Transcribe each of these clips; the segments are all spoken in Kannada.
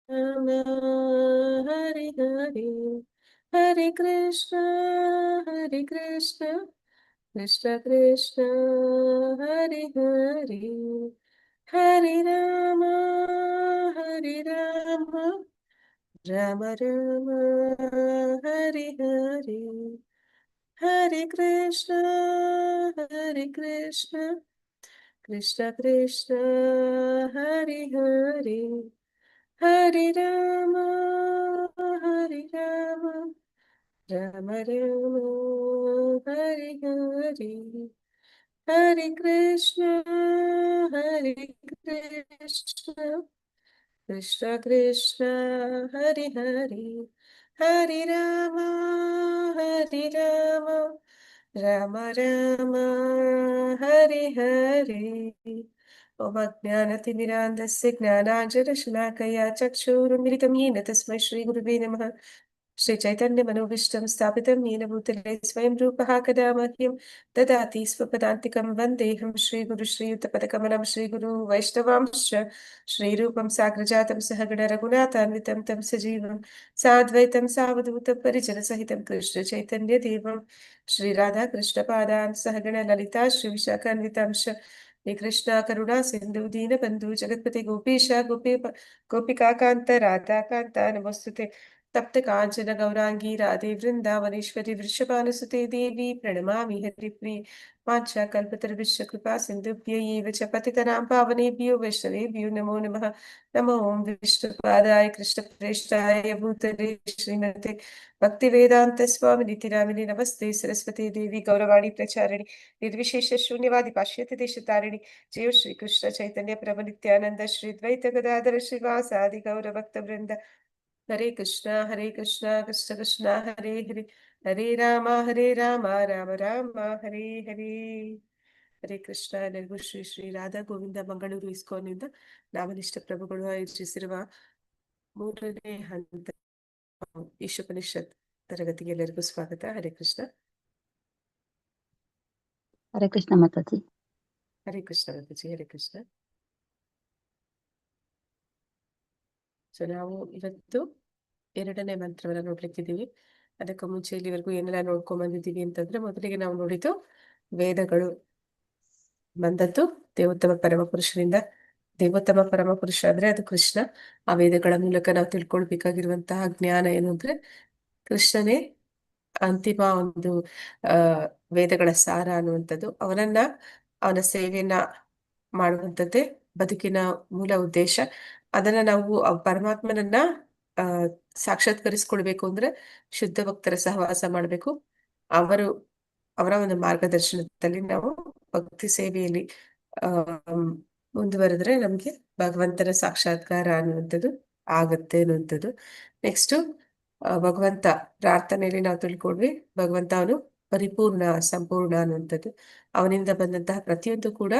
Rama, Hare Hare, Hare Krishna, Krishna Krishna, Hare Hare, Hare Rama, Rama Rama, Hare Hare, Hare Krishna, Krishna Krishna, Hare Hare, Hare Rama, Rama Rama, Hare Hare, Hare Krishna, Krishna Krishna, Hare Hare, Hare Rama, Rama Rama, Hare Hare. ओम अज्ञानतिमिरान्धस्य ज्ञानाञ्जनशलाकया चक्षुरुन्मिलितं येन तस्मै श्रीगुरुवे नमः। श्रीचैतन्यमनोभीष्टं स्थापितं येन भूतले स्वयं रूपः कदा मह्यं ददाति स्वपदान्तिकं वन्देऽहं श्रीगुरुश्रीयुतपदकमलं श्रीगुरु वैष्णवांश्च श्रीरूपं साग्रजातं सहगण रघुनाथान्वितं तं सजीवं साद्वैतं सावधूतं परिजनसहितं कृष्णचैतन्यदेवं श्रीराधाकृष्णपादान् सहगण ललिता श्रीविशाखान्वितांश्च हे कृष्णा करुणा सिन्धु दीनबन्धु जगत्पते गोपीश गोपिकान्त राधाकान्त नमोस्तुते तप्त काञ्चन गौराङ्गी राधे वृन्दावनेश्वरी वृषभानुसुते देवी प्रणमामि हरिप्रिये वाञ्छाकल्पतरुभ्यश्च कृपा सिन्धुभ्य एव च पतितनां पावनेभ्यो वैष्णवेभ्यो नमो नमः। नमो ॐ विष्णुपादाय कृष्णप्रेष्ठाय भूतले श्रीमते भक्तिवेदान्तस्वामिनिति नामिने नमस्ते सरस्वती देवी गौरवाणी प्रचारिणि निर्विशेष शून्यवादी पाश्चात्य देशतारिणि जय श्री कृष्ण चैतन्य प्रभु नित्यानंद श्री द्वैत गदाधर श्रीवासादि गौर भक्त वृंद हरे कृष्णा कृष्ण कृष्ण हरे हरे हरे राम राम राम हरे ಹರೇ ಹರೇ ಕೃಷ್ಣ. ಎಲ್ಲರಿಗೂ ಶ್ರೀ ಶ್ರೀ ರಾಧಾ ಗೋವಿಂದ ಮಂಗಳೂರು ಇಸ್ಕಾನ್ನಿಂದ ನಾಮನಿಷ್ಠ ಪ್ರಭುಗಳು ಆಯೋಜಿಸಿರುವ 3ನೇ ಹಂತ ಈಶೋಪನಿಷತ್ ತರಗತಿಗೆ ಎಲ್ಲರಿಗೂ ಸ್ವಾಗತ. ಹರೇ ಕೃಷ್ಣ. ಹರೇ ಕೃಷ್ಣ ಮಾತಾಜಿ. ಹರೇ ಕೃಷ್ಣ ಮಾತಾಜಿ. ಹರೇ ಕೃಷ್ಣ. ಸೊ ನಾವು ಇವತ್ತು 2ನೇ ಮಂತ್ರವನ್ನ ನೋಡ್ಲಿಕ್ಕಿದ್ದೀವಿ. ಅದಕ್ಕೂ ಮುಂಚೆ ಇಲ್ಲಿವರೆಗೂ ಏನೆಲ್ಲ ನೋಡ್ಕೊಂಡ್ ಬಂದಿದ್ದೀವಿ ಅಂತಂದ್ರೆ, ಮೊದಲಿಗೆ ನಾವು ನೋಡಿದ್ದು ವೇದಗಳು ಬಂದದ್ದು ದೇವೋತ್ತಮ ಪರಮಪುರುಷರಿಂದ. ದೇವೋತ್ತಮ ಪರಮಪುರುಷ ಅಂದ್ರೆ ಅದು ಕೃಷ್ಣ. ಆ ವೇದಗಳ ಮೂಲಕ ನಾವು ತಿಳ್ಕೊಳ್ಬೇಕಾಗಿರುವಂತಹ ಜ್ಞಾನ ಏನು ಅಂದ್ರೆ, ಕೃಷ್ಣನೇ ಅಂತಿಮ ಒಂದು ವೇದಗಳ ಸಾರ ಅನ್ನುವಂಥದ್ದು. ಅವನ ಸೇವೆಯನ್ನ ಮಾಡುವಂಥದ್ದೇ ಬದುಕಿನ ಮೂಲ ಉದ್ದೇಶ. ಅದನ್ನ ನಾವು ಪರಮಾತ್ಮನನ್ನ ಸಾಕ್ಷಾತ್ಕರಿಸ್ಕೊಳ್ಬೇಕು ಅಂದ್ರೆ ಶುದ್ಧ ಭಕ್ತರ ಸಹವಾಸ ಮಾಡಬೇಕು. ಅವರ ಒಂದು ಮಾರ್ಗದರ್ಶನದಲ್ಲಿ ನಾವು ಭಕ್ತಿ ಸೇವೆಯಲ್ಲಿ ಮುಂದುವರೆದ್ರೆ ನಮ್ಗೆ ಭಗವಂತನ ಸಾಕ್ಷಾತ್ಕಾರ ಅನ್ನುವಂಥದ್ದು ಆಗತ್ತೆ ಅನ್ನುವಂಥದ್ದು. ನೆಕ್ಸ್ಟ್ ಭಗವಂತ ಪ್ರಾರ್ಥನೆಯಲ್ಲಿ ನಾವು ತಿಳ್ಕೊಂಡ್ವಿ, ಭಗವಂತ ಅವನು ಪರಿಪೂರ್ಣ ಸಂಪೂರ್ಣ ಅನ್ನುವಂಥದ್ದು. ಅವನಿಂದ ಬಂದಂತಹ ಪ್ರತಿಯೊಂದು ಕೂಡ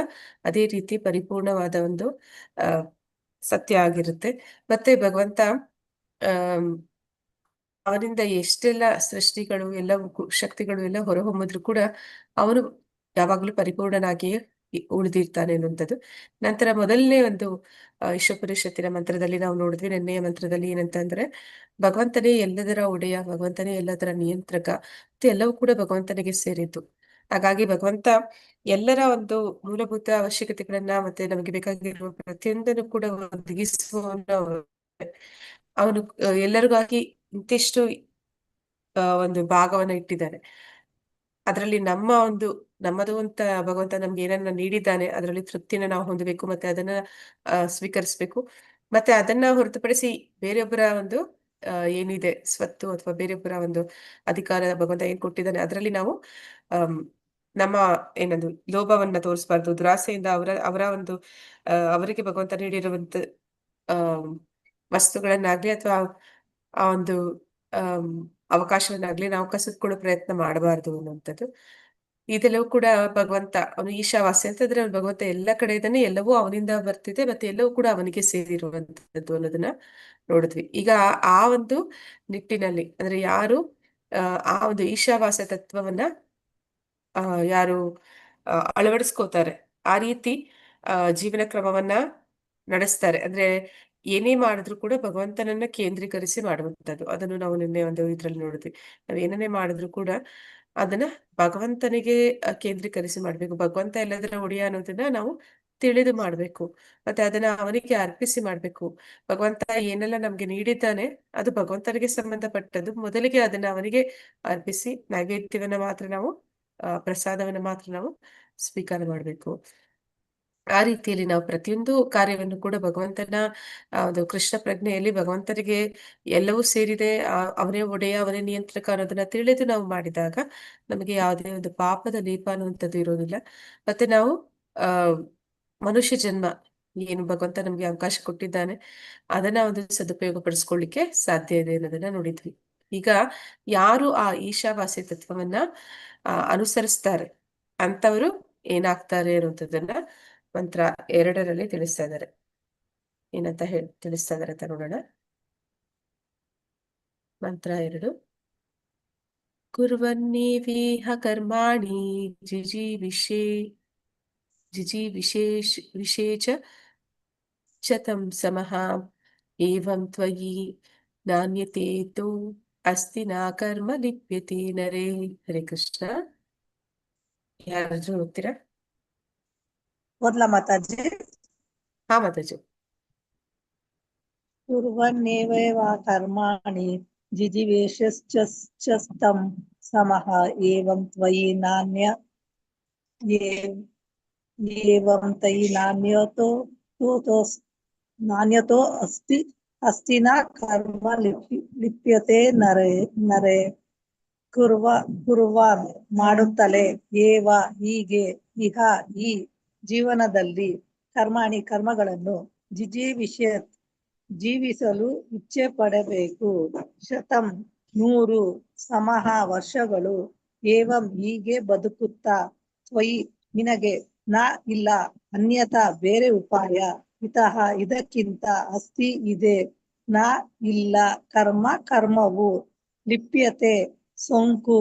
ಅದೇ ರೀತಿ ಪರಿಪೂರ್ಣವಾದ ಒಂದು ಸತ್ಯ ಆಗಿರುತ್ತೆ. ಮತ್ತೆ ಭಗವಂತ ಅವನಿಂದ ಎಷ್ಟೆಲ್ಲ ಸೃಷ್ಟಿಗಳು ಎಲ್ಲವೂ ಶಕ್ತಿಗಳು ಎಲ್ಲ ಹೊರಹೊಮ್ಮಿದ್ರು ಕೂಡ ಅವನು ಯಾವಾಗ್ಲೂ ಪರಿಪೂರ್ಣನಾಗಿಯೇ ಉಳಿದಿರ್ತಾನೆ ಅನ್ನುವಂಥದ್ದು. ನಂತರ ಮೊದಲನೇ ಒಂದು ಈಶೋಪನಿಷತ್ತಿನ ಮಂತ್ರದಲ್ಲಿ ನಾವು ನೋಡಿದ್ವಿ, ನೆನ್ನೆಯ ಮಂತ್ರದಲ್ಲಿ ಏನಂತಂದ್ರೆ, ಭಗವಂತನೇ ಎಲ್ಲದರ ಒಡೆಯ, ಭಗವಂತನೇ ಎಲ್ಲದರ ನಿಯಂತ್ರಕ, ಮತ್ತೆ ಎಲ್ಲವೂ ಕೂಡ ಭಗವಂತನಿಗೆ ಸೇರಿದ್ದು. ಹಾಗಾಗಿ ಭಗವಂತ ಎಲ್ಲರ ಒಂದು ಮೂಲಭೂತ ಅವಶ್ಯಕತೆಗಳನ್ನ ಮತ್ತೆ ನಮಗೆ ಬೇಕಾಗಿರುವ ಪ್ರತಿಯೊಂದನ್ನು ಕೂಡ ಒದಗಿಸುವವನು. ಅವನು ಎಲ್ಲರಿಗಾಗಿ ಇಂತಿಷ್ಟು ಒಂದು ಭಾಗವನ್ನ ಇಟ್ಟಿದ್ದಾನೆ. ಅದರಲ್ಲಿ ನಮ್ಮದು ಅಂತ ಭಗವಂತ ನಮ್ಗೆ ಏನನ್ನ ನೀಡಿದ್ದಾನೆ, ಅದರಲ್ಲಿ ತೃಪ್ತಿನ ನಾವು ಹೊಂದಬೇಕು, ಮತ್ತೆ ಅದನ್ನ ಸ್ವೀಕರಿಸ್ಬೇಕು. ಮತ್ತೆ ಅದನ್ನ ಹೊರತುಪಡಿಸಿ ಬೇರೆಯೊಬ್ಬರ ಒಂದು ಏನಿದೆ ಸ್ವತ್ತು ಅಥವಾ ಬೇರೆಯೊಬ್ಬರ ಒಂದು ಅಧಿಕಾರ ಭಗವಂತ ಏನ್ ಕೊಟ್ಟಿದ್ದಾನೆ ಅದರಲ್ಲಿ ನಾವು ನಮ್ಮ ಏನದು ಲೋಭವನ್ನ ತೋರಿಸಬಾರ್ದು. ದುರಾಸೆಯಿಂದ ಅವರ ಒಂದು ಅವರಿಗೆ ಭಗವಂತ ನೀಡಿರುವಂತ ವಸ್ತುಗಳನ್ನಾಗ್ಲಿ ಅಥವಾ ಆ ಒಂದು ಅವಕಾಶವನ್ನಾಗ್ಲಿ ನಾವು ಕಸಿದುಕೊಳ್ಳೋ ಪ್ರಯತ್ನ ಮಾಡಬಾರ್ದು ಅನ್ನುವಂಥದ್ದು. ಇದೆಲ್ಲವೂ ಕೂಡ ಭಗವಂತ ಅವನು ಈಶಾವಾಸ್ಯ ಅಂತಂದ್ರೆ ಅವ್ನು ಭಗವಂತ ಎಲ್ಲ ಕಡೆ ಇದ್ದಾನೆ, ಎಲ್ಲವೂ ಅವನಿಂದ ಬರ್ತಿದೆ, ಮತ್ತೆ ಎಲ್ಲವೂ ಕೂಡ ಅವನಿಗೆ ಸೇರಿರುವಂತದ್ದು ಅನ್ನೋದನ್ನ ನೋಡಿದ್ವಿ. ಈಗ ಆ ಒಂದು ನಿಟ್ಟಿನಲ್ಲಿ ಅಂದ್ರೆ ಯಾರು ಆ ಒಂದು ಈಶಾವಾಸ್ಯ ತತ್ವವನ್ನ ಯಾರು ಅಳವಡಿಸ್ಕೋತಾರೆ, ಆ ರೀತಿ ಜೀವನ ಕ್ರಮವನ್ನ ನಡೆಸ್ತಾರೆ, ಅಂದ್ರೆ ಏನೇ ಮಾಡಿದ್ರು ಕೂಡ ಭಗವಂತನನ್ನ ಕೇಂದ್ರೀಕರಿಸಿ ಮಾಡುವಂಥದ್ದು. ಅದನ್ನು ನಾವು ನಿನ್ನೆ ಒಂದು ಇದ್ರಲ್ಲಿ ನೋಡಿದ್ವಿ. ನಾವ್ ಏನನ್ನೇ ಮಾಡಿದ್ರು ಕೂಡ ಅದನ್ನ ಭಗವಂತನಿಗೆ ಕೇಂದ್ರೀಕರಿಸಿ ಮಾಡ್ಬೇಕು. ಭಗವಂತ ಎಲ್ಲದರ ಒಡೆಯ ಅನ್ನೋದನ್ನ ನಾವು ತಿಳಿದು ಮಾಡ್ಬೇಕು. ಮತ್ತೆ ಅದನ್ನ ಅವನಿಗೆ ಅರ್ಪಿಸಿ ಮಾಡ್ಬೇಕು. ಭಗವಂತ ಏನೆಲ್ಲ ನಮ್ಗೆ ನೀಡಿದ್ದಾನೆ ಅದು ಭಗವಂತನಿಗೆ ಸಂಬಂಧಪಟ್ಟದ್ದು. ಮೊದಲಿಗೆ ಅದನ್ನ ಅವನಿಗೆ ಅರ್ಪಿಸಿ ನೈವೇದ್ಯವನ್ನ ಮಾತ್ರ ನಾವು ಪ್ರಸಾದವನ್ನ ಮಾತ್ರ ನಾವು ಸ್ವೀಕಾರ ಮಾಡ್ಬೇಕು. ಆ ರೀತಿಯಲ್ಲಿ ನಾವು ಪ್ರತಿಯೊಂದು ಕಾರ್ಯವನ್ನು ಕೂಡ ಭಗವಂತನ ಒಂದು ಕೃಷ್ಣ ಪ್ರಜ್ಞೆಯಲ್ಲಿ ಭಗವಂತನಿಗೆ ಎಲ್ಲವೂ ಸೇರಿದೆ, ಅವನೇ ಒಡೆಯ, ಅವನೇ ನಿಯಂತ್ರಕ ಅನ್ನೋದನ್ನ ತಿಳಿದು ನಾವು ಮಾಡಿದಾಗ ನಮಗೆ ಯಾವುದೇ ಒಂದು ಪಾಪದ ಲೇಪ ಅನ್ನುವಂಥದ್ದು ಇರೋದಿಲ್ಲ. ಮತ್ತೆ ನಾವು ಆ ಮನುಷ್ಯ ಜನ್ಮ ಏನು ಭಗವಂತ ನಮ್ಗೆ ಅವಕಾಶ ಕೊಟ್ಟಿದ್ದಾನೆ ಅದನ್ನ ಒಂದು ಸದುಪಯೋಗ ಪಡಿಸ್ಕೊಳ್ಳಿಕ್ಕೆ ಸಾಧ್ಯ ಇದೆ ಅನ್ನೋದನ್ನ ನೋಡಿದ್ವಿ. ಈಗ ಯಾರು ಆ ಈಶಾವಾಸ್ಯ ತತ್ವವನ್ನ ಅನುಸರಿಸ್ತಾರೆ ಅಂತವರು ಏನಾಗ್ತಾರೆ ಅನ್ನುವಂಥದ್ದನ್ನ ಮಂತ್ರ 2ರಲ್ಲಿ ತಿಳಿಸ್ತಾ ಇದ್ದಾರೆ. ಏನಂತ ತಿಳಿಸ್ತಾ ಇದ್ದಾರೆ ಅಂತ ನೋಡೋಣ. ಮಂತ್ರ 2. ಕುರ್ವನ್ನೇವೇಹ ಕರ್ಮಾಣಿ ವಿಶೇಷ ಚತಂ ಸಮಃ ಏವಂ ತ್ವಯಿ ನಾಣ್ಯತೆ ತು ಅಸ್ತಿ ನಾ ಕರ್ಮ ಲಿಪ್ಯತೆ ನರೇ. ಹರೇ ಕೃಷ್ಣ. ಯಾರಾದ್ರೂ ಹೋಗ್ತೀರಾ? ಓದ್ಲಾ ಮಾತಾಜಿ? ಹಾ ಮಾತಾಜಿ. ಕುರ್ವನ್ನೇವ ಕರ್ಮಾಣಿ ಜಿಜಿವೇಶಶ್ಚ ಸಮಃ ಏವಂ ತ್ವಯಿ ನಾಣ್ಯತೋ ಅಸ್ತಿ ನ ಕರ್ಮ ಲಿಪ್ಯತೆ ನರೇ. ಕುರ್ವಾನ್ ಮಾಡುತ್ತಲೇ, ಏವ ಹೀಗೆ, ಇಹ ಈ ಜೀವನದಲ್ಲಿ, ಕರ್ಮಗಳನ್ನು ಜೀವಿಸಲು ಇಚ್ಛೆ ಪಡಬೇಕು. ಶತಂ 100, ಸಮಃ ವರ್ಷಗಳು, ಏವಂ ಹೀಗೆ ಬದುಕುತ್ತಾ, ತ್ವಯಿ ನಿನಗೆ, ನ ಇಲ್ಲ, ಅನ್ಯತಾ ಬೇರೆ ಉಪಾಯ, ಇತಃ ಇದಕ್ಕಿಂತ, ಅಸ್ತಿ ಇದೆ, ನ ಇಲ್ಲ, ಕರ್ಮವು, ಲಿಪ್ಯತೆ ಸೋಂಕು,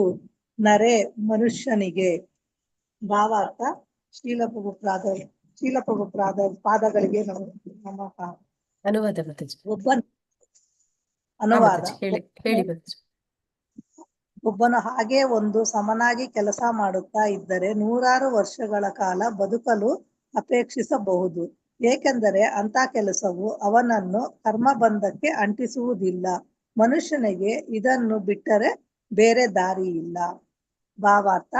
ನರೇ ಮನುಷ್ಯನಿಗೆ. ಭಾವಾರ್ಥ. ಶೀಲಪ್ರಭುಪಾದ ಪಾದಗಳಿಗೆ ನಮಃ. ಅನುವಾದ ಮಾತಾಜಿ. ಅನುವಾದ. ಹೇಳಿ ಮಾತಾಜಿ. ಒಬ್ಬನು ಹಾಗೆ ಒಂದು ಸಮನಾಗಿ ಕೆಲಸ ಮಾಡುತ್ತಾ ಇದ್ದರೆ 100 ವರ್ಷಗಳ ಕಾಲ ಬದುಕಲು ಅಪೇಕ್ಷಿಸಬಹುದು. ಏಕೆಂದರೆ ಅಂತ ಕೆಲಸವು ಅವನನ್ನು ಕರ್ಮಬಂಧಕ್ಕೆ ಅಂಟಿಸುವುದಿಲ್ಲ. ಮನುಷ್ಯನಿಗೆ ಇದನ್ನು ಬಿಟ್ಟರೆ ಬೇರೆ ದಾರಿ ಇಲ್ಲ. ಭಾವಾರ್ಥ.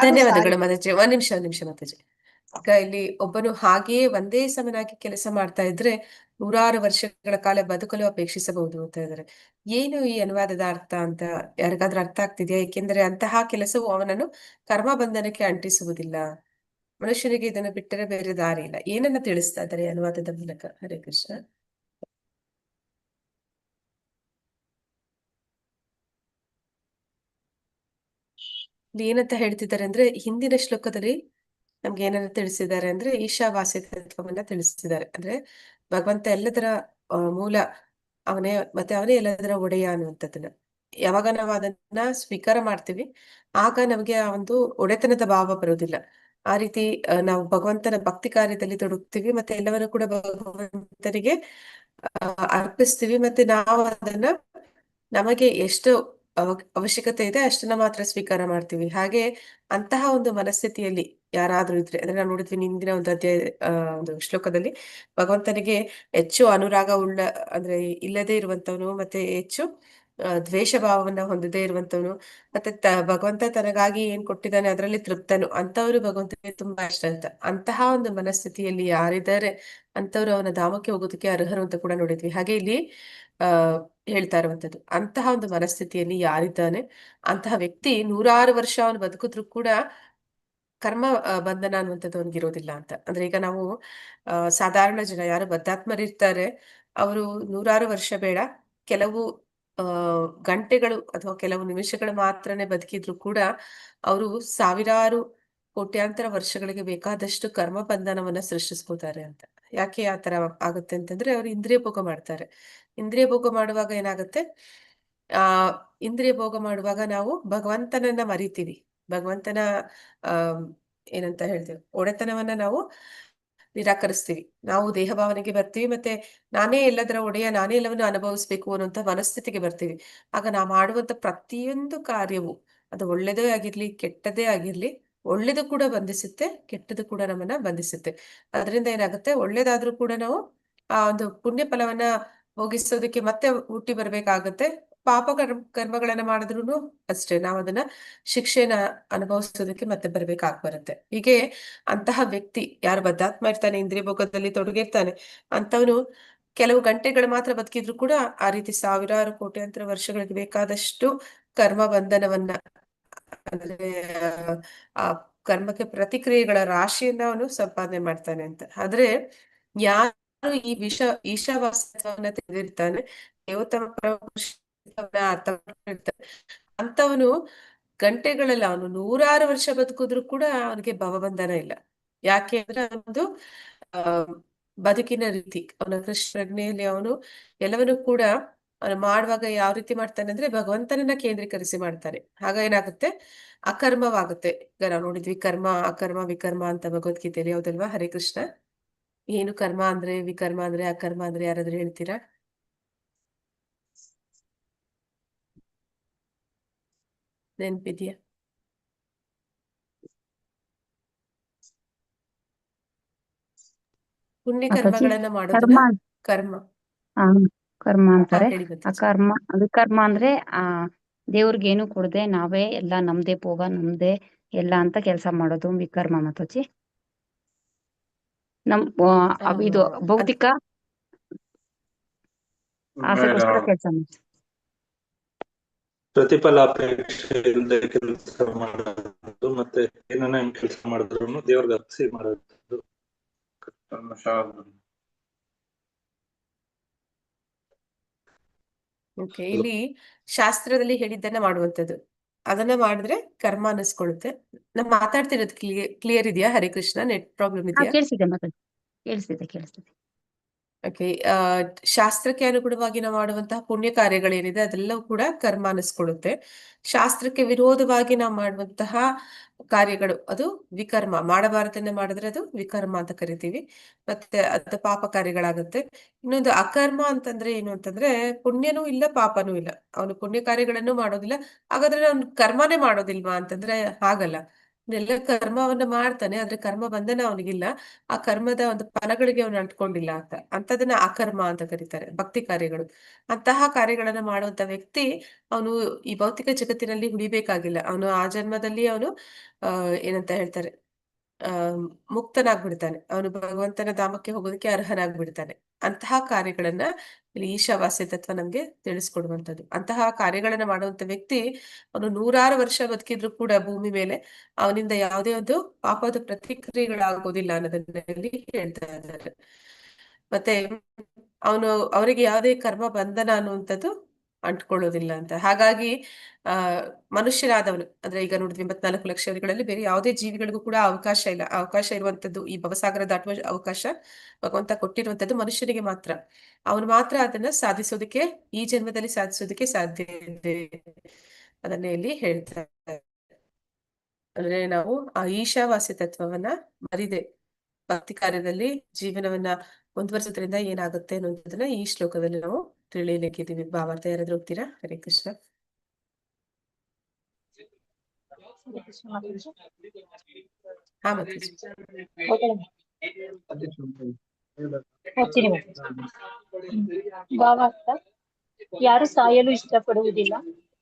ಧನ್ಯವಾದಗಳು ಮಾತಾಜಿ. ಒಂದ್ ನಿಮಿಷ ಮಾತಾಜಿ. ಈಗ ಇಲ್ಲಿ ಒಬ್ಬನು ಹಾಗೆಯೇ ಒಂದೇ ಸಮನಾಗಿ ಕೆಲಸ ಮಾಡ್ತಾ ಇದ್ರೆ 100 ವರ್ಷಗಳ ಕಾಲ ಬದುಕಲು ಅಪೇಕ್ಷಿಸಬಹುದು ಅಂತ ಇದ್ದಾರೆ. ಏನು ಈ ಅನುವಾದದ ಅರ್ಥ ಅಂತ ಯಾರಿಗಾದ್ರೂ ಅರ್ಥ ಆಗ್ತಿದೆಯಾ? ಏಕೆಂದರೆ ಅಂತಹ ಕೆಲಸವು ಅವನನ್ನು ಕರ್ಮ ಬಂಧನಕ್ಕೆ ಅಂಟಿಸುವುದಿಲ್ಲ. ಮನುಷ್ಯನಿಗೆ ಇದನ್ನು ಬಿಟ್ಟರೆ ಬೇರೆ ದಾರಿ ಇಲ್ಲ. ಏನನ್ನ ತಿಳಿಸ್ತಾ ಇದ್ದಾರೆ ಅನುವಾದದ ಮೂಲಕ? ಹರೇ ಕೃಷ್ಣ. ಇಲ್ಲಿ ಏನಂತ ಹೇಳ್ತಿದ್ದಾರೆ ಅಂದ್ರೆ, ಹಿಂದಿನ ಶ್ಲೋಕದಲ್ಲಿ ನಮ್ಗೆ ಏನನ್ನ ತಿಳಿಸಿದ್ದಾರೆ ಅಂದ್ರೆ ಈಶಾವಾಸ್ಯ ತತ್ವವನ್ನ ತಿಳಿಸಿದ್ದಾರೆ. ಅಂದ್ರೆ ಭಗವಂತ ಎಲ್ಲದರ ಮೂಲ ಅವನೇ, ಮತ್ತೆ ಅವನೇ ಎಲ್ಲದರ ಒಡೆಯ ಅನ್ನುವಂಥದ್ದನ್ನ ಯಾವಾಗ ನಾವು ಅದನ್ನ ಸ್ವೀಕಾರ ಮಾಡ್ತೀವಿ ಆಗ ನಮಗೆ ಆ ಒಂದು ಒಡೆತನದ ಭಾವ ಬರೋದಿಲ್ಲ. ಆ ರೀತಿ ನಾವು ಭಗವಂತನ ಭಕ್ತಿ ಕಾರ್ಯದಲ್ಲಿ ತೊಡಗ್ತೀವಿ, ಮತ್ತೆ ಎಲ್ಲವನ್ನು ಕೂಡ ಭಗವಂತನಿಗೆ ಅರ್ಪಿಸ್ತೀವಿ. ಮತ್ತೆ ನಾವು ಅದನ್ನ ನಮಗೆ ಎಷ್ಟು ಅವಶ್ಯಕತೆ ಇದೆ ಅಷ್ಟನ್ನ ಮಾತ್ರ ಸ್ವೀಕಾರ ಮಾಡ್ತೀವಿ. ಹಾಗೆ ಅಂತಹ ಒಂದು ಮನಸ್ಥಿತಿಯಲ್ಲಿ ಯಾರಾದ್ರೂ ಇದ್ರೆ, ಅಂದ್ರೆ ನಾವು ನೋಡಿದ್ವಿ ಹಿಂದಿನ ಒಂದು ಅಧ್ಯಾಯ ಒಂದು ಶ್ಲೋಕದಲ್ಲಿ ಭಗವಂತನಿಗೆ ಹೆಚ್ಚು ಅನುರಾಗ ಅಂದ್ರೆ ಇಲ್ಲದೆ ಇರುವಂತವನು, ಮತ್ತೆ ಹೆಚ್ಚು ದ್ವೇಷ ಭಾವವನ್ನ ಹೊಂದದೇ ಇರುವಂತವನು, ಮತ್ತೆ ಭಗವಂತ ತನಗಾಗಿ ಏನ್ ಕೊಟ್ಟಿದ್ದಾನೆ ಅದರಲ್ಲಿ ತೃಪ್ತನು, ಅಂತವ್ರು ಭಗವಂತನಿಗೆ ತುಂಬಾ ಇಷ್ಟ ಅಂತ. ಅಂತಹ ಒಂದು ಮನಸ್ಥಿತಿಯಲ್ಲಿ ಯಾರಿದ್ದಾರೆ ಅಂತವ್ರು ಅವನ ಧಾಮಕ್ಕೆ ಹೋಗೋದಕ್ಕೆ ಅರ್ಹರು ಅಂತ ಕೂಡ ನೋಡಿದ್ವಿ. ಹಾಗೆ ಇಲ್ಲಿ ಹೇಳ್ತಾ ಇರುವಂತದ್ದು ಅಂತಹ ಒಂದು ಮನಸ್ಥಿತಿಯಲ್ಲಿ ಯಾರಿದ್ದಾನೆ ಅಂತಹ ವ್ಯಕ್ತಿ 100 ವರ್ಷ ಅವನು ಬದುಕಿದ್ರು ಕೂಡ ಕರ್ಮ ಬಂಧನ ಅನ್ನುವಂಥದ್ದು ಅವ್ನಿಗಿರೋದಿಲ್ಲ ಅಂತ. ಅಂದ್ರೆ ಈಗ ನಾವು ಸಾಧಾರಣ ಜನ ಯಾರು ಬದ್ಧಾತ್ಮರಿರ್ತಾರೆ ಅವರು 100 ವರ್ಷ ಬೇಡ, ಕೆಲವು ಗಂಟೆಗಳು ಅಥವಾ ಕೆಲವು ನಿಮಿಷಗಳು ಮಾತ್ರನೇ ಬದುಕಿದ್ರು ಕೂಡ ಅವರು ಸಾವಿರಾರು ಕೋಟ್ಯಾಂತರ ವರ್ಷಗಳಿಗೆ ಬೇಕಾದಷ್ಟು ಕರ್ಮ ಬಂಧನವನ್ನ ಸೃಷ್ಟಿಸ್ಕೋತಾರೆ ಅಂತ. ಯಾಕೆ ಆತರ ಆಗುತ್ತೆ ಅಂತಂದ್ರೆ ಅವರು ಇಂದ್ರಿಯ ಭೋಗ ಮಾಡ್ತಾರೆ. ಇಂದ್ರಿಯ ಭೋಗ ಮಾಡುವಾಗ ಏನಾಗುತ್ತೆ, ಆ ಇಂದ್ರಿಯ ಭೋಗ ಮಾಡುವಾಗ ನಾವು ಭಗವಂತನನ್ನ ಮರಿತೀವಿ. ಭಗವಂತನ ಏನಂತ ಹೇಳ್ತೇವೆ, ಒಡೆತನವನ್ನ ನಾವು ನಿರಾಕರಿಸ್ತೀವಿ. ನಾವು ದೇಹ ಭಾವನೆಗೆ ಬರ್ತೀವಿ, ಮತ್ತೆ ನಾನೇ ಎಲ್ಲದರ ಒಡೆಯ, ನಾನೇ ಎಲ್ಲವನ್ನು ಅನುಭವಿಸ್ಬೇಕು ಅನ್ನುವಂಥ ಮನಸ್ಥಿತಿಗೆ ಬರ್ತೀವಿ. ಆಗ ನಾವು ಮಾಡುವಂತ ಪ್ರತಿಯೊಂದು ಕಾರ್ಯವು ಅದು ಒಳ್ಳೆಯದೇ ಆಗಿರ್ಲಿ, ಕೆಟ್ಟದ್ದೇ ಆಗಿರ್ಲಿ, ಒಳ್ಳೇದು ಕೂಡ ಬಂಧಿಸುತ್ತೆ, ಕೆಟ್ಟದ್ದು ಕೂಡ ನಮ್ಮನ್ನ ಬಂಧಿಸುತ್ತೆ. ಅದರಿಂದ ಏನಾಗುತ್ತೆ, ಒಳ್ಳೇದಾದ್ರೂ ಕೂಡ ನಾವು ಆ ಒಂದು ಪುಣ್ಯ ಫಲವನ್ನ ಭೋಗಿಸೋದಕ್ಕೆ ಮತ್ತೆ ಹುಟ್ಟಿ ಬರ್ಬೇಕಾಗತ್ತೆ. ಕರ್ಮಗಳನ್ನ ಮಾಡಿದ್ರುನು ಅಷ್ಟೇ, ನಾವು ಅದನ್ನ ಶಿಕ್ಷೆನ ಅನುಭವಿಸೋದಕ್ಕೆ ಮತ್ತೆ ಬರುತ್ತೆ. ಹೀಗೆ ಅಂತಹ ವ್ಯಕ್ತಿ ಯಾರು ಬದ್ಧಾತ್ಮ ಇರ್ತಾನೆ, ಇಂದ್ರಿಯ ಭೋಗದಲ್ಲಿ ತೊಡಗಿರ್ತಾನೆ, ಅಂತವನು ಕೆಲವು ಗಂಟೆಗಳು ಮಾತ್ರ ಬದುಕಿದ್ರು ಕೂಡ ಆ ರೀತಿ ಸಾವಿರಾರು ಕೋಟ್ಯಾಂತರ ವರ್ಷಗಳಿಗೆ ಬೇಕಾದಷ್ಟು ಕರ್ಮ ಬಂಧನವನ್ನ, ಅಂದ್ರೆ ಆ ಕರ್ಮಕ್ಕೆ ಪ್ರತಿಕ್ರಿಯೆಗಳ ರಾಶಿಯನ್ನ ಅವನು ಸಂಪಾದನೆ ಮಾಡ್ತಾನೆ ಅಂತ. ಆದ್ರೆ ಯಾರು ಈ ಈಶಾವಾಸ್ಯತ್ವವನ್ನ ತಿಳಿದಿರ್ತಾನೆ, ದೇವೋತ್ತಮ ಪರಮಪುರುಷನ ಅರ್ಥ ಮಾಡ್ಕೊಂಡಿರ್ತಾನೆ, ಅಂತವನು ಗಂಟೆಗಳಲ್ಲಿ ಅವನು 100 ವರ್ಷ ಬದುಕಿದ್ರು ಕೂಡ ಅವನಿಗೆ ಭವಬಂಧನ ಇಲ್ಲ. ಯಾಕೆ ಅಂದ್ರೆ ಒಂದು ಆ ಬದುಕಿನ ರೀತಿ, ಅವನ ಕೃಷ್ಣ ಪ್ರಜ್ಞೆಯಲ್ಲಿ ಅವನು ಎಲ್ಲವನ್ನೂ ಕೂಡ ಅವನು ಮಾಡುವಾಗ ಯಾವ ರೀತಿ ಮಾಡ್ತಾನೆ ಅಂದ್ರೆ ಭಗವಂತನನ್ನ ಕೇಂದ್ರೀಕರಿಸಿ ಮಾಡ್ತಾನೆ. ಆಗ ಏನಾಗುತ್ತೆ, ಅಕರ್ಮವಾಗುತ್ತೆ. ಈಗ ನಾವು ನೋಡಿದ್ವಿ ಕರ್ಮ, ಅಕರ್ಮ, ವಿಕರ್ಮ ಅಂತ ಭಗವದ್ಗೀತೆಯಲ್ಲಿ, ಹೌದಲ್ವಾ? ಹರೇ ಕೃಷ್ಣ. ಏನು ಕರ್ಮ ಅಂದ್ರೆ, ವಿಕರ್ಮ ಅಂದ್ರೆ, ಅಕರ್ಮ ಅಂದ್ರೆ ಯಾರಾದ್ರೂ ಹೇಳ್ತೀರಾ? ನೆನ್ಪಿದ್ಯಾ? ಪುಣ್ಯ ಮಾತಾಜಿ ಕರ್ಮಗಳನ್ನ ಕರ್ಮ ಮಾಡೋದನ್ನ ಕರ್ಮ. ಆ, ಕರ್ಮ ಅಂತಾರೆ. ಹೇಳಿ ಮಾತಾಜಿ. ಅಕರ್ಮ ವಿಕರ್ಮ ಅಂದ್ರೆ ದೇವ್ರಿಗೇನು ಕೊಡದೆ ನಾವೇ ಎಲ್ಲ ನಮ್ದೇ ಭೋಗ ನಮ್ದೇ ಎಲ್ಲ ಅಂತ ಕೆಲಸ ಮಾಡೋದು ವಿಕರ್ಮ ಮಾತಾಜಿ. ಇದು ಅದ್ ಭೌತಿಕ ಆಸೆಗೋಸ್ಕರ ಕೆಲಸ ಮಾಡೋದು. ಪ್ರತಿಫಲಾಪೇಕ್ಷೆ ಇಲ್ಲದೆ ಕೆಲಸ ಮಾಡೋದು, ಮತ್ತೆ ಏನನ್ನ ಕೆಲಸ ಮಾಡಿದ್ರು ದೇವ್ರಿಗೆ ಅರ್ಪಿಸಿ ಮಾಡೋದು. ಓಕೆ, ಇಲ್ಲಿ ಶಾಸ್ತ್ರದಲ್ಲಿ ಹೇಳಿದ್ದನ್ನ ಮಾಡುವಂಥದ್ದು, ಅದನ್ನ ಮಾಡಿದ್ರೆ ಕರ್ಮ ಅನಿಸ್ಕೊಳ್ಳುತ್ತೆ. ನಾನ್ ಮಾತಾಡ್ತಿರೋದು ಕ್ಲಿಯರ್ ಇದೆಯಾ? ಹರೇ ಕೃಷ್ಣ, ನೆಟ್ ಪ್ರಾಬ್ಲಮ್ ಇದೆಯಾ? ಕೇಳಿಸಿದೆ ಮಾತಾಜಿ, ಕೇಳಿಸ್ತಿದೆ. ಓಕೆ, ಶಾಸ್ತ್ರಕ್ಕೆ ಅನುಗುಣವಾಗಿ ನಾವು ಮಾಡುವಂತಹ ಪುಣ್ಯ ಕಾರ್ಯಗಳೇನಿದೆ ಅದೆಲ್ಲವೂ ಕೂಡ ಕರ್ಮ ಅನಿಸ್ಕೊಳ್ಳುತ್ತೆ. ಶಾಸ್ತ್ರಕ್ಕೆ ವಿರೋಧವಾಗಿ ನಾವು ಮಾಡುವಂತಹ ಕಾರ್ಯಗಳು ಅದು ವಿಕರ್ಮ, ಮಾಡಬಾರದನ್ನ ಮಾಡಿದ್ರೆ ಅದು ವಿಕರ್ಮ ಅಂತ ಕರಿತೀವಿ. ಮತ್ತೆ ಅದು ಪಾಪ ಕಾರ್ಯಗಳಾಗುತ್ತೆ. ಇನ್ನೊಂದು ಅಕರ್ಮ ಅಂತಂದ್ರೆ ಏನು ಅಂತಂದ್ರೆ, ಪುಣ್ಯನೂ ಇಲ್ಲ ಪಾಪನೂ ಇಲ್ಲ, ಅವನು ಪುಣ್ಯ ಕಾರ್ಯಗಳನ್ನು ಮಾಡೋದಿಲ್ಲ. ಹಾಗಾದ್ರೆ ಅವ್ನು ಕರ್ಮನೇ ಮಾಡೋದಿಲ್ವಾ ಅಂತಂದ್ರೆ ಹಾಗಲ್ಲ. ಎಲ್ಲ ಕರ್ಮವನ್ನ ಮಾಡ್ತಾನೆ, ಆದ್ರೆ ಕರ್ಮ ಬಂಧನ ಅವನಿಗಿಲ್ಲ, ಆ ಕರ್ಮದ ಒಂದು ಫಲಗಳಿಗೆ ಅವನು ಅಂಟ್ಕೊಂಡಿಲ್ಲ ಅಂತ. ಅಂತದನ್ನ ಅಕರ್ಮ ಅಂತ ಕರೀತಾರೆ, ಭಕ್ತಿ ಕಾರ್ಯಗಳು. ಅಂತಹ ಕಾರ್ಯಗಳನ್ನ ಮಾಡುವಂತ ವ್ಯಕ್ತಿ ಅವನು ಈ ಭೌತಿಕ ಜಗತ್ತಿನಲ್ಲಿ ಉಳಿಬೇಕಾಗಿಲ್ಲ. ಅವನು ಆ ಜನ್ಮದಲ್ಲಿ ಅವನು ಏನಂತ ಹೇಳ್ತಾರೆ, ಆ ಮುಕ್ತನಾಗ್ಬಿಡ್ತಾನೆ, ಅವನು ಭಗವಂತನ ಧಾಮಕ್ಕೆ ಹೋಗೋದಕ್ಕೆ ಅರ್ಹನಾಗ್ಬಿಡ್ತಾನೆ. ಅಂತಹ ಕಾರ್ಯಗಳನ್ನ ಇಲ್ಲಿ ಈಶಾವಾಸ್ಯ ತತ್ವ ನಮ್ಗೆ ತಿಳಿಸ್ಕೊಡುವಂಥದ್ದು. ಅಂತಹ ಕಾರ್ಯಗಳನ್ನ ಮಾಡುವಂತ ವ್ಯಕ್ತಿ ಅವನು 100 ವರ್ಷ ಬದುಕಿದ್ರು ಕೂಡ ಭೂಮಿ ಮೇಲೆ ಅವನಿಂದ ಯಾವುದೇ ಒಂದು ಪಾಪದ ಪ್ರತಿಕ್ರಿಯೆಗಳಾಗೋದಿಲ್ಲ ಅನ್ನೋದನ್ನ ಇಲ್ಲಿ ಹೇಳ್ತಾ ಇದ್ದಾರೆ. ಮತ್ತೆ ಅವರಿಗೆ ಯಾವುದೇ ಕರ್ಮ ಬಂಧನ ಅನ್ನುವಂಥದ್ದು ಅಂಟ್ಕೊಳ್ಳೋದಿಲ್ಲ ಅಂತ. ಹಾಗಾಗಿ ಮನುಷ್ಯರಾದವನು ಅಂದ್ರೆ ಈಗ ನೋಡಿದ್ವಿ 84 ಲಕ್ಷ ವರ್ಷಗಳಲ್ಲಿ ಬೇರೆ ಯಾವುದೇ ಜೀವಿಗಳಿಗೂ ಕೂಡ ಅವಕಾಶ ಇಲ್ಲ. ಅವಕಾಶ ಇರುವಂತದ್ದು, ಈ ಭವಸಾಗರ ದಾಟುವ ಅವಕಾಶ ಭಗವಂತ ಕೊಟ್ಟಿರುವಂತದ್ದು ಮನುಷ್ಯನಿಗೆ ಮಾತ್ರ. ಅವನು ಮಾತ್ರ ಅದನ್ನ ಸಾಧಿಸೋದಕ್ಕೆ, ಈ ಜನ್ಮದಲ್ಲಿ ಸಾಧಿಸೋದಕ್ಕೆ ಸಾಧ್ಯ ಇದೆ. ಅದನ್ನೇ ಇಲ್ಲಿ ಹೇಳ್ತಾರೆ. ಅಂದ್ರೆ ನಾವು ಆ ಈಶಾವಾಸ್ಯ ತತ್ವವನ್ನ ಮರಿದೆ ಭಕ್ತಿ ಕಾರ್ಯದಲ್ಲಿ ಜೀವನವನ್ನ ಮುಂದುವರಿಸೋದ್ರಿಂದ ಏನಾಗುತ್ತೆ ಅನ್ನೋದನ್ನ ಈ ಶ್ಲೋಕದಲ್ಲಿ ನಾವು ತಿಳಿಯಲಿಕ್ಕಿದ್ದೀವಿ. ಭಾವಾರ್ಥ ಯಾರಾದ್ರೂ ಹೋಗ್ತೀರಾ? ಹರೇ ಕೃಷ್ಣ. ಹಾ ಮತ್ತೆ ಭಾವಾರ್ಥ: ಯಾರು ಸಾಯಲು ಇಷ್ಟಪಡುವುದಿಲ್ಲ.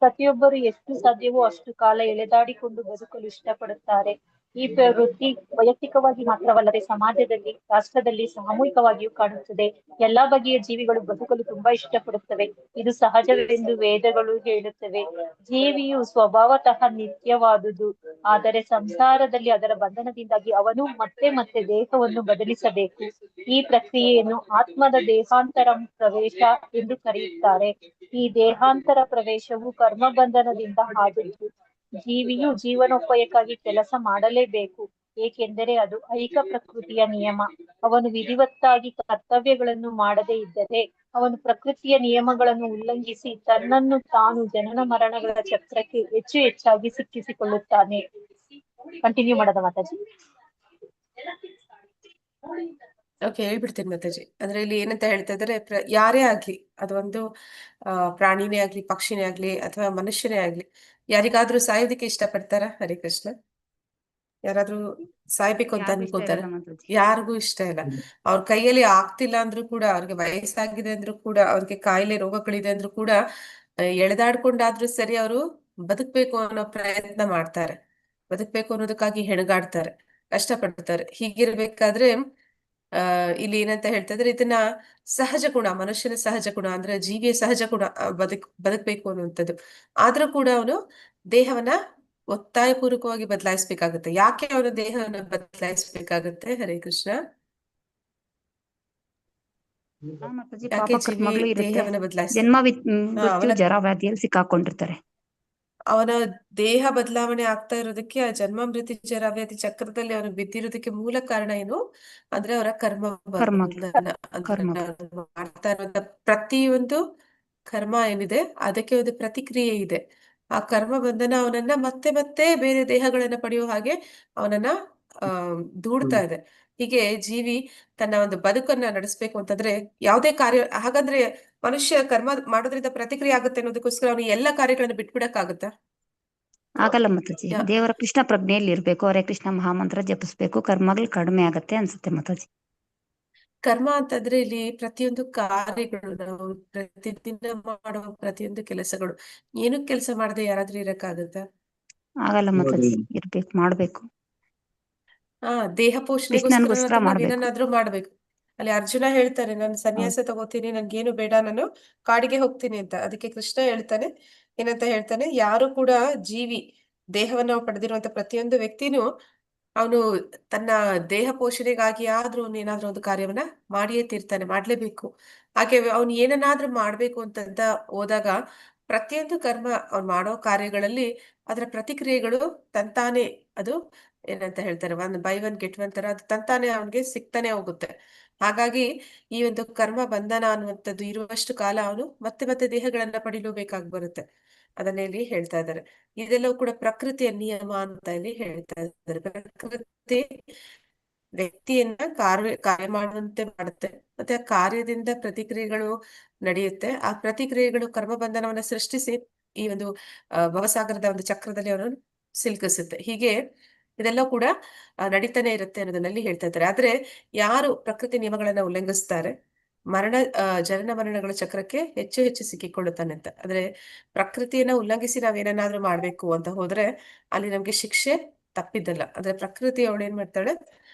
ಪ್ರತಿಯೊಬ್ಬರು ಎಷ್ಟು ಸಾಧ್ಯವೋ ಅಷ್ಟು ಕಾಲ ಎಳೆದಾಡಿಕೊಂಡು ಬದುಕಲು ಇಷ್ಟಪಡುತ್ತಾರೆ. ಈ ಪ್ರವೃತ್ತಿ ವೈಯಕ್ತಿಕವಾಗಿ ಮಾತ್ರವಲ್ಲದೆ ಸಮಾಜದಲ್ಲಿ, ರಾಷ್ಟ್ರದಲ್ಲಿ, ಸಾಮೂಹಿಕವಾಗಿಯೂ ಕಾಣುತ್ತದೆ. ಎಲ್ಲಾ ಬಗೆಯ ಜೀವಿಗಳು ಬದುಕಲು ತುಂಬಾ ಇಷ್ಟಪಡುತ್ತವೆ. ಇದು ಸಹಜವೆಂದು ವೇದಗಳು ಹೇಳುತ್ತವೆ. ಜೀವಿಯು ಸ್ವಭಾವತಃ ನಿತ್ಯವಾದುದು, ಆದರೆ ಸಂಸಾರದಲ್ಲಿ ಅದರ ಬಂಧನದಿಂದಾಗಿ ಅವನು ಮತ್ತೆ ಮತ್ತೆ ದೇಹವನ್ನು ಬದಲಿಸಬೇಕು. ಈ ಪ್ರಕ್ರಿಯೆಯನ್ನು ಆತ್ಮದ ದೇಹಾಂತರ ಪ್ರವೇಶ ಎಂದು ಕರೆಯುತ್ತಾರೆ. ಈ ದೇಹಾಂತರ ಪ್ರವೇಶವು ಕರ್ಮಬಂಧನದಿಂದ ಆದದ್ದು. ಜೀವಿಯು ಜೀವನೋಪಾಯಕ್ಕಾಗಿ ಕೆಲಸ ಮಾಡಲೇಬೇಕು, ಏಕೆಂದರೆ ಅದು ಐಕ ಪ್ರಕೃತಿಯ ನಿಯಮ. ಅವನು ವಿಧಿವತ್ತಾಗಿ ಕರ್ತವ್ಯಗಳನ್ನು ಮಾಡದೇ ಇದ್ದರೆ ಅವನು ಪ್ರಕೃತಿಯ ನಿಯಮಗಳನ್ನು ಉಲ್ಲಂಘಿಸಿ ತನ್ನನ್ನು ತಾನು ಜನನ ಮರಣಗಳ ಚಕ್ರಕ್ಕೆ ಹೆಚ್ಚು ಹೆಚ್ಚಾಗಿ ಸಿಕ್ಕಿಸಿಕೊಳ್ಳುತ್ತಾನೆ. ಕಂಟಿನ್ಯೂ ಮಾಡೋದ ಮಾತಾಜಿ? ಓಕೆ, ಹೇಳ್ಬಿಡ್ತೀನಿ ಮಾತಾಜಿ. ಅಂದ್ರೆ ಇಲ್ಲಿ ಏನಂತ ಹೇಳ್ತಾ ಇದಾರೆ, ಯಾರೇ ಆಗ್ಲಿ, ಅದೊಂದು ಪ್ರಾಣಿನೇ ಆಗ್ಲಿ, ಪಕ್ಷಿನೇ ಆಗ್ಲಿ, ಅಥವಾ ಮನುಷ್ಯನೇ ಆಗ್ಲಿ, ಯಾರಿಗಾದ್ರೂ ಸಾಯೋದಕ್ಕೆ ಇಷ್ಟಪಡ್ತಾರ? ಹರೇ ಕೃಷ್ಣ. ಯಾರಾದ್ರೂ ಸಾಯ್ಬೇಕು ಅಂತ ಯಾರಿಗೂ ಇಷ್ಟ ಅನ್ಕೋತಾರ? ಇರಲ್ಲ ಮಾತಾಜಿ. ಯಾರಿಗೂ ಇಷ್ಟ ಇಲ್ಲ. ಅವ್ರ ಕೈಯಲ್ಲಿ ಆಗ್ತಿಲ್ಲ ಅಂದ್ರೂ ಕೂಡ, ಅವ್ರಿಗೆ ವಯಸ್ಸಾಗಿದೆ ಅಂದ್ರೂ ಕೂಡ, ಅವ್ರಿಗೆ ಕಾಯಿಲೆ ರೋಗಗಳಿದೆ ಅಂದ್ರೂ ಕೂಡ, ಎಳೆದಾಡ್ಕೊಂಡಾದ್ರೂ ಸರಿ ಅವರು ಬದುಕ್ಬೇಕು ಅನ್ನೋ ಪ್ರಯತ್ನ ಮಾಡ್ತಾರೆ. ಬದುಕ್ಬೇಕು ಅನ್ನೋದಕ್ಕಾಗಿ ಹೆಣಗಾಡ್ತಾರೆ, ಕಷ್ಟಪಡ್ತಾರೆ. ಹೀಗಿರ್ಬೇಕಾದ್ರೆ ಇಲ್ಲಿ ಏನಂತ ಹೇಳ್ತಾ ಇದ್ರೆ, ಇದನ್ನ ಸಹಜ ಗುಣ, ಮನುಷ್ಯನ ಸಹಜ ಗುಣ, ಅಂದ್ರೆ ಜೀವಿಯ ಸಹಜ ಗುಣ, ಬದುಕ್ಬೇಕು ಅನ್ನುವಂಥದ್ದು. ಆದ್ರೂ ಕೂಡ ಅವನು ದೇಹವನ್ನ ಒತ್ತಾಯಪೂರ್ವಕವಾಗಿ ಬದಲಾಯಿಸ್ಬೇಕಾಗುತ್ತೆ. ಯಾಕೆ ಅವನ ದೇಹವನ್ನ ಬದಲಾಯಿಸ್ಬೇಕಾಗುತ್ತೆ? ಹರೇ ಕೃಷ್ಣ. ಮಾತಾಜಿ, ಯಾಕೆ ಪಾಪ ಜೀವಿ ಕರ್ಮಗಳು ಇರುತ್ತೆ. ದೇಹವನ್ನ ಬದಲಾಯಿಸ ಜನ್ಮ ಮೃತ್ಯು ಅವನ ಜರ ವ್ಯಾಧಿಯಲ್ಲಿ ಸಿಕ್ಕಾಕೊಂಡಿರ್ತಾರೆ. ಅವನ ದೇಹ ಬದಲಾವಣೆ ಆಗ್ತಾ ಇರೋದಕ್ಕೆ, ಆ ಜನ್ಮ ಮೃತ್ಯು ಜರ ವ್ಯಾಧಿ ಚಕ್ರದಲ್ಲಿ ಅವನು ಬಿದ್ದಿರೋದಕ್ಕೆ ಮೂಲ ಕಾರಣ ಏನು ಅಂದ್ರೆ ಅವರ ಕರ್ಮ ಕರ್ಮಗಳು ಬಂಧನ. ಅಂದ್ರೆ ಕರ್ಮಗಳು ಅವ್ನು ಮಾಡ್ತಾ ಇರುವಂತ ಪ್ರತಿಯೊಂದು ಕರ್ಮ ಏನಿದೆ, ಅದಕ್ಕೆ ಒಂದು ಪ್ರತಿಕ್ರಿಯೆ ಇದೆ. ಆ ಕರ್ಮ ಬಂಧನ ಅವನನ್ನ ಮತ್ತೆ ಮತ್ತೆ ಬೇರೆ ದೇಹಗಳನ್ನ ಪಡೆಯುವ ಹಾಗೆ ಅವನನ್ನ ದೂಡ್ತಾ ಇದೆ. ಹೀಗೆ ಜೀವಿ ತನ್ನ ಒಂದು ಬದುಕನ್ನ ನಡೆಸ್ಬೇಕು ಅಂತಂದ್ರೆ ಯಾವುದೇ ಕಾರ್ಯ, ಹಾಗಂದ್ರೆ ಮನುಷ್ಯ ಕರ್ಮ ಮಾಡೋದ್ರಿಂದ ಪ್ರತಿಕ್ರಿಯೆ ಆಗುತ್ತೆ ಅನ್ನೋದಕ್ಕೋಸ್ಕರ ಅವನು ಎಲ್ಲ ಕಾರ್ಯಗಳನ್ನ ಬಿಟ್ಬಿಡಕ್ಕಾಗತ್ತಾ? ಆಗಲ್ಲ ಮಾತಾಜಿ. ಯಾ- ದೇವರ ಕೃಷ್ಣ ಪ್ರಜ್ಞೆಯಲ್ಲಿ ಇರ್ಬೇಕು, ಹರೇ ಕೃಷ್ಣ ಮಹಾಮಂತ್ರ ಜಪಿಸ್ಬೇಕು, ಕರ್ಮಗಳು ಕಡಿಮೆ ಆಗತ್ತೆ ಅನ್ಸುತ್ತೆ ಮಾತಾಜಿ. ಕರ್ಮ ಅಂತಂದ್ರೆ ಇಲ್ಲಿ ಪ್ರತಿಯೊಂದು ಕಾರ್ಯಗಳು, ನಾವು ಪ್ರತಿದಿನ ಮಾಡುವ ಪ್ರತಿಯೊಂದು ಕೆಲಸಗಳು, ಏನು ಕೆಲಸ ಮಾಡದೆ ಯಾರಾದ್ರೂ ಇರಕ್ಕಾಗತ್ತಾ? ಆಗಲ್ಲ ಮಾತಾಜಿ, ಇರ್ಬೇಕು, ಮಾಡ್ಬೇಕು. ದೇಹ ಪೋಷಣೆಗೋಸ್ಕರ ಕೃಷ್ಣನ್ಗೋಸ್ಕರ ಮಾಡ್ಬೇಕು. ಏನನ್ನಾದ್ರೂ ಮಾಡ್ಬೇಕು. ಅಲ್ಲಿ ಅರ್ಜುನ ಹೇಳ್ತಾನೆ, ನಾನು ಸನ್ಯಾಸ ತಗೋತೀನಿ, ನನ್ಗೇನು ಬೇಡ, ನಾನು ಕಾಡಿಗೆ ಹೋಗ್ತೀನಿ ಅಂತ. ಅದಕ್ಕೆ ಕೃಷ್ಣ ಹೇಳ್ತಾನೆ, ಏನಂತ ಹೇಳ್ತಾನೆ, ಯಾರು ಕೂಡ ಜೀವಿ ದೇಹವನ್ನು ಪಡೆದಿರುವಂತ ಪ್ರತಿಯೊಂದು ವ್ಯಕ್ತಿನೂ ಅವನು ತನ್ನ ದೇಹ ಪೋಷಣೆಗಾಗಿ ಆದ್ರೂ ಏನಾದ್ರೂ ಒಂದು ಕಾರ್ಯವನ್ನ ಮಾಡಿಯೇ ತೀರ್ತಾನೆ, ಮಾಡ್ಲೇಬೇಕು. ಹಾಗೆ ಅವನು ಏನನ್ನಾದ್ರೂ ಮಾಡ್ಬೇಕು ಅಂತ ಹೋದಾಗ ಪ್ರತಿಯೊಂದು ಕರ್ಮ ಅವ್ನು ಮಾಡೋ ಕಾರ್ಯಗಳಲ್ಲಿ ಅದರ ಪ್ರತಿಕ್ರಿಯೆಗಳು ತಂತಾನೆ, ಅದು ಏನಂತ ಹೇಳ್ತಾರೆ, 1 by 1 get 1 ತರ ಅದು ತಂತಾನೆ ಅವನಿಗೆ ಸಿಗ್ತಾನೆ ಹೋಗುತ್ತೆ. ಹಾಗಾಗಿ ಈ ಒಂದು ಕರ್ಮ ಬಂಧನ ಅನ್ನುವಂಥದ್ದು ಇರುವಷ್ಟು ಕಾಲ ಅವನು ಮತ್ತೆ ಮತ್ತೆ ದೇಹಗಳನ್ನ ಪಡಿಲೂಬೇಕಾಗಿ ಬರುತ್ತೆ. ಅದನ್ನ ಇಲ್ಲಿ ಹೇಳ್ತಾ ಇದ್ದಾರೆ. ಇದೆಲ್ಲವೂ ಕೂಡ ಪ್ರಕೃತಿಯ ನಿಯಮ ಅಂತ ಇಲ್ಲಿ ಹೇಳ್ತಾ ಇದ್ದಾರೆ. ಪ್ರಕೃತಿ ವ್ಯಕ್ತಿಯನ್ನ ಕಾರ್ಯ ಮಾಡುವಂತೆ ಮಾಡುತ್ತೆ, ಮತ್ತೆ ಆ ಕಾರ್ಯದಿಂದ ಪ್ರತಿಕ್ರಿಯೆಗಳು ನಡೆಯುತ್ತೆ. ಆ ಪ್ರತಿಕ್ರಿಯೆಗಳು ಕರ್ಮ ಬಂಧನವನ್ನ ಸೃಷ್ಟಿಸಿ ಈ ಒಂದು ಭವಸಾಗರದ ಒಂದು ಚಕ್ರದಲ್ಲಿ ಅವರನ್ನು ಸಿಲುಕಿಸುತ್ತೆ. ಹೀಗೆ ಇದೆಲ್ಲ ಕೂಡ ನಡೀತಾನೆ ಇರುತ್ತೆ ಅನ್ನೋದನ್ನಲ್ಲಿ ಹೇಳ್ತಾ ಇದ್ದಾರೆ. ಆದ್ರೆ ಯಾರು ಪ್ರಕೃತಿ ನಿಯಮಗಳನ್ನ ಉಲ್ಲಂಘಿಸ್ತಾರೆ, ಜನನ ಮರಣಗಳ ಚಕ್ರಕ್ಕೆ ಹೆಚ್ಚು ಹೆಚ್ಚು ಸಿಕ್ಕಿಕೊಳ್ಳುತ್ತಾನೆ ಅಂತ. ಅಂದ್ರೆ ಪ್ರಕೃತಿಯನ್ನ ಉಲ್ಲಂಘಿಸಿ ನಾವೇನಾದ್ರೂ ಮಾಡ್ಬೇಕು ಅಂತ ಹೋದ್ರೆ ಅಲ್ಲಿ ನಮ್ಗೆ ಶಿಕ್ಷೆ ತಪ್ಪಿದ್ದಲ್ಲ. ಅಂದ್ರೆ ಪ್ರಕೃತಿ ಅವಳು ಏನ್ ಮಾಡ್ತಾಳೆ,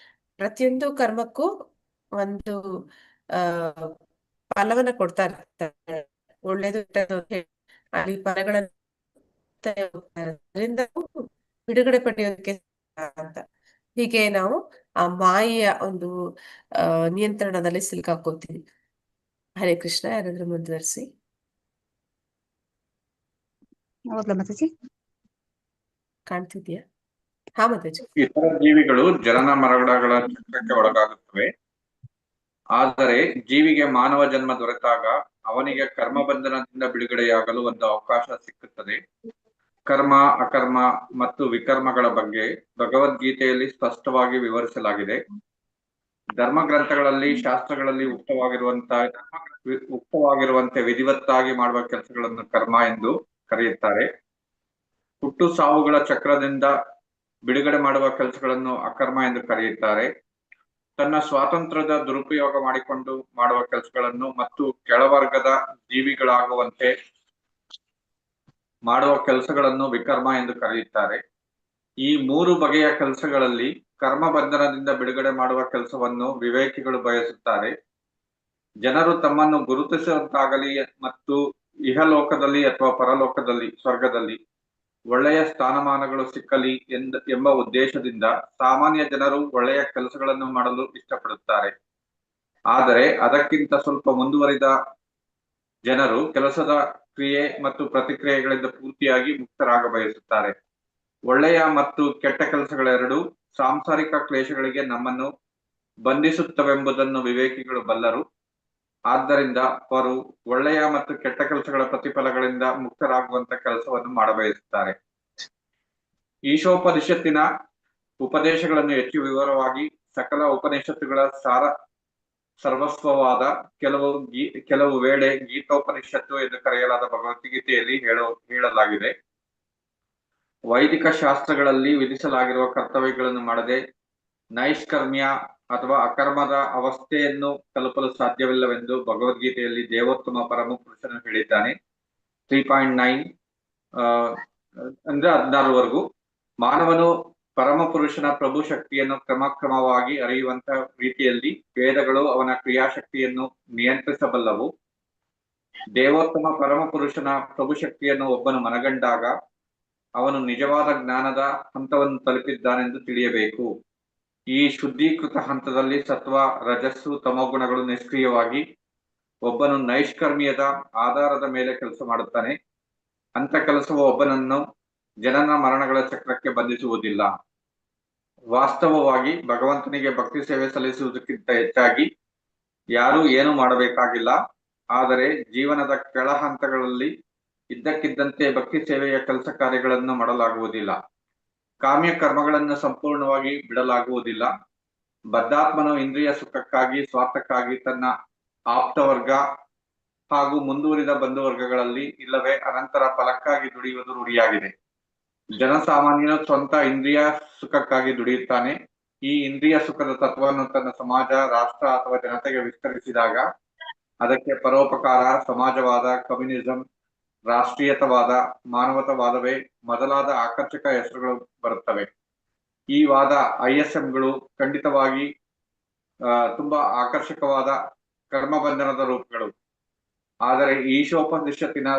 ಪ್ರತಿಯೊಂದು ಕರ್ಮಕ್ಕೂ ಒಂದು ಆ ಫಲವನ್ನ ಕೊಡ್ತಾ ಇರ್ತಾಳೆ. ಒಳ್ಳೇದು ಕೆಟ್ಟದ್ದು ಅಂತ ಹೇಳಿ ಅಲ್ಲಿ ಫಲಗಳನ್ನ ಅದರಿಂದ ಬಿಡುಗಡೆ ಪಡೆಯೋದಕ್ಕೆ ಅಂತ. ಹೀಗೆ ನಾವು ಆ ಮಾಯೆಯ ಒಂದು ನಿಯಂತ್ರಣದಲ್ಲಿ ಸಿಲುಕಾಕೋತೀವಿ. ಹರೇ ಕೃಷ್ಣ. ಯಾರಾದ್ರೂ ಮುಂದುವರಿಸಿ. ಹೌದಾ ಮಾತಾಜಿ? ಕಾಣ್ತಿದ್ಯಾ? ಹಾ ಮಾತಾಜಿ. ಇತರ ಜೀವಿಗಳು ಜನನ ಮರಣಗಳ ಚಕ್ರಕ್ಕೆ ಒಳಗಾಗುತ್ತವೆ. ಆದರೆ ಜೀವಿಗೆ ಮಾನವ ಜನ್ಮ ದೊರೆತಾಗ ಅವನಿಗೆ ಕರ್ಮ ಬಂಧನದಿಂದ ಬಿಡುಗಡೆಯಾಗಲು ಒಂದು ಅವಕಾಶ ಸಿಕ್ಕುತ್ತದೆ. ಕರ್ಮ, ಅಕರ್ಮ ಮತ್ತು ವಿಕರ್ಮಗಳ ಬಗ್ಗೆ ಭಗವದ್ಗೀತೆಯಲ್ಲಿ ಸ್ಪಷ್ಟವಾಗಿ ವಿವರಿಸಲಾಗಿದೆ. ಧರ್ಮ ಗ್ರಂಥಗಳಲ್ಲಿ, ಶಾಸ್ತ್ರಗಳಲ್ಲಿ ಉಕ್ತವಾಗಿರುವಂತೆ ವಿಧಿವತ್ತಾಗಿ ಮಾಡುವ ಕೆಲಸಗಳನ್ನು ಕರ್ಮ ಎಂದು ಕರೆಯುತ್ತಾರೆ. ಹುಟ್ಟು ಸಾವುಗಳ ಚಕ್ರದಿಂದ ಬಿಡುಗಡೆ ಮಾಡುವ ಕೆಲಸಗಳನ್ನು ಅಕರ್ಮ ಎಂದು ಕರೆಯುತ್ತಾರೆ. ತನ್ನ ಸ್ವಾತಂತ್ರ್ಯದ ದುರುಪಯೋಗ ಮಾಡಿಕೊಂಡು ಮಾಡುವ ಕೆಲಸಗಳನ್ನು ಮತ್ತು ಕೆಳವರ್ಗದ ಜೀವಿಗಳಾಗುವಂತೆ ಮಾಡುವ ಕೆಲಸಗಳನ್ನು ವಿಕರ್ಮ ಎಂದು ಕರೆಯುತ್ತಾರೆ. ಈ 3 ಬಗೆಯ ಕೆಲಸಗಳಲ್ಲಿ ಕರ್ಮ ಬಂಧನದಿಂದ ಬಿಡುಗಡೆ ಮಾಡುವ ಕೆಲಸವನ್ನು ವಿವೇಕಿಗಳು ಬಯಸುತ್ತಾರೆ. ಜನರು ತಮ್ಮನ್ನು ಗುರುತಿಸುವಂತಾಗಲಿ ಮತ್ತು ಇಹಲೋಕದಲ್ಲಿ ಅಥವಾ ಪರಲೋಕದಲ್ಲಿ, ಸ್ವರ್ಗದಲ್ಲಿ ಒಳ್ಳೆಯ ಸ್ಥಾನಮಾನಗಳು ಸಿಕ್ಕಲಿ ಎಂಬ ಉದ್ದೇಶದಿಂದ ಸಾಮಾನ್ಯ ಜನರು ಒಳ್ಳೆಯ ಕೆಲಸಗಳನ್ನು ಮಾಡಲು ಇಷ್ಟಪಡುತ್ತಾರೆ. ಆದರೆ ಅದಕ್ಕಿಂತ ಸ್ವಲ್ಪ ಮುಂದುವರಿದ ಜನರು ಕೆಲಸದ ಕ್ರಿಯೆ ಮತ್ತು ಪ್ರತಿಕ್ರಿಯೆಗಳಿಂದ ಪೂರ್ತಿಯಾಗಿ ಮುಕ್ತರಾಗ ಬಯಸುತ್ತಾರೆ. ಒಳ್ಳೆಯ ಮತ್ತು ಕೆಟ್ಟ ಕೆಲಸಗಳೆರಡೂ ಸಾಂಸಾರಿಕ ಕ್ಲೇಶಗಳಿಗೆ ನಮ್ಮನ್ನು ಬಂಧಿಸುತ್ತವೆಂಬುದನ್ನು ವಿವೇಕಿಗಳು ಬಲ್ಲರು. ಆದ್ದರಿಂದ ಅವರು ಒಳ್ಳೆಯ ಮತ್ತು ಕೆಟ್ಟ ಕೆಲಸಗಳ ಪ್ರತಿಫಲಗಳಿಂದ ಮುಕ್ತರಾಗುವಂತ ಕೆಲಸವನ್ನು ಮಾಡಬಯಸುತ್ತಾರೆ. ಈಶೋಪನಿಷತ್ತಿನ ಉಪದೇಶಗಳನ್ನು ಹೆಚ್ಚು ವಿವರವಾಗಿ ಸಕಲ ಉಪನಿಷತ್ತುಗಳ ಸರ್ವಸ್ವವಾದ ಕೆಲವು ವೇಳೆ ಗೀತೋಪನಿಷತ್ತು ಎಂದು ಕರೆಯಲಾದ ಭಗವದ್ಗೀತೆಯಲ್ಲಿ ಹೇಳಲಾಗಿದೆ. ವೈದಿಕ ಶಾಸ್ತ್ರಗಳಲ್ಲಿ ವಿಧಿಸಲಾಗಿರುವ ಕರ್ತವ್ಯಗಳನ್ನು ಮಾಡದೆ ನೈಷ್ಕರ್ಮ್ಯ ಅಥವಾ ಅಕರ್ಮದ ಅವಸ್ಥೆಯನ್ನು ತಲುಪಲು ಸಾಧ್ಯವಿಲ್ಲವೆಂದು ಭಗವದ್ಗೀತೆಯಲ್ಲಿ ದೇವೋತ್ತಮ ಪರಮ ಪುರುಷನು ಹೇಳಿದ್ದಾನೆ. 3.9 ಅಂದ್ರೆ 16ವರೆಗೂ ಮಾನವನು ಪರಮ ಪುರುಷನ ಪ್ರಭು ಶಕ್ತಿಯನ್ನು ಕ್ರಮಕ್ರಮವಾಗಿ ಅರಿಯುವಂತ ರೀತಿಯಲ್ಲಿ ವೇದಗಳು ಅವನ ಕ್ರಿಯಾಶಕ್ತಿಯನ್ನು ನಿಯಂತ್ರಿಸಬಲ್ಲವು. ದೇವೋತ್ತಮ ಪರಮ ಪುರುಷನ ಪ್ರಭು ಶಕ್ತಿಯನ್ನು ಒಬ್ಬನು ಮನಗಂಡಾಗ ಅವನು ನಿಜವಾದ ಜ್ಞಾನದ ಹಂತವನ್ನು ತಲುಪಿದ್ದಾನೆಂದು ತಿಳಿಯಬೇಕು. ಈ ಶುದ್ಧೀಕೃತ ಹಂತದಲ್ಲಿ ಸತ್ವ, ರಜಸ್ಸು, ತಮೋಗುಣಗಳು ನಿಷ್ಕ್ರಿಯವಾಗಿ ಒಬ್ಬನು ನೈಷ್ಕರ್ಮ್ಯದ ಆಧಾರದ ಮೇಲೆ ಕೆಲಸ ಮಾಡುತ್ತಾನೆ. ಅಂತ ಕೆಲಸವು ಒಬ್ಬನನ್ನು ಜನನ ಮರಣಗಳ ಚಕ್ರಕ್ಕೆ ಬಂಧಿಸುವುದಿಲ್ಲ. ವಾಸ್ತವವಾಗಿ ಭಗವಂತನಿಗೆ ಭಕ್ತಿ ಸೇವೆ ಸಲ್ಲಿಸುವುದಕ್ಕಿಂತ ಹೆಚ್ಚಾಗಿ ಯಾರೂ ಏನು ಮಾಡಬೇಕಾಗಿಲ್ಲ. ಆದರೆ ಜೀವನದ ಕೆಳ ಹಂತಗಳಲ್ಲಿ ಇದ್ದಕ್ಕಿದ್ದಂತೆ ಭಕ್ತಿ ಸೇವೆಯ ಕೆಲಸ ಕಾರ್ಯಗಳನ್ನು ಮಾಡಲಾಗುವುದಿಲ್ಲ. ಕಾಮ್ಯ ಕರ್ಮಗಳನ್ನು ಸಂಪೂರ್ಣವಾಗಿ ಬಿಡಲಾಗುವುದಿಲ್ಲ. ಬದ್ಧಾತ್ಮನು ಇಂದ್ರಿಯ ಸುಖಕ್ಕಾಗಿ, ಸ್ವಾರ್ಥಕ್ಕಾಗಿ ತನ್ನ ಆಪ್ತವರ್ಗ ಹಾಗೂ ಮುಂದುವರಿದ ಬಂಧುವರ್ಗಗಳಲ್ಲಿ ಇಲ್ಲವೇ ಅನಂತರ ಫಲಕ್ಕಾಗಿ ದುಡಿಯುವುದು ರೂಢಿಯಾಗಿದೆ. ಜನಸಾಮಾನ್ಯನು ಸ್ವಂತ ಇಂದ್ರಿಯ ಸುಖಕ್ಕಾಗಿ ದುಡಿಯುತ್ತಾನೆ. ಈ ಇಂದ್ರಿಯ ಸುಖದ ತತ್ವವನ್ನು ತನ್ನ ಸಮಾಜ, ರಾಷ್ಟ್ರ ಅಥವಾ ಜನತೆಗೆ ವಿಸ್ತರಿಸಿದಾಗ ಅದಕ್ಕೆ ಪರೋಪಕಾರ, ಸಮಾಜವಾದ, ಕಮ್ಯುನಿಸಂ, ರಾಷ್ಟ್ರೀಯತವಾದ, ಮಾನವತಾವಾದವೇ ಮೊದಲಾದ ಆಕರ್ಷಕ ಹೆಸರುಗಳು ಬರುತ್ತವೆ. ಈ ವಾದ ISMಗಳು ಖಂಡಿತವಾಗಿ ತುಂಬಾ ಆಕರ್ಷಕವಾದ ಕರ್ಮಬಂಧನದ ರೂಪಗಳು. ಆದರೆ ಈಶೋಪನಿಷತ್ತಿನ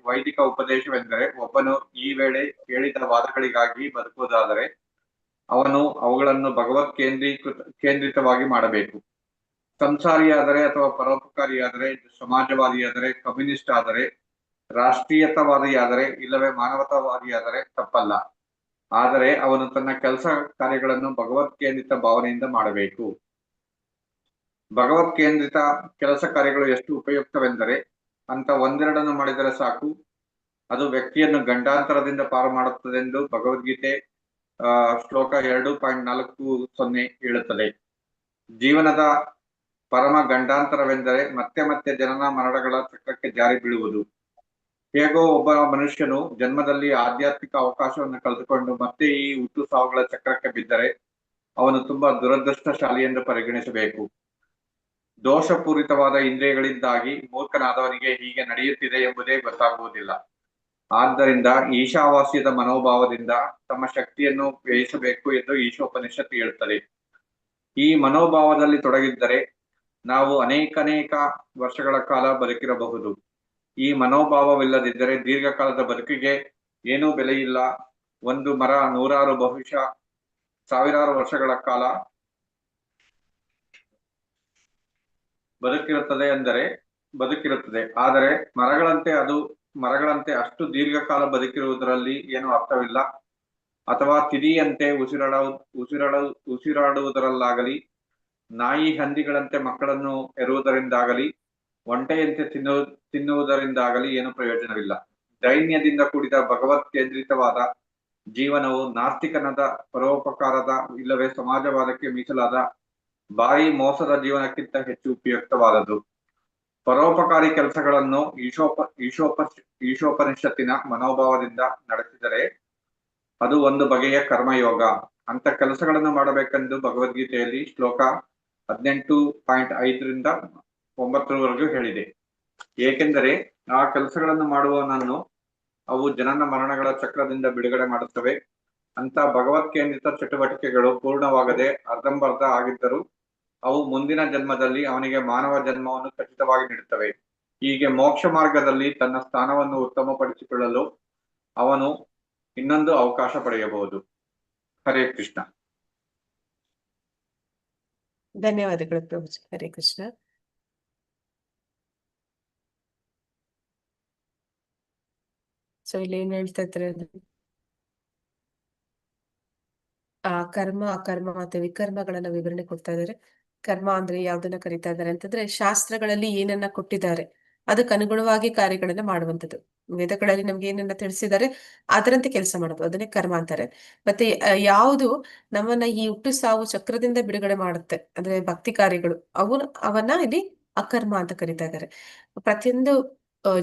ವೈದಿಕ ಉಪದೇಶವೆಂದರೆ ಒಬ್ಬನು ಈ ವೇಳೆ ಹೇಳಿದ ವಾದಗಳಿಗಾಗಿ ಬದುಕುವುದಾದರೆ ಅವನು ಅವುಗಳನ್ನು ಭಗವತ್ ಕೇಂದ್ರಿತವಾಗಿ ಮಾಡಬೇಕು. ಸಂಸಾರಿಯಾದರೆ ಅಥವಾ ಪರೋಪಕಾರಿಯಾದರೆ, ಸಮಾಜವಾದಿಯಾದರೆ, ಕಮ್ಯುನಿಸ್ಟ್ ಆದರೆ, ರಾಷ್ಟ್ರೀಯತಾವಾದಿಯಾದರೆ ಇಲ್ಲವೇ ಮಾನವತಾವಾದಿಯಾದರೆ ತಪ್ಪಲ್ಲ. ಆದರೆ ಅವನು ತನ್ನ ಕೆಲಸ ಕಾರ್ಯಗಳನ್ನು ಭಗವತ್ ಕೇಂದ್ರಿತ ಭಾವನೆಯಿಂದ ಮಾಡಬೇಕು. ಭಗವತ್ ಕೇಂದ್ರಿತ ಕೆಲಸ ಕಾರ್ಯಗಳು ಎಷ್ಟು ಉಪಯುಕ್ತವೆಂದರೆ ಅಂತ ಒಂದೆರಡನ್ನು ಮಾಡಿದರೆ ಸಾಕು, ಅದು ವ್ಯಕ್ತಿಯನ್ನು ಗಂಡಾಂತರದಿಂದ ಪಾರು ಮಾಡುತ್ತದೆಂದು ಭಗವದ್ಗೀತೆ ಶ್ಲೋಕ 2.40 ಹೇಳುತ್ತದೆ. ಜೀವನದ ಪರಮ ಗಂಡಾಂತರವೆಂದರೆ ಮತ್ತೆ ಮತ್ತೆ ಜನನ ಮರಣಗಳ ಚಕ್ರಕ್ಕೆ ಜಾರಿ ಬೀಳುವುದು. ಹೇಗೋ ಒಬ್ಬ ಮನುಷ್ಯನು ಜನ್ಮದಲ್ಲಿ ಆಧ್ಯಾತ್ಮಿಕ ಅವಕಾಶವನ್ನು ಕಳೆದುಕೊಂಡು ಮತ್ತೆ ಈ ಹುಟ್ಟು ಸಾವುಗಳ ಚಕ್ರಕ್ಕೆ ಬಿದ್ದರೆ ಅವನು ತುಂಬಾ ದುರದೃಷ್ಟಶಾಲಿ ಎಂದು ಪರಿಗಣಿಸಬೇಕು. ದೋಷಪೂರಿತವಾದ ಇಂದ್ರಿಯಗಳಿಂದಾಗಿ ಮೂರ್ಖನಾದವನಿಗೆ ಹೀಗೆ ನಡೆಯುತ್ತಿದೆ ಎಂಬುದೇ ಗೊತ್ತಾಗುವುದಿಲ್ಲ. ಆದ್ದರಿಂದ ಈಶಾವಾಸ್ಯದ ಮನೋಭಾವದಿಂದ ತಮ್ಮ ಶಕ್ತಿಯನ್ನು ವ್ಯಯಿಸಬೇಕು ಎಂದು ಈಶೋಪನಿಷತ್ತು ಹೇಳುತ್ತದೆ. ಈ ಮನೋಭಾವದಲ್ಲಿ ತೊಡಗಿದ್ದರೆ ನಾವು ಅನೇಕ ವರ್ಷಗಳ ಕಾಲ ಬದುಕಿರಬಹುದು. ಈ ಮನೋಭಾವವಿಲ್ಲದಿದ್ದರೆ ದೀರ್ಘಕಾಲದ ಬದುಕಿಗೆ ಏನೂ ಬೆಲೆಯಿಲ್ಲ. ಒಂದು ಮರ ನೂರಾರು, ಬಹುಶಃ ಸಾವಿರಾರು ವರ್ಷಗಳ ಕಾಲ ಬದುಕಿರುತ್ತದೆ. ಆದರೆ ಮರಗಳಂತೆ ಅಷ್ಟು ದೀರ್ಘಕಾಲ ಬದುಕಿರುವುದರಲ್ಲಿ ಏನು ಅರ್ಥವಿಲ್ಲ. ಅಥವಾ ತಿದಿಯಂತೆ ಉಸಿರಾಡುವುದರಲ್ಲಾಗಲಿ, ನಾಯಿ ಹಂದಿಗಳಂತೆ ಮಕ್ಕಳನ್ನು ಹೆರುವುದರಿಂದಾಗಲಿ, ಒಂಟೆಯಂತೆ ತಿನ್ನುವುದರಿಂದಾಗಲಿ ಏನು ಪ್ರಯೋಜನವಿಲ್ಲ. ದೈನ್ಯದಿಂದ ಕೂಡಿದ ಭಗವತ್ ಕೇಂದ್ರಿತವಾದ ಜೀವನವು ನಾಸ್ತಿಕನದ ಪರೋಪಕಾರದ ಇಲ್ಲವೇ ಸಮಾಜವಾದಕ್ಕೆ ಮೀಸಲಾದ ಭಾರಿ ಮೋಸದ ಜೀವನಕ್ಕಿಂತ ಹೆಚ್ಚು ಉಪಯುಕ್ತವಾದದ್ದು. ಪರೋಪಕಾರಿ ಕೆಲಸಗಳನ್ನು ಈಶೋಪನಿಷತ್ತಿನ ಮನೋಭಾವದಿಂದ ನಡೆಸಿದರೆ ಅದು ಒಂದು ಬಗೆಯ ಕರ್ಮಯೋಗ. ಅಂತ ಕೆಲಸಗಳನ್ನು ಮಾಡಬೇಕೆಂದು ಭಗವದ್ಗೀತೆಯಲ್ಲಿ ಶ್ಲೋಕ 18.5-9 ಹೇಳಿದೆ. ಏಕೆಂದರೆ ಆ ಕೆಲಸಗಳನ್ನು ಮಾಡುವವನನ್ನು ಅವು ಜನನ ಮರಣಗಳ ಚಕ್ರದಿಂದ ಬಿಡುಗಡೆ ಮಾಡುತ್ತವೆ. ಅಂತ ಭಗವತ್ ಕೇಂದ್ರಿತ ಚಟುವಟಿಕೆಗಳು ಪೂರ್ಣವಾಗದೆ ಅರ್ಧಂಬರ್ಧ ಆಗಿದ್ದರೂ ಅವು ಮುಂದಿನ ಜನ್ಮದಲ್ಲಿ ಅವನಿಗೆ ಮಾನವ ಜನ್ಮವನ್ನು ಖಚಿತವಾಗಿ ನೀಡುತ್ತವೆ. ಹೀಗೆ ಮೋಕ್ಷ ಮಾರ್ಗದಲ್ಲಿ ತನ್ನ ಸ್ಥಾನವನ್ನು ಉತ್ತಮಪಡಿಸಿಕೊಳ್ಳಲು ಅವನು ಇನ್ನೊಂದು ಅವಕಾಶ ಪಡೆಯಬಹುದು. ಹರೇ ಕೃಷ್ಣ. ಧನ್ಯವಾದಗಳು ಪ್ರಭುಜಿ. ಹರೇ ಕೃಷ್ಣ. ಸೊ ಇಲ್ಲಿ ಏನ್ ಹೇಳ್ತಾ ಇದ್ದಾರೆ, ಕರ್ಮ, ಅಕರ್ಮ ಮತ್ತೆ ವಿಕರ್ಮಗಳನ್ನ ವಿವರಣೆ ಕೊಡ್ತಾ ಇದ್ದಾರೆ. ಕರ್ಮ ಅಂದ್ರೆ ಯಾವ್ದನ್ನ ಕರೀತಾ ಇದ್ದಾರೆ ಅಂತಂದ್ರೆ ಶಾಸ್ತ್ರಗಳಲ್ಲಿ ಏನನ್ನ ಕೊಟ್ಟಿದ್ದಾರೆ ಅದಕ್ಕೆ ಅನುಗುಣವಾಗಿ ಕಾರ್ಯಗಳನ್ನ ಮಾಡುವಂಥದ್ದು. ವೇದಗಳಲ್ಲಿ ನಮ್ಗೆ ಏನನ್ನ ತಿಳಿಸಿದ್ದಾರೆ ಅದರಂತೆ ಕೆಲಸ ಮಾಡೋದು, ಅದನ್ನೇ ಕರ್ಮ ಅಂತಾರೆ. ಮತ್ತೆ ಯಾವುದು ನಮ್ಮನ್ನ ಈ ಹುಟ್ಟು ಸಾವು ಚಕ್ರದಿಂದ ಬಿಡುಗಡೆ ಮಾಡುತ್ತೆ ಅಂದ್ರೆ ಭಕ್ತಿ ಕಾರ್ಯಗಳು, ಅವನ್ನ ಇಲ್ಲಿ ಅಕರ್ಮ ಅಂತ ಕರಿತಾ ಇದ್ದಾರೆ. ಪ್ರತಿಯೊಂದು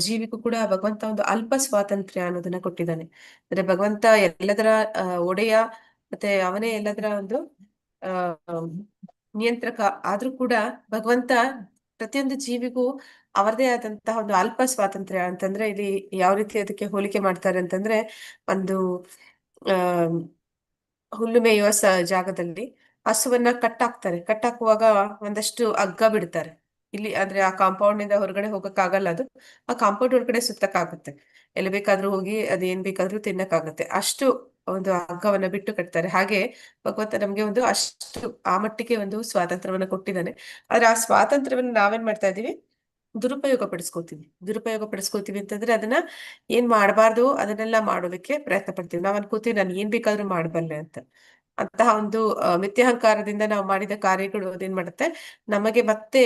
ಜೀವಿಗೂ ಕೂಡ ಭಗವಂತ ಒಂದು ಅಲ್ಪ ಸ್ವಾತಂತ್ರ್ಯ ಅನ್ನೋದನ್ನ ಕೊಟ್ಟಿದ್ದಾನೆ. ಅಂದ್ರೆ ಭಗವಂತ ಎಲ್ಲದರ ಒಡೆಯ, ಮತ್ತೆ ಅವನೇ ಎಲ್ಲದರ ಒಂದು ಆ ನಿಯಂತ್ರಕ. ಆದ್ರೂ ಕೂಡ ಭಗವಂತ ಪ್ರತಿಯೊಂದು ಜೀವಿಗೂ ಅವರದೇ ಆದಂತಹ ಒಂದು ಅಲ್ಪ ಸ್ವಾತಂತ್ರ್ಯ ಅಂತಂದ್ರೆ ಇಲ್ಲಿ ಯಾವ ರೀತಿ ಅದಕ್ಕೆ ಹೋಲಿಕೆ ಮಾಡ್ತಾರೆ ಅಂತಂದ್ರೆ, ಒಂದು ಆ ಹುಲ್ಲು ಮೇಯುವ ಜಾಗದಲ್ಲಿ ಹಸುವನ್ನ ಕಟ್ಟಾಕುವಾಗ ಒಂದಷ್ಟು ಹಗ್ಗ ಬಿಡ್ತಾರೆ. ಇಲ್ಲಿ ಅಂದ್ರೆ ಆ ಕಾಂಪೌಂಡ್ ನಿಂದ ಹೊರಗಡೆ ಹೋಗಕ್ಕಾಗಲ್ಲ, ಅದು ಆ ಕಾಂಪೌಂಡ್ ಒಳಗಡೆ ಸುತ್ತಕ್ಕಾಗುತ್ತೆ. ಎಲ್ಲಿ ಬೇಕಾದ್ರೂ ಹೋಗಿ ಅದೇನ್ ಬೇಕಾದ್ರೂ ತಿನ್ನಕ್ಕಾಗತ್ತೆ, ಅಷ್ಟು ಒಂದು ಹಗ್ಗವನ್ನ ಬಿಟ್ಟು ಕಟ್ತಾರೆ. ಹಾಗೆ ಭಗವಂತ ನಮ್ಗೆ ಒಂದು ಅಷ್ಟು ಆ ಮಟ್ಟಿಗೆ ಒಂದು ಸ್ವಾತಂತ್ರ್ಯವನ್ನ ಕೊಟ್ಟಿದ್ದಾನೆ. ಆದ್ರೆ ಆ ಸ್ವಾತಂತ್ರ್ಯವನ್ನ ನಾವೇನ್ ಮಾಡ್ತಾ ಇದೀವಿ, ದುರುಪಯೋಗ ಪಡಿಸ್ಕೋತೀವಿ ಅಂತಂದ್ರೆ ಅದನ್ನ ಏನ್ ಮಾಡಬಾರ್ದು ಅದನ್ನೆಲ್ಲ ಮಾಡೋದಕ್ಕೆ ಪ್ರಯತ್ನ ಪಡ್ತೀವಿ. ನಾವ್ ಅನ್ಕೋತೀವಿ ನಾನು ಏನ್ ಬೇಕಾದ್ರೂ ಮಾಡಬಲ್ಲೆ ಅಂತ. ಅಂತಹ ಒಂದು ಮಿಥ್ಯಾಹಂಕಾರದಿಂದ ನಾವು ಮಾಡಿದ ಕಾರ್ಯಗಳು ಅದೇನ್ ಮಾಡುತ್ತೆ, ನಮಗೆ ಮತ್ತೆ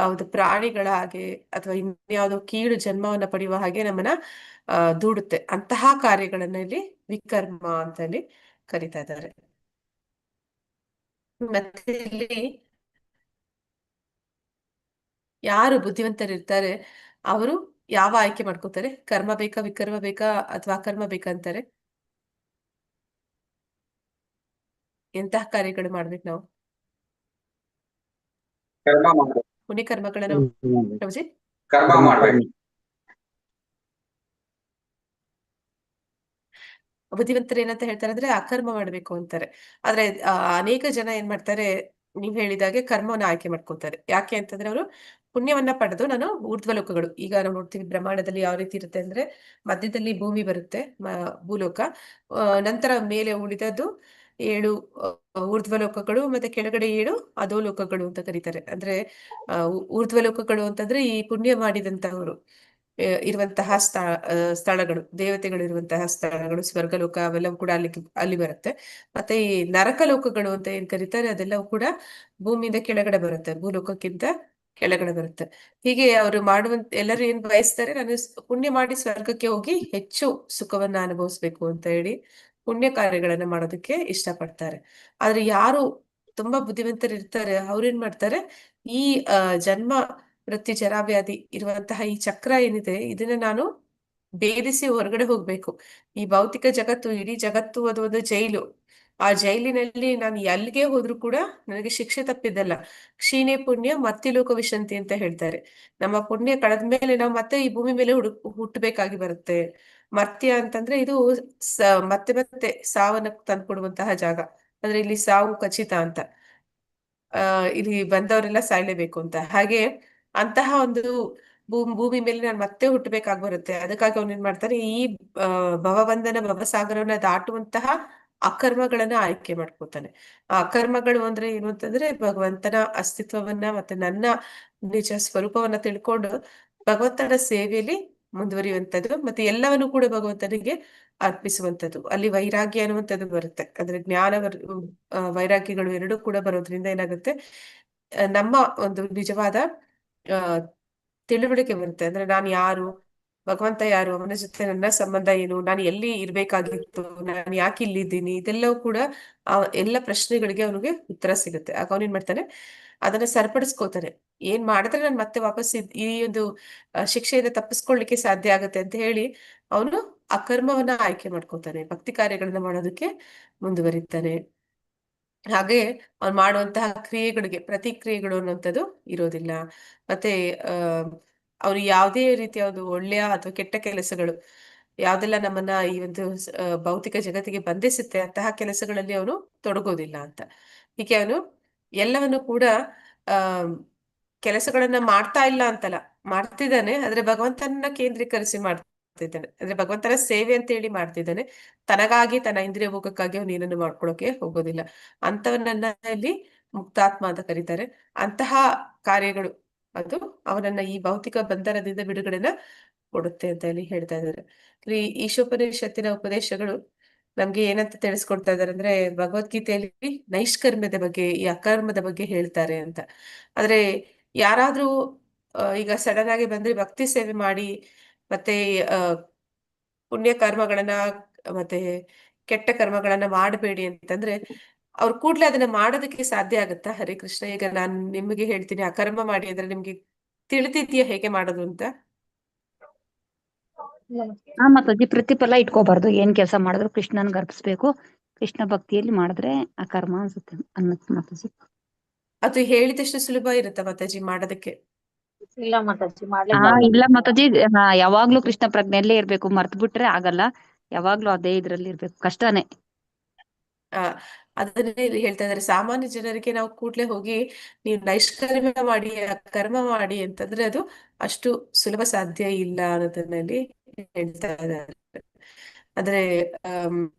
ಒಂದು ಪ್ರಾಣಿಗಳ ಹಾಗೆ ಅಥವಾ ಇನ್ಯಾವುದೋ ಕೀಳು ಜನ್ಮವನ್ನ ಪಡೆಯುವ ಹಾಗೆ ನಮ್ಮನ್ನ ದೂಡುತ್ತೆ. ಅಂತಹ ಕಾರ್ಯಗಳನ್ನ ಇಲ್ಲಿ ವಿಕರ್ಮ ಅಂತ ಹೇಳಿ ಕರಿತಾ ಇದ್ದಾರೆ. ಮತ್ತೆ ಇಲ್ಲಿ ಯಾರು ಬುದ್ಧಿವಂತರಿರ್ತಾರೆ ಅವರು ಯಾವ ಆಯ್ಕೆ ಮಾಡ್ಕೋತಾರೆ, ಕರ್ಮ ಬೇಕಾ, ವಿಕರ್ಮ ಬೇಕಾ ಅಥವಾ ಅಕರ್ಮ ಬೇಕಾ ಅಂತಾರೆ. ಎಂತಹ ಕಾರ್ಯಗಳು ಮಾಡ್ಬೇಕು ನಾವು? ಕರ್ಮ ಮಾಡ್ಬೇಕು. ಪುಣ್ಯ ಕರ್ಮಗಳನ್ನ ಪ್ರಭುಜಿ ಕರ್ಮ ಮಾಡ್ಬೇಕು. ಬುದ್ಧಿವಂತರು ಏನಂತ ಹೇಳ್ತಾರೆ ಅಂದ್ರೆ ಅಕರ್ಮ ಮಾಡ್ಬೇಕು ಅಂತಾರೆ. ಆದ್ರೆ ಅನೇಕ ಜನ ಏನ್ ಮಾಡ್ತಾರೆ, ನೀವ್ ಹೇಳಿದಾಗೆ ಕರ್ಮವನ್ನ ಆಯ್ಕೆ ಮಾಡ್ಕೋತಾರೆ. ಯಾಕೆ ಅಂತಂದ್ರೆ ಅವರು ಪುಣ್ಯವನ್ನ ಪಡೆದು ನಾನು ಊರ್ಧ್ವ ಲೋಕಗಳು, ಈಗ ನಾವು ನೋಡ್ತೀವಿ ಬ್ರಹ್ಮಾಂಡದಲ್ಲಿ ಯಾವ ರೀತಿ ಇರುತ್ತೆ ಅಂದ್ರೆ ಮಧ್ಯದಲ್ಲಿ ಭೂಮಿ ಬರುತ್ತೆ, ಭೂಲೋಕ, ನಂತರ ಮೇಲೆ ಉಳಿದದ್ದು 7 ಊರ್ಧ್ವ ಲೋಕಗಳು, ಮತ್ತೆ ಕೆಳಗಡೆ 7 ಅಧೋಲೋಕಗಳು ಅಂತ ಕರೀತಾರೆ. ಅಂದ್ರೆ ಊರ್ಧ್ವ ಲೋಕಗಳು ಅಂತಂದ್ರೆ ಈ ಪುಣ್ಯ ಮಾಡಿದಂತಹವರು ಇರುವಂತಹ ಸ್ಥಳಗಳು, ದೇವತೆಗಳು ಇರುವಂತಹ ಸ್ಥಳಗಳು, ಸ್ವರ್ಗಲೋಕ ಅವೆಲ್ಲವೂ ಕೂಡ ಅಲ್ಲಿ ಬರುತ್ತೆ. ಮತ್ತೆ ಈ ನರಕ ಲೋಕಗಳು ಅಂತ ಏನ್ ಕರೀತಾರೆ ಅದೆಲ್ಲವೂ ಕೂಡ ಭೂಮಿಯಿಂದ ಕೆಳಗಡೆ ಬರುತ್ತೆ, ಭೂಲೋಕಕ್ಕಿಂತ ಕೆಳಗಡೆ ಬರುತ್ತೆ. ಹೀಗೆ ಅವರು ಮಾಡುವಂತ ಎಲ್ಲರೂ ಏನ್ ಬಯಸ್ತಾರೆ, ನಾನು ಪುಣ್ಯ ಮಾಡಿ ಸ್ವರ್ಗಕ್ಕೆ ಹೋಗಿ ಹೆಚ್ಚು ಸುಖವನ್ನ ಅನುಭವಿಸ್ಬೇಕು ಅಂತ ಹೇಳಿ ಪುಣ್ಯ ಕಾರ್ಯಗಳನ್ನ ಮಾಡೋದಕ್ಕೆ ಇಷ್ಟಪಡ್ತಾರೆ. ಆದ್ರೆ ಯಾರು ತುಂಬಾ ಬುದ್ಧಿವಂತರು ಇರ್ತಾರೆ ಅವ್ರೇನ್ ಮಾಡ್ತಾರೆ, ಈ ಜನ್ಮ ಮೃತ್ಯು ಜರಾವ್ಯಾಧಿ ಇರುವಂತಹ ಈ ಚಕ್ರ ಏನಿದೆ ಇದನ್ನ ನಾನು ಭೇದಿಸಿ ಹೊರಗಡೆ ಹೋಗ್ಬೇಕು. ಈ ಭೌತಿಕ ಜಗತ್ತು, ಇಡೀ ಜಗತ್ತು ಅದು ಒಂದು ಜೈಲು. ಆ ಜೈಲಿನಲ್ಲಿ ನಾನು ಎಲ್ಲಿಗೆ ಹೋದ್ರು ಕೂಡ ನನಗೆ ಶಿಕ್ಷೆ ತಪ್ಪಿದ್ದಲ್ಲ. ಕ್ಷೀಣೆ ಪುಣ್ಯ ಮತ್ತಿಲೋಕ ವಿಶಂತಿ ಅಂತ ಹೇಳ್ತಾರೆ. ನಮ್ಮ ಪುಣ್ಯ ಕಳೆದ್ಮೇಲೆ ನಾವು ಮತ್ತೆ ಈ ಭೂಮಿ ಮೇಲೆ ಹುಟ್ಟಬೇಕಾಗಿ ಬರುತ್ತೆ. ಮರ್ತ್ಯ ಅಂತಂದ್ರೆ ಇದು ಮತ್ತೆ ಮತ್ತೆ ಸಾವನ್ನ ತಂದ್ಕೊಡುವಂತಹ ಜಾಗ. ಅಂದ್ರೆ ಇಲ್ಲಿ ಸಾವು ಖಚಿತ ಅಂತ, ಇಲ್ಲಿ ಬಂದವರೆಲ್ಲ ಸಾಯ್ಲೇಬೇಕು ಅಂತ. ಹಾಗೆ ಅಂತಹ ಒಂದು ಭೂಮಿ ಮೇಲೆ ನಾನು ಮತ್ತೆ ಹುಟ್ಟಬೇಕಾಗಿ ಬರುತ್ತೆ. ಅದಕ್ಕಾಗಿ ಅವ್ನು ಏನ್ ಮಾಡ್ತಾನೆ, ಈ ಭವಬಂಧನ ಭವಸಾಗರವನ್ನ ದಾಟುವಂತಹ ಅಕರ್ಮಗಳನ್ನ ಆಯ್ಕೆ ಮಾಡ್ಕೋತಾನೆ. ಆ ಅಕರ್ಮಗಳು ಅಂದ್ರೆ ಏನು ಅಂತಂದ್ರೆ ಭಗವಂತನ ಅಸ್ತಿತ್ವವನ್ನ ಮತ್ತೆ ನನ್ನ ನಿಜ ಸ್ವರೂಪವನ್ನ ತಿಳ್ಕೊಂಡು ಭಗವಂತನ ಸೇವೆಯಲ್ಲಿ ಮುಂದುವರಿಯುವಂಥದ್ದು, ಮತ್ತೆ ಎಲ್ಲವನ್ನು ಕೂಡ ಭಗವಂತನಿಗೆ ಅರ್ಪಿಸುವಂಥದ್ದು. ಅಲ್ಲಿ ವೈರಾಗ್ಯ ಅನ್ನುವಂಥದ್ದು ಬರುತ್ತೆ. ಅಂದ್ರೆ ವೈರಾಗ್ಯಗಳು ಎರಡೂ ಕೂಡ ಬರೋದ್ರಿಂದ ಏನಾಗುತ್ತೆ, ನಮ್ಮ ಒಂದು ನಿಜವಾದ ಆ ತಿಳುವಳಿಕೆ ಬರುತ್ತೆ. ಅಂದ್ರೆ ನಾನು ಯಾರು, ಭಗವಂತ ಯಾರು, ಅವನ ಜೊತೆ ನನ್ನ ಸಂಬಂಧ ಏನು, ನಾನು ಎಲ್ಲಿ ಇರ್ಬೇಕಾಗಿತ್ತು, ನಾನು ಯಾಕೆ ಇಲ್ಲಿದ್ದೀನಿ, ಇದೆಲ್ಲವೂ ಕೂಡ ಎಲ್ಲ ಪ್ರಶ್ನೆಗಳಿಗೆ ಅವನಿಗೆ ಉತ್ತರ ಸಿಗುತ್ತೆ. ಆಗ ಅವನೇನ್ ಮಾಡ್ತಾನೆ, ಅದನ್ನ ಸರಿಪಡಿಸ್ಕೋತಾನೆ. ಏನ್ ಮಾಡಿದ್ರೆ ನಾನು ಮತ್ತೆ ವಾಪಸ್ ಈ ಒಂದು ಶಿಕ್ಷೆಯಿಂದ ತಪ್ಪಿಸ್ಕೊಳ್ಳಿಕ್ಕೆ ಸಾಧ್ಯ ಆಗುತ್ತೆ ಅಂತ ಹೇಳಿ ಅವನು ಅಕರ್ಮವನ್ನ ಆಯ್ಕೆ ಮಾಡ್ಕೋತಾನೆ, ಭಕ್ತಿ ಕಾರ್ಯಗಳನ್ನ ಮಾಡೋದಕ್ಕೆ ಮುಂದುವರಿತಾನೆ. ಹಾಗೆ ಅವ್ನು ಮಾಡುವಂತಹ ಕ್ರಿಯೆಗಳಿಗೆ ಪ್ರತಿಕ್ರಿಯೆಗಳು ಅನ್ನುವಂಥದ್ದು ಇರೋದಿಲ್ಲ. ಮತ್ತೆ ಅವ್ರು ಯಾವುದೇ ರೀತಿಯ ಒಂದು ಒಳ್ಳೆಯ ಅಥವಾ ಕೆಟ್ಟ ಕೆಲಸಗಳು ಯಾವ್ದೆಲ್ಲ ನಮ್ಮನ್ನ ಈ ಒಂದು ಭೌತಿಕ ಜಗತ್ತಿಗೆ ಬಂಧಿಸುತ್ತೆ ಅಂತಹ ಕೆಲಸಗಳಲ್ಲಿ ಅವನು ತೊಡಗೋದಿಲ್ಲ ಅಂತ. ಹೀಗೆ ಅವನು ಎಲ್ಲವನ್ನು ಕೂಡ ಆ ಕೆಲಸಗಳನ್ನ ಮಾಡ್ತಾ ಇಲ್ಲ ಅಂತಲ್ಲ, ಮಾಡ್ತಿದ್ದಾನೆ. ಆದ್ರೆ ಭಗವಂತನ ಕೇಂದ್ರೀಕರಿಸಿ ಮಾಡ್ತಿದ್ದಾನೆ. ಅಂದ್ರೆ ಭಗವಂತನ ಸೇವೆ ಅಂತ ಹೇಳಿ ಮಾಡ್ತಿದ್ದಾನೆ. ತನಗಾಗಿ ತನ್ನ ಇಂದ್ರಿಯ ಭೋಗಕ್ಕಾಗಿ ಅವನು ಏನನ್ನು ಮಾಡ್ಕೊಳಕ್ಕೆ ಹೋಗೋದಿಲ್ಲ. ಅಂತವನ್ನ ಇಲ್ಲಿ ಮುಕ್ತಾತ್ಮ ಅಂತ ಕರೀತಾರೆ. ಅಂತಹ ಕಾರ್ಯಗಳು ಅದು ಅವನನ್ನ ಈ ಭೌತಿಕ ಬಂಧನದಿಂದ ಬಿಡುಗಡೆನ ಕೊಡುತ್ತೆ ಅಂತ ಹೇಳಿ ಹೇಳ್ತಾ ಇದ್ದಾರೆ. ಈ ಈಶೋಪನಿಷತ್ತಿನ ಉಪದೇಶಗಳು ನಮ್ಗೆ ಏನಂತ ತಿಳಿಸ್ಕೊಡ್ತಾ ಇದಾರೆ ಅಂದ್ರೆ, ಭಗವದ್ಗೀತೆಯಲ್ಲಿ ನೈಷ್ಕರ್ಮ್ಯದ ಬಗ್ಗೆ, ಈ ಅಕರ್ಮದ ಬಗ್ಗೆ ಹೇಳ್ತಾರೆ ಅಂತ. ಆದ್ರೆ ಯಾರಾದ್ರೂ ಈಗ ಸಡನ್ ಆಗಿ ಬಂದ್ರೆ ಭಕ್ತಿ ಸೇವೆ ಮಾಡಿ ಮತ್ತೆ ಆ, ಪುಣ್ಯ ಕರ್ಮಗಳನ್ನ ಮತ್ತೆ ಕೆಟ್ಟ ಕರ್ಮಗಳನ್ನ ಮಾಡಬೇಡಿ ಅಂತಂದ್ರೆ ಅವ್ರು ಕೂಡ್ಲೆ ಅದನ್ನ ಮಾಡೋದಕ್ಕೆ ಸಾಧ್ಯ ಆಗುತ್ತಾ? ಹರೇ ಕೃಷ್ಣ. ಈಗ ನಾನು ನಿಮಗೆ ಹೇಳ್ತೀನಿ, ಅಕರ್ಮ ಮಾಡಿ ಅಂದ್ರೆ ನಿಮ್ಗೆ ತಿಳಿದಿದ್ಯಾ ಹೇಗೆ ಮಾಡೋದು ಅಂತ? ಹಾ ಮಾತಾಜಿ, ಪ್ರತಿಫಲ ಇಟ್ಕೋಬಾರ್ದು. ಏನ್ ಕೆಲಸ ಮಾಡಿದ್ರು ಕೃಷ್ಣನ್ಗೆ ಅರ್ಪಿಸ್ಬೇಕು. ಕೃಷ್ಣ ಭಕ್ತಿಯಲ್ಲಿ ಮಾಡಿದ್ರೆ ಆ ಕರ್ಮ ಅನ್ಸುತ್ತೆ ಅನ್ನತ್ತೆ ಮಾತಾಜಿ. ಅದು ಹೇಳಿದಷ್ಟು ಸುಲಭ ಇರುತ್ತಾ ಮಾತಾಜಿ ಮಾಡೋದಕ್ಕೆ? ಇಲ್ಲ ಮಾತಾಜಿ, ಹಾ ಮಾಡ್ಲೇಬಾರ್ದು. ಇಲ್ಲ ಮಾತಾಜಿ, ಯಾವಾಗ್ಲೂ ಕೃಷ್ಣ ಪ್ರಜ್ಞೆಯಲ್ಲೇ ಇರ್ಬೇಕು. ಮರ್ತ್ ಬಿಟ್ರೆ ಆಗಲ್ಲ. ಯಾವಾಗ್ಲೂ ಅದೇ ಇದ್ರಲ್ಲಿ ಇರ್ಬೇಕು. ಕಷ್ಟನೇ. ಆ ಅದನ್ನೇ ಇಲ್ಲಿ ಹೇಳ್ತಾ ಇದಾರೆ. ಸಾಮಾನ್ಯ ಜನರಿಗೆ ನಾವು ಕೂಡ್ಲೆ ಹೋಗಿ ನೀವು ನೈಷ್ಕರ್ಮ್ಯ ಮಾಡಿ ಕರ್ಮ ಮಾಡಿ ಅಂತಂದ್ರೆ ಅದು ಅಷ್ಟು ಸುಲಭ ಸಾಧ್ಯ ಇಲ್ಲ ಅನ್ನೋದನ್ನಲ್ಲಿ ಹೇಳ್ತಾ ಇದ್ದಾರೆ. ಅಂದ್ರೆ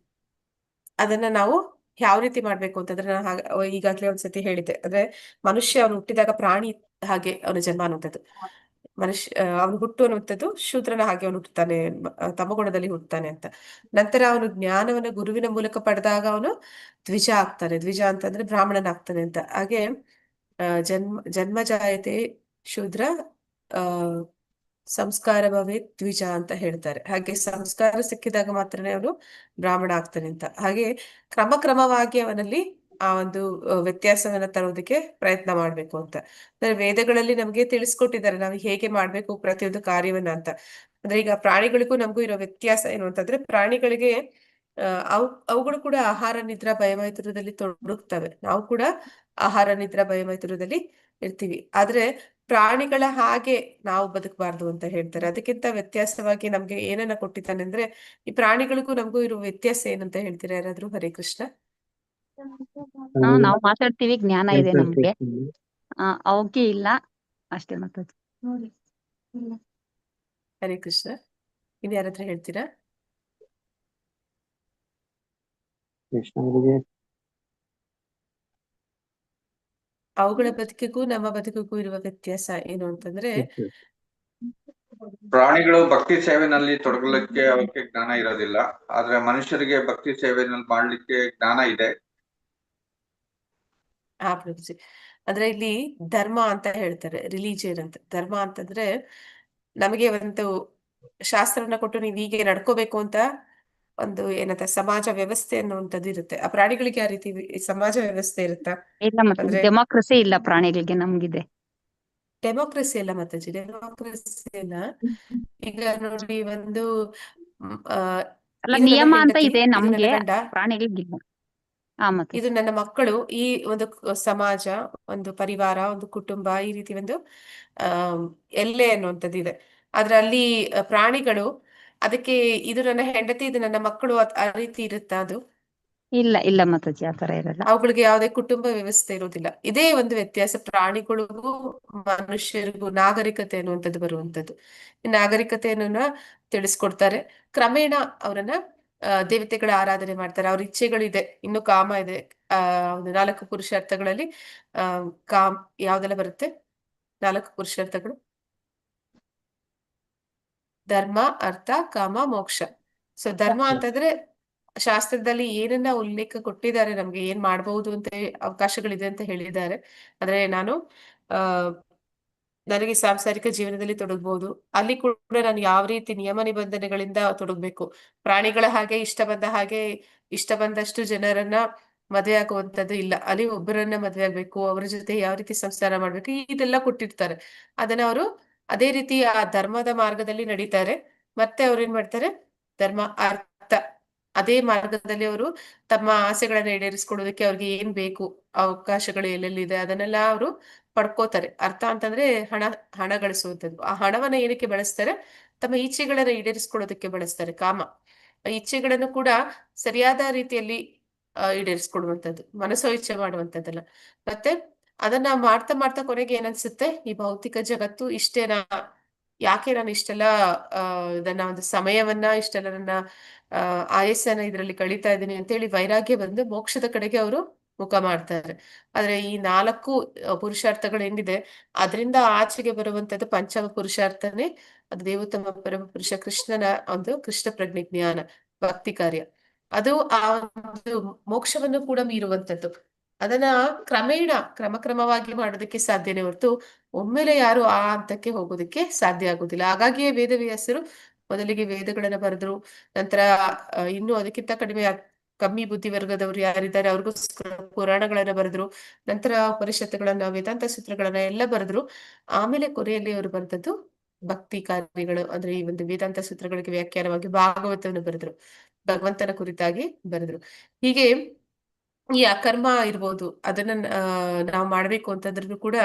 ಅದನ್ನ ನಾವು ಯಾವ ರೀತಿ ಮಾಡ್ಬೇಕು ಅಂತಂದ್ರೆ ನಾನು ಈಗಾಗ್ಲೇ ಒಂದ್ಸತಿ ಹೇಳಿದ್ದೆ. ಅಂದ್ರೆ ಮನುಷ್ಯ ಅವನು ಹುಟ್ಟಿದಾಗ ಪ್ರಾಣಿ ಹಾಗೆ ಅವನ ಜನ್ಮ ಅನ್ನುವಂಥದ್ದು. ಮನುಷ್ಯ ಅವನು ಹುಟ್ಟು ಅನ್ನುವಂಥದ್ದು ಶೂದ್ರನ ಹಾಗೆ ಅವನು ಹುಟ್ಟುತ್ತಾನೆ, ತಮಗುಣದಲ್ಲಿ ಹುಟ್ಟುತ್ತಾನೆ ಅಂತ. ನಂತರ ಅವನು ಜ್ಞಾನವನ್ನು ಗುರುವಿನ ಮೂಲಕ ಪಡೆದಾಗ ಅವನು ದ್ವಿಜ ಆಗ್ತಾನೆ. ದ್ವಿಜ ಅಂತಂದ್ರೆ ಬ್ರಾಹ್ಮಣನಾಗ್ತಾನೆ ಅಂತ. ಹಾಗೆ ಜನ್ಮ ಜಾಯತೆ ಶೂದ್ರ ಆ ಸಂಸ್ಕಾರ ಭವೇ ದ್ವಿಜ ಅಂತ ಹೇಳ್ತಾರೆ. ಹಾಗೆ ಸಂಸ್ಕಾರ ಸಿಕ್ಕಿದಾಗ ಮಾತ್ರನೇ ಅವನು ಬ್ರಾಹ್ಮಣ ಆಗ್ತಾನೆ ಅಂತ. ಹಾಗೆ ಕ್ರಮವಾಗಿ ಅವನಲ್ಲಿ ಆ ಒಂದು ವ್ಯತ್ಯಾಸವನ್ನ ತರೋದಕ್ಕೆ ಪ್ರಯತ್ನ ಮಾಡ್ಬೇಕು ಅಂತ. ಅಂದ್ರೆ ವೇದಗಳಲ್ಲಿ ನಮ್ಗೆ ತಿಳಿಸ್ಕೊಟ್ಟಿದ್ದಾರೆ ನಾವು ಹೇಗೆ ಮಾಡ್ಬೇಕು ಪ್ರತಿಯೊಂದು ಕಾರ್ಯವನ್ನ ಅಂತ. ಅಂದ್ರೆ ಈಗ ಪ್ರಾಣಿಗಳಿಗೂ ನಮಗೂ ಇರೋ ವ್ಯತ್ಯಾಸ ಏನು ಅಂತಂದ್ರೆ, ಪ್ರಾಣಿಗಳಿಗೆ ಅವುಗಳು ಕೂಡ ಆಹಾರ ನಿದ್ರಾ ಭಯಮೈಥುನದಲ್ಲಿ ತೊಡಗುತ್ತವೆ. ನಾವು ಕೂಡ ಆಹಾರ ನಿದ್ರಾ ಭಯಮೈಥುನದಲ್ಲಿ ಇರ್ತೀವಿ. ಆದ್ರೆ ಪ್ರಾಣಿಗಳ ಹಾಗೆ ನಾವು ಬದುಕಬಾರ್ದು ಅಂತ ಹೇಳ್ತಾರೆ. ಅದಕ್ಕಿಂತ ವ್ಯತ್ಯಾಸವಾಗಿ ನಮ್ಗೆ ಏನನ್ನ ಕೊಟ್ಟಿದ್ದಾನೆ ಅಂದ್ರೆ, ಈ ಪ್ರಾಣಿಗಳಿಗೂ ನಮಗೂ ಇರುವ ವ್ಯತ್ಯಾಸ ಏನಂತ ಹೇಳ್ತೀರಾ ಯಾರಾದ್ರೂ? ಹರೇ ಕೃಷ್ಣ. ನಾವು ಮಾತಾಡ್ತೀವಿ, ಜ್ಞಾನ ಇದೆ ನಮ್ಗೆ. ಅವಕ್ಕೆ ಇಲ್ಲ ಅಷ್ಟೇ ಮಾತಾಜಿ. ಹರೇ ಕೃಷ್ಣ. ಇನ್ ಯಾರತ್ರ ಹೇಳ್ತೀರಾ? ಅವುಗಳ ಬದುಕಿಗೂ ನಮ್ಮ ಬದುಕಿಗೂ ಇರುವ ವ್ಯತ್ಯಾಸ ಏನು ಅಂತಂದ್ರೆ, ಪ್ರಾಣಿಗಳು ಭಕ್ತಿ ಸೇವೆನಲ್ಲಿ ತೊಡಗಲಿಕ್ಕೆ ಅವಕ್ಕೆ ಜ್ಞಾನ ಇರೋದಿಲ್ಲ. ಆದ್ರೆ ಮನುಷ್ಯರಿಗೆ ಭಕ್ತಿ ಸೇವೆನಲ್ಲಿ ಮಾಡ್ಲಿಕ್ಕೆ ಜ್ಞಾನ ಇದೆ. ಪ್ರಭುಜಿ. ಅಂದ್ರೆ ಇಲ್ಲಿ ಧರ್ಮ ಅಂತ ಹೇಳ್ತಾರೆ, ರಿಲಿಜಿಯನ್ ಅಂತ. ಧರ್ಮ ಅಂತಂದ್ರೆ ನಮಗೆ ಒಂದು ಶಾಸ್ತ್ರವನ್ನ ಕೊಟ್ಟು ನೀವ್ ಹೀಗೆ ನಡ್ಕೋಬೇಕು ಅಂತ ಒಂದು ಏನಂತ ಸಮಾಜ ವ್ಯವಸ್ಥೆ ಅನ್ನುವಂಥದ್ದು ಇರುತ್ತೆ. ಆ ಪ್ರಾಣಿಗಳಿಗೆ ಆ ರೀತಿ ಸಮಾಜ ವ್ಯವಸ್ಥೆ ಇರುತ್ತಾ? ಇಲ್ಲ ಮಾತಾಜಿ, ಅಂದ್ರೆ ಡೆಮಾಕ್ರಸಿ ಇಲ್ಲ ಪ್ರಾಣಿಗಳಿಗೆ, ನಮ್ಗಿದೆ. ಡೆಮೋಕ್ರಸಿ ಎಲ್ಲ ಮಾತಾಜಿ, ಡೆಮೋಕ್ರಸಿ ಇಲ್ಲ. ಈಗ ನೋಡಿ, ಒಂದು ಅಲ್ಲ, ಇದು ನನ್ನ ನಿಯಮ ಅಂತ ಹೆಂಡತಿ, ಇದೆ ಇದು ನನ್ನ ನಮ್ಗೆ, ಗಂಡ, ಪ್ರಾಣಿಗಳಿಗಿಲ್ಲ. ಹಾ ಇದು ಮಾತಾಜಿ. ನನ್ನ ಮಕ್ಕಳು. ಈ ಒಂದು ಸಮಾಜ, ಒಂದು ಪರಿವಾರ, ಒಂದು ಕುಟುಂಬ, ಈ ರೀತಿ ಒಂದು ಆ ಎಲ್ಲೆ ಅನ್ನುವಂಥದ್ದು ಇದೆ. ಆದ್ರೆ ಅಲ್ಲಿ ಪ್ರಾಣಿಗಳು ಅದಕ್ಕೆ ಇದು ನನ್ನ ಹೆಂಡತಿ, ಇದು ನನ್ನ ಮಕ್ಕಳು, ಆ ರೀತಿ ಇರುತ್ತಾ ಅದು? ಇಲ್ಲ ಇಲ್ಲ ಮಾತಾಜಿ, ಆತರ ಇರಲ್ಲ. ಅವುಗಳಿಗೆ ಯಾವುದೇ ಕುಟುಂಬ ವ್ಯವಸ್ಥೆ ಇರುವುದಿಲ್ಲ. ಇದೇ ಒಂದು ವ್ಯತ್ಯಾಸ ಪ್ರಾಣಿಗಳಿಗೂ ಮನುಷ್ಯರಿಗೂ, ನಾಗರಿಕತೆ ಅನ್ನುವಂಥದ್ದು ಬರುವಂಥದ್ದು. ಈ ನಾಗರಿಕತೆಯನ್ನ ತಿಳಿಸ್ಕೊಡ್ತಾರೆ. ಕ್ರಮೇಣ ಅವರನ್ನ ದೇವತೆಗಳ ಆರಾಧನೆ ಮಾಡ್ತಾರೆ. ಅವ್ರ ಇಚ್ಛೆಗಳಿದೆ, ಇನ್ನು ಕಾಮ ಇದೆ. ಒಂದು 4 ಪುರುಷಾರ್ಥಗಳಲ್ಲಿ ಕಾಮ್ ಯಾವ್ದೆಲ್ಲ ಬರುತ್ತೆ? 4 ಪುರುಷಾರ್ಥಗಳು: ಧರ್ಮ, ಅರ್ಥ, ಕಾಮ, ಮೋಕ್ಷ. ಸೊ ಧರ್ಮ ಅಂತಂದ್ರೆ ಶಾಸ್ತ್ರದಲ್ಲಿ ಏನನ್ನ ಉಲ್ಲೇಖ ಕೊಟ್ಟಿದ್ದಾರೆ, ನಮ್ಗೆ ಏನ್ ಮಾಡಬಹುದು ಅಂತ ಅವಕಾಶಗಳಿದೆ ಅಂತ ಹೇಳಿದ್ದಾರೆ. ಅಂದ್ರೆ ನಾನು ಆ ನನಗೆ ಸಾಂಸಾರಿಕ ಜೀವನದಲ್ಲಿ ತೊಡಗಬಹುದು. ಅಲ್ಲಿ ಕೂಡ ನಾನು ಯಾವ ರೀತಿ ನಿಯಮ ನಿಬಂಧನೆಗಳಿಂದ ತೊಡಗಬೇಕು. ಪ್ರಾಣಿಗಳ ಹಾಗೆ ಇಷ್ಟ ಬಂದಷ್ಟು ಜನರನ್ನ ಮದುವೆ ಆಗುವಂತದ್ದು ಇಲ್ಲ. ಅಲ್ಲಿ ಒಬ್ಬರನ್ನ ಮದುವೆ ಆಗ್ಬೇಕು, ಅವರ ಜೊತೆ ಯಾವ ರೀತಿ ಸಂಸಾರ ಮಾಡ್ಬೇಕು, ಇದೆಲ್ಲ ಕೊಟ್ಟಿರ್ತಾರೆ. ಅದನ್ನ ಅವರು ಅದೇ ರೀತಿ ಆ ಧರ್ಮದ ಮಾರ್ಗದಲ್ಲಿ ನಡೀತಾರೆ. ಮತ್ತೆ ಅವ್ರು ಏನ್ ಮಾಡ್ತಾರೆ, ಧರ್ಮ, ಅರ್ಥ, ಅದೇ ಮಾರ್ಗದಲ್ಲಿ ಅವರು ತಮ್ಮ ಆಸೆಗಳನ್ನ ಈಡೇರಿಸ್ಕೊಳ್ಳೋದಕ್ಕೆ ಅವ್ರಿಗೆ ಏನ್ ಬೇಕು, ಅವಕಾಶಗಳು ಎಲ್ಲೆಲ್ಲಿದೆ ಅದನ್ನೆಲ್ಲ ಅವರು ಪಡ್ಕೋತಾರೆ. ಅರ್ಥ ಅಂತಂದ್ರೆ ಹಣ ಗಳಿಸುವಂಥದ್ದು. ಆ ಹಣವನ್ನ ಏನಕ್ಕೆ ಬಳಸ್ತಾರೆ? ತಮ್ಮ ಇಚ್ಛೆಗಳನ್ನ ಈಡೇರಿಸ್ಕೊಳ್ಳೋದಕ್ಕೆ ಬಳಸ್ತಾರೆ. ಕಾಮ ಇಚ್ಛೆಗಳನ್ನು ಕೂಡ ಸರಿಯಾದ ರೀತಿಯಲ್ಲಿ ಈಡೇರಿಸ್ಕೊಡುವಂಥದ್ದು, ಮನಸೋ ಇಚ್ಛೆ ಮಾಡುವಂಥದ್ದಲ್ಲ. ಮತ್ತೆ ಅದನ್ನ ಮಾಡ್ತಾ ಮಾಡ್ತಾ ಕೊನೆಗೆ ಏನನ್ಸುತ್ತೆ, ಈ ಭೌತಿಕ ಜಗತ್ತು ಇಷ್ಟೇನಾ, ಯಾಕೆ ನಾನು ಇಷ್ಟೆಲ್ಲ ಇದನ್ನ ಒಂದು ಸಮಯವನ್ನ, ಇಷ್ಟೆಲ್ಲ ನನ್ನ ಆಯಸ್ಸನ್ನ ಇದರಲ್ಲಿ ಕಳೀತಾ ಇದ್ದೀನಿ ಅಂತೇಳಿ ವೈರಾಗ್ಯ ಬಂದು ಮೋಕ್ಷದ ಕಡೆಗೆ ಅವರು ಮುಖ ಮಾಡ್ತಾರೆ. ಆದ್ರೆ ಈ 4 ಪುರುಷಾರ್ಥಗಳೇನಿದೆ ಅದರಿಂದ ಆಚೆಗೆ ಬರುವಂತದ್ದು ಪಂಚಮ ಪುರುಷಾರ್ಥನೇ, ಅದು ದೇವೋತ್ತಮ ಪರಮ ಪುರುಷ ಕೃಷ್ಣನ ಒಂದು ಕೃಷ್ಣ ಪ್ರಜ್ಞೆ ಜ್ಞಾನ ಭಕ್ತಿ ಕಾರ್ಯ. ಅದು ಆ ಒಂದು ಮೋಕ್ಷವನ್ನು ಕೂಡ ಮೀರುವಂತದ್ದು. ಅದನ್ನ ಕ್ರಮಕ್ರಮವಾಗಿ ಮಾಡೋದಕ್ಕೆ ಸಾಧ್ಯನೇ ಹೊರತು ಒಮ್ಮೆಲೆ ಯಾರು ಆ ಹಂತಕ್ಕೆ ಹೋಗೋದಕ್ಕೆ ಸಾಧ್ಯ ಆಗುದಿಲ್ಲ. ಹಾಗಾಗಿಯೇ ವೇದವ್ಯಾಸರು ಮೊದಲಿಗೆ ವೇದಗಳನ್ನ ಬರೆದ್ರು. ನಂತರ ಇನ್ನು ಅದಕ್ಕಿಂತ ಕಮ್ಮಿ ಬುದ್ಧಿವರ್ಗದವರು ಯಾರಿದ್ದಾರೆ ಅವ್ರಿಗೋಸ್ಕರ ಪುರಾಣಗಳನ್ನ ಬರೆದ್ರು. ನಂತರ ಉಪನಿಷತ್ತುಗಳನ್ನ, ವೇದಾಂತ ಸೂತ್ರಗಳನ್ನ ಎಲ್ಲ ಬರೆದ್ರು. ಆಮೇಲೆ ಕೊನೆಯಲ್ಲಿ ಅವರು ಬರೆದದ್ದು ಭಕ್ತಿ ಕಾರ್ಯಗಳು, ಅಂದ್ರೆ ಈ ಒಂದು ವೇದಾಂತ ಸೂತ್ರಗಳಿಗೆ ವ್ಯಾಖ್ಯಾನವಾಗಿ ಭಾಗವತವನ್ನು ಬರೆದ್ರು, ಭಗವಂತನ ಕುರಿತಾಗಿ ಬರೆದ್ರು. ಹೀಗೆ ಈ ಅಕರ್ಮ ಇರ್ಬೋದು, ಅದನ್ನ ನಾವು ಮಾಡ್ಬೇಕು ಅಂತಂದ್ರೂ ಕೂಡ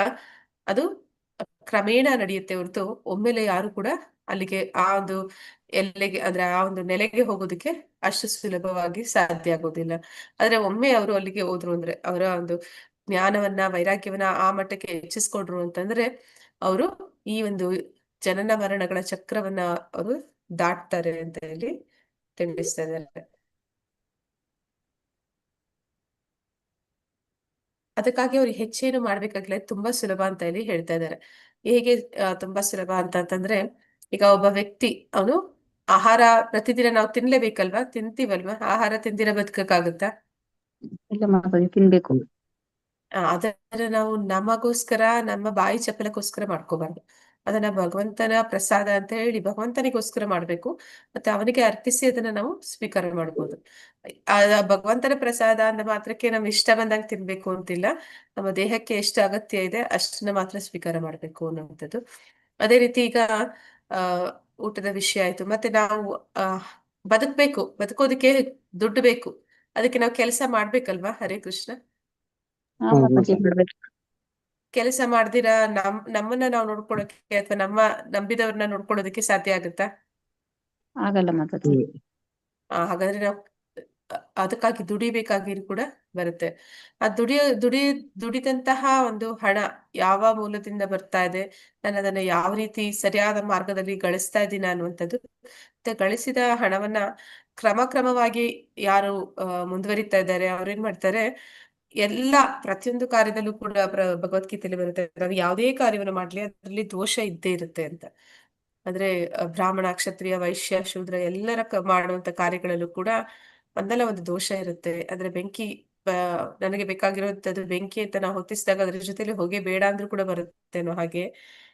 ಅದು ಕ್ರಮೇಣ ನಡೆಯುತ್ತೆ ಹೊರತು ಒಮ್ಮೆಲೆ ಯಾರು ಕೂಡ ಅಲ್ಲಿಗೆ ಆ ಒಂದು ಎಲ್ಲೆಗೆ ಅಂದ್ರೆ ಆ ಒಂದು ನೆಲೆಗೆ ಹೋಗೋದಕ್ಕೆ ಅಷ್ಟು ಸುಲಭವಾಗಿ ಸಾಧ್ಯ ಆಗೋದಿಲ್ಲ. ಆದ್ರೆ ಒಮ್ಮೆ ಅವರು ಅಲ್ಲಿಗೆ ಹೋದ್ರು ಅಂದ್ರೆ ಅವರ ಒಂದು ಜ್ಞಾನವನ್ನ, ವೈರಾಗ್ಯವನ್ನ ಆ ಮಟ್ಟಕ್ಕೆ ಹೆಚ್ಚಿಸ್ಕೊಂಡ್ರು ಅಂತಂದ್ರೆ ಅವರು ಈ ಒಂದು ಜನನ ಮರಣಗಳ ಚಕ್ರವನ್ನ ಅವರು ದಾಟ್ತಾರೆ ಅಂತ ಹೇಳಿ ತಿಳಿಸ್ತಾ ಇದ್ದಾರೆ. ಅದಕ್ಕಾಗಿ ಅವ್ರು ಹೆಚ್ಚೇನು ಮಾಡ್ಬೇಕಾಗಿಲ್ಲ, ತುಂಬಾ ಸುಲಭ ಅಂತ ಹೇಳಿ ಹೇಳ್ತಾ ಇದ್ದಾರೆ. ಹೇಗೆ ತುಂಬಾ ಸುಲಭ ಅಂತಂದ್ರೆ, ಈಗ ಒಬ್ಬ ವ್ಯಕ್ತಿ ಅವನು ಆಹಾರ ಪ್ರತಿದಿನ ನಾವು ತಿನ್ಲೇಬೇಕಲ್ವಾ, ತಿಂತೀವಲ್ವಾ, ಆಹಾರ ತಿಂದಿರ ಬದುಕಕ್ಕಾಗುತ್ತಾ? ಇಲ್ಲ ಮಾತಾಡಿ ತಿನ್ಬೇಕು. ಅದನ್ನ ನಾವು ನಮಗೋಸ್ಕರ, ನಮ್ಮ ಬಾಯಿ ಚಪಲಕ್ಕೋಸ್ಕರ ಮಾಡ್ಕೋಬಾರ್ದು. ಅದನ್ನ ಭಗವಂತನ ಪ್ರಸಾದ ಅಂತ ಹೇಳಿ ಭಗವಂತನಿಗೋಸ್ಕರ ಮಾಡ್ಬೇಕು. ಮತ್ತೆ ಅವನಿಗೆ ಅರ್ಪಿಸಿ ಅದನ್ನ ನಾವು ಸ್ವೀಕಾರ ಮಾಡ್ಬೋದು. ಆ ಭಗವಂತನ ಪ್ರಸಾದ ಅಂದ ಮಾತ್ರಕ್ಕೆ ನಮ್ಗೆ ಇಷ್ಟ ಬಂದಂಗೆ ತಿನ್ಬೇಕು ಅಂತಿಲ್ಲ. ನಮ್ಮ ದೇಹಕ್ಕೆ ಎಷ್ಟು ಅಗತ್ಯ ಇದೆ ಅಷ್ಟನ್ನ ಮಾತ್ರ ಸ್ವೀಕಾರ ಮಾಡ್ಬೇಕು ಅನ್ನುವಂಥದ್ದು. ಅದೇ ರೀತಿ ಈಗ ಆ ಊಟದ ವಿಷಯ ಆಯ್ತು. ಮತ್ತೆ ನಾವು ಬದುಕೋದಕ್ಕೆ ದುಡ್ಡು ಬೇಕು, ಅದಕ್ಕೆ ನಾವು ಕೆಲಸ ಮಾಡ್ಬೇಕಲ್ವಾ? ಹರೇ ಕೃಷ್ಣ. ಮಾತಾಜಿ ಮಾಡ್ಬೇಕು. ಕೆಲಸ ಮಾಡ್ದಿರ ನಮ್ಮನ್ನ ನಾವು ನೋಡ್ಕೊಳಕ್ಕೆ ಅಥವಾ ನಮ್ಮ ನಂಬಿದವ್ರನ್ನ ನೋಡ್ಕೊಳ್ಳೋದಕ್ಕೆ ಸಾಧ್ಯ ಆಗುತ್ತಾ? ಆಗಲ್ಲ ಮಾತಾಜಿ. ಹಾಗಾದ್ರೆ ನಾವು ಅದಕ್ಕಾಗಿ ದುಡಿಬೇಕಾಗಿ ಕೂಡ ಬರುತ್ತೆ. ಆ ದುಡಿದಂತಹ ಒಂದು ಹಣ ಯಾವ ಮೂಲದಿಂದ ಬರ್ತಾ ಇದೆ, ನಾನು ಅದನ್ನ ಯಾವ ರೀತಿ ಸರಿಯಾದ ಮಾರ್ಗದಲ್ಲಿ ಗಳಿಸ್ತಾ ಇದ್ದೀನಿ ಅನ್ನುವಂಥದ್ದು. ಮತ್ತೆ ಗಳಿಸಿದ ಹಣವನ್ನ ಕ್ರಮವಾಗಿ ಯಾರು ಮುಂದುವರಿತಾ ಇದ್ದಾರೆ ಅವ್ರೇನ್ ಮಾಡ್ತಾರೆ, ಪ್ರತಿಯೊಂದು ಕಾರ್ಯದಲ್ಲೂ ಕೂಡ ಭಗವದ್ಗೀತೆಯಲ್ಲಿ ಬರುತ್ತೆ, ನಾವು ಯಾವುದೇ ಕಾರ್ಯವನ್ನು ಮಾಡ್ಲಿ ಅದರಲ್ಲಿ ದೋಷ ಇದ್ದೇ ಇರುತ್ತೆ ಅಂತ. ಅಂದ್ರೆ ಬ್ರಾಹ್ಮಣ, ಕ್ಷತ್ರಿಯ, ವೈಶ್ಯ, ಶೂದ್ರ ಎಲ್ಲರ ಮಾಡುವಂತ ಕಾರ್ಯಗಳಲ್ಲೂ ಕೂಡ ಒಂದಲ್ಲ ಒಂದು ದೋಷ ಇರುತ್ತೆ. ಅಂದ್ರೆ ಬೆಂಕಿ ನನಗೆ ಬೇಕಾಗಿರುವಂತದ್ದು ಬೆಂಕಿ ಅಂತ ನಾವು ಹೊತ್ತಿಸಿದಾಗ ಅದ್ರ ಜೊತೆಲಿ ಹೊಗೆ ಬೇಡ ಅಂದ್ರೂ ಕೂಡ ಬರುತ್ತೇನೋ ಹಾಗೆ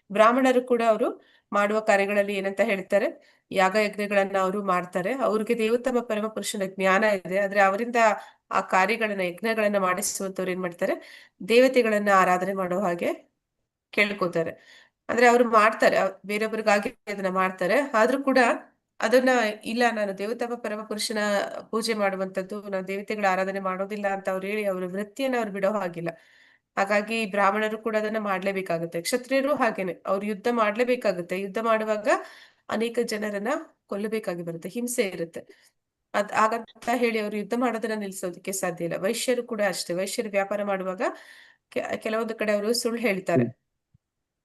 ಬ್ರಾಹ್ಮಣರು ಕೂಡ ಅವರು ಮಾಡುವ ಕಾರ್ಯಗಳಲ್ಲಿ ಏನಂತ ಹೇಳ್ತಾರೆ, ಯಾಗ ಯಜ್ಞಗಳನ್ನ ಅವರು ಮಾಡ್ತಾರೆ. ಅವ್ರಿಗೆ ದೇವೋತ್ತಮ ಪರಮ ಪುರುಷನ ಜ್ಞಾನ ಇದೆ. ಆದ್ರೆ ಅವರಿಂದ ಆ ಕಾರ್ಯಗಳನ್ನ, ಯಜ್ಞಗಳನ್ನ ಮಾಡಿಸುವಂತವ್ರು ಏನ್ ಮಾಡ್ತಾರೆ, ದೇವತೆಗಳನ್ನ ಆರಾಧನೆ ಮಾಡೋ ಹಾಗೆ ಕೇಳ್ಕೊತಾರೆ. ಅಂದ್ರೆ ಅವ್ರು ಮಾಡ್ತಾರೆ, ಬೇರೊಬ್ಬರಿಗಾಗಿ ಅದನ್ನ ಮಾಡ್ತಾರೆ. ಆದ್ರೂ ಕೂಡ ಅದನ್ನ ಇಲ್ಲ, ನಾನು ದೇವೋತ್ತಮ ಪರಮ ಪುರುಷನ ಪೂಜೆ ಮಾಡುವಂತದ್ದು, ನಾನು ದೇವತೆಗಳ ಆರಾಧನೆ ಮಾಡೋದಿಲ್ಲ ಅಂತ ಅವ್ರು ಹೇಳಿ ಅವ್ರ ವೃತ್ತಿಯನ್ನ ಅವ್ರು ಬಿಡೋ ಹಾಗಿಲ್ಲ. ಹಾಗಾಗಿ ಬ್ರಾಹ್ಮಣರು ಕೂಡ ಅದನ್ನ ಮಾಡ್ಲೇಬೇಕಾಗುತ್ತೆ. ಕ್ಷತ್ರಿಯರು ಹಾಗೇನೆ, ಅವ್ರು ಯುದ್ಧ ಮಾಡ್ಲೇಬೇಕಾಗುತ್ತೆ. ಯುದ್ಧ ಮಾಡುವಾಗ ಅನೇಕ ಜನರನ್ನ ಕೊಲ್ಲಬೇಕಾಗಿ ಬರುತ್ತೆ, ಹಿಂಸೆ ಇರುತ್ತೆ. ಹಾಗಂತ ಹೇಳಿ ಅವ್ರು ಯುದ್ಧ ಮಾಡೋದನ್ನ ನಿಲ್ಸೋದಕ್ಕೆ ಸಾಧ್ಯ ಇಲ್ಲ. ವೈಶ್ಯರು ಕೂಡ ಅಷ್ಟೇ, ವೈಶ್ಯರು ವ್ಯಾಪಾರ ಮಾಡುವಾಗ ಕೆಲವೊಂದು ಕಡೆ ಅವರು ಸುಳ್ಳು ಹೇಳ್ತಾರೆ.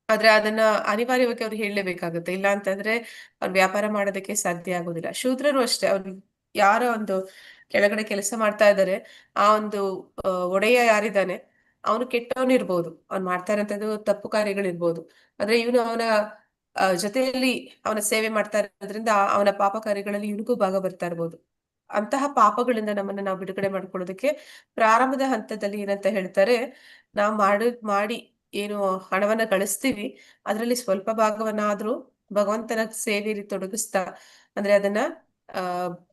ಆದ್ರೆ ಅದನ್ನ ಅನಿವಾರ್ಯವಾಗಿ ಅವ್ರು ಹೇಳಲೇಬೇಕಾಗುತ್ತೆ, ಇಲ್ಲ ಅಂತಂದ್ರೆ ಅವ್ರು ವ್ಯಾಪಾರ ಮಾಡೋದಕ್ಕೆ ಸಾಧ್ಯ ಆಗೋದಿಲ್ಲ. ಶೂದ್ರರು ಅಷ್ಟೇ, ಅವ್ರು ಯಾರ ಒಂದು ಕೆಳಗಡೆ ಕೆಲಸ ಮಾಡ್ತಾ ಇದ್ದಾರೆ, ಆ ಒಂದು ಒಡೆಯ ಯಾರಿದ್ದಾನೆ ಅವನು ಕೆಟ್ಟವನಿರ್ಬೋದು, ಅವ್ನು ಮಾಡ್ತಾ ಇರೋಂಥದ್ದು ತಪ್ಪು ಕಾರ್ಯಗಳಿರ್ಬೋದು. ಆದ್ರೆ ಇವನು ಅವನ ಜೊತೆಯಲ್ಲಿ ಅವನ ಸೇವೆ ಮಾಡ್ತಾ ಇರೋದ್ರಿಂದ ಅವನ ಪಾಪ ಕಾರ್ಯಗಳಲ್ಲಿ ಇವನಿಗೂ ಭಾಗ ಬರ್ತಾ ಇರ್ಬೋದು. ಅಂತಹ ಪಾಪಗಳಿಂದ ನಮ್ಮನ್ನ ನಾವು ಬಿಡುಗಡೆ ಮಾಡ್ಕೊಳ್ಳೋದಕ್ಕೆ ಪ್ರಾರಂಭದ ಹಂತದಲ್ಲಿ ಏನಂತ ಹೇಳ್ತಾರೆ, ನಾವು ಮಾಡಿ ಏನು ಹಣವನ್ನ ಗಳಿಸ್ತೀವಿ ಅದರಲ್ಲಿ ಸ್ವಲ್ಪ ಭಾಗವನ್ನಾದ್ರೂ ಭಗವಂತನ ಸೇವೆಯಲ್ಲಿ ತೊಡಗಿಸ್ತಾ, ಅಂದ್ರೆ ಅದನ್ನ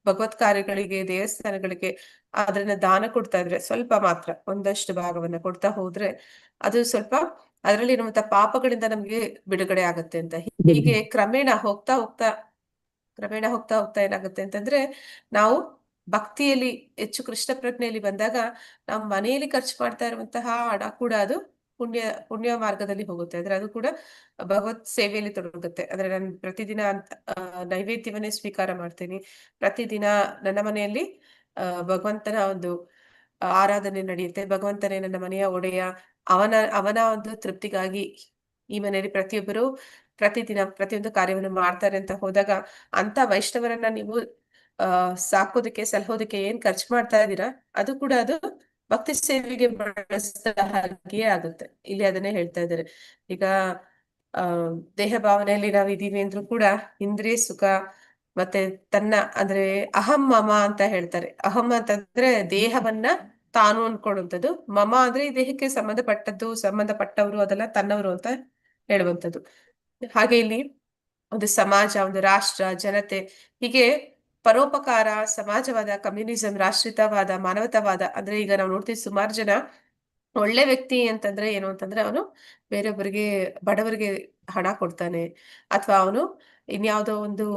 ಭಗವತ್ ಕಾರ್ಯಗಳಿಗೆ, ದೇವಸ್ಥಾನಗಳಿಗೆ ಅದನ್ನ ದಾನ ಕೊಡ್ತಾ ಇದ್ರೆ, ಸ್ವಲ್ಪ ಮಾತ್ರ ಒಂದಷ್ಟು ಭಾಗವನ್ನ ಕೊಡ್ತಾ ಹೋದ್ರೆ ಅದು ಸ್ವಲ್ಪ ಅದರಲ್ಲಿ ಇರುವಂತ ಪಾಪಗಳಿಂದ ನಮ್ಗೆ ಬಿಡುಗಡೆ ಆಗತ್ತೆ ಅಂತ. ಹೀಗೆ ಕ್ರಮೇಣ ಹೋಗ್ತಾ ಹೋಗ್ತಾ ಏನಾಗುತ್ತೆ ಅಂತಂದ್ರೆ, ನಾವು ಭಕ್ತಿಯಲ್ಲಿ ಹೆಚ್ಚು ಕೃಷ್ಣ ಪ್ರಜ್ಞೆಯಲ್ಲಿ ಬಂದಾಗ ನಾವು ಮನೆಯಲ್ಲಿ ಖರ್ಚು ಮಾಡ್ತಾ ಇರುವಂತಹ ಹಣ ಕೂಡ ಅದು ಪುಣ್ಯ ಮಾರ್ಗದಲ್ಲಿ ಹೋಗುತ್ತೆ. ಅಂದ್ರೆ ಅದು ಕೂಡ ಭಗವತ್ ಸೇವೆಯಲ್ಲಿ ತೊಡಗುತ್ತೆ. ಅಂದ್ರೆ ನಾನು ಪ್ರತಿದಿನ ನೈವೇದ್ಯವನ್ನೇ ಸ್ವೀಕಾರ ಮಾಡ್ತೀನಿ. ಪ್ರತಿದಿನ ನನ್ನ ಮನೆಯಲ್ಲಿ ಭಗವಂತನ ಒಂದು ಆರಾಧನೆ ನಡೆಯುತ್ತೆ. ಭಗವಂತನೇ ನನ್ನ ಮನೆಯ ಒಡೆಯ, ಅವನ ಒಂದು ತೃಪ್ತಿಗಾಗಿ ಈ ಮನೆಯಲ್ಲಿ ಪ್ರತಿಯೊಬ್ಬರು ಪ್ರತಿದಿನ ಪ್ರತಿಯೊಂದು ಕಾರ್ಯವನ್ನು ಮಾಡ್ತಾರೆ ಅಂತ ಹೋದಾಗ, ಅಂತ ವೈಷ್ಣವರನ್ನ ನೀವು ಸಾಕೋದಕ್ಕೆ, ಸಲಹೋದಕ್ಕೆ ಏನ್ ಖರ್ಚು ಮಾಡ್ತಾ ಇದ್ದೀರಾ ಅದು ಕೂಡ ಅದು ಭಕ್ತಿ ಸೇವೆಗೆ ಬಳಸಿದ ಹಾಗೆ ಆಗುತ್ತೆ. ಇಲ್ಲಿ ಅದನ್ನೇ ಹೇಳ್ತಾ ಇದ್ದಾರೆ. ಈಗ ದೇಹ ಭಾವನೆಯಲ್ಲಿ ನಾವು ಇದೀವಿ ಅಂದ್ರೂ ಕೂಡ ಇಂದ್ರಿಯ ಸುಖ ಮತ್ತೆ ತನ್ನ ಅಂದ್ರೆ ಅಹಂ ಮಮ ಅಂತ ಹೇಳ್ತಾರೆ. ಅಹಂ ಅಂತಂದ್ರೆ ದೇಹವನ್ನ ತಾನು ಅನ್ಕೊಳ್ಳುವಂಥದ್ದು. ಮಮ ಅಂದ್ರೆ ಈ ದೇಹಕ್ಕೆ ಸಂಬಂಧಪಟ್ಟದ್ದು, ಸಂಬಂಧಪಟ್ಟವರು, ಅದೆಲ್ಲ ತನ್ನವರು ಅಂತ ಹೇಳುವಂಥದ್ದು. ಹಾಗೆ ಇಲ್ಲಿ ಒಂದು ಸಮಾಜ, ಒಂದು ರಾಷ್ಟ್ರ, ಜನತೆ, ಹೀಗೆ ಪರೋಪಕಾರ, ಸಮಾಜವಾದ, ಕಮ್ಯುನಿಸಂ, ರಾಷ್ಟ್ರೀಯತಾವಾದ, ಮಾನವತಾವಾದ. ಅಂದ್ರೆ ಈಗ ನಾವು ನೋಡ್ತೀವಿ ಸುಮಾರು ಜನ ಒಳ್ಳೆ ವ್ಯಕ್ತಿ ಅಂತಂದ್ರೆ ಏನು ಅಂತಂದ್ರೆ ಅವನು ಬೇರೊಬ್ಬರಿಗೆ, ಬಡವರಿಗೆ ಹಣ ಕೊಡ್ತಾನೆ, ಅಥವಾ ಅವನು ಇನ್ಯಾವುದೋ ಒಂದು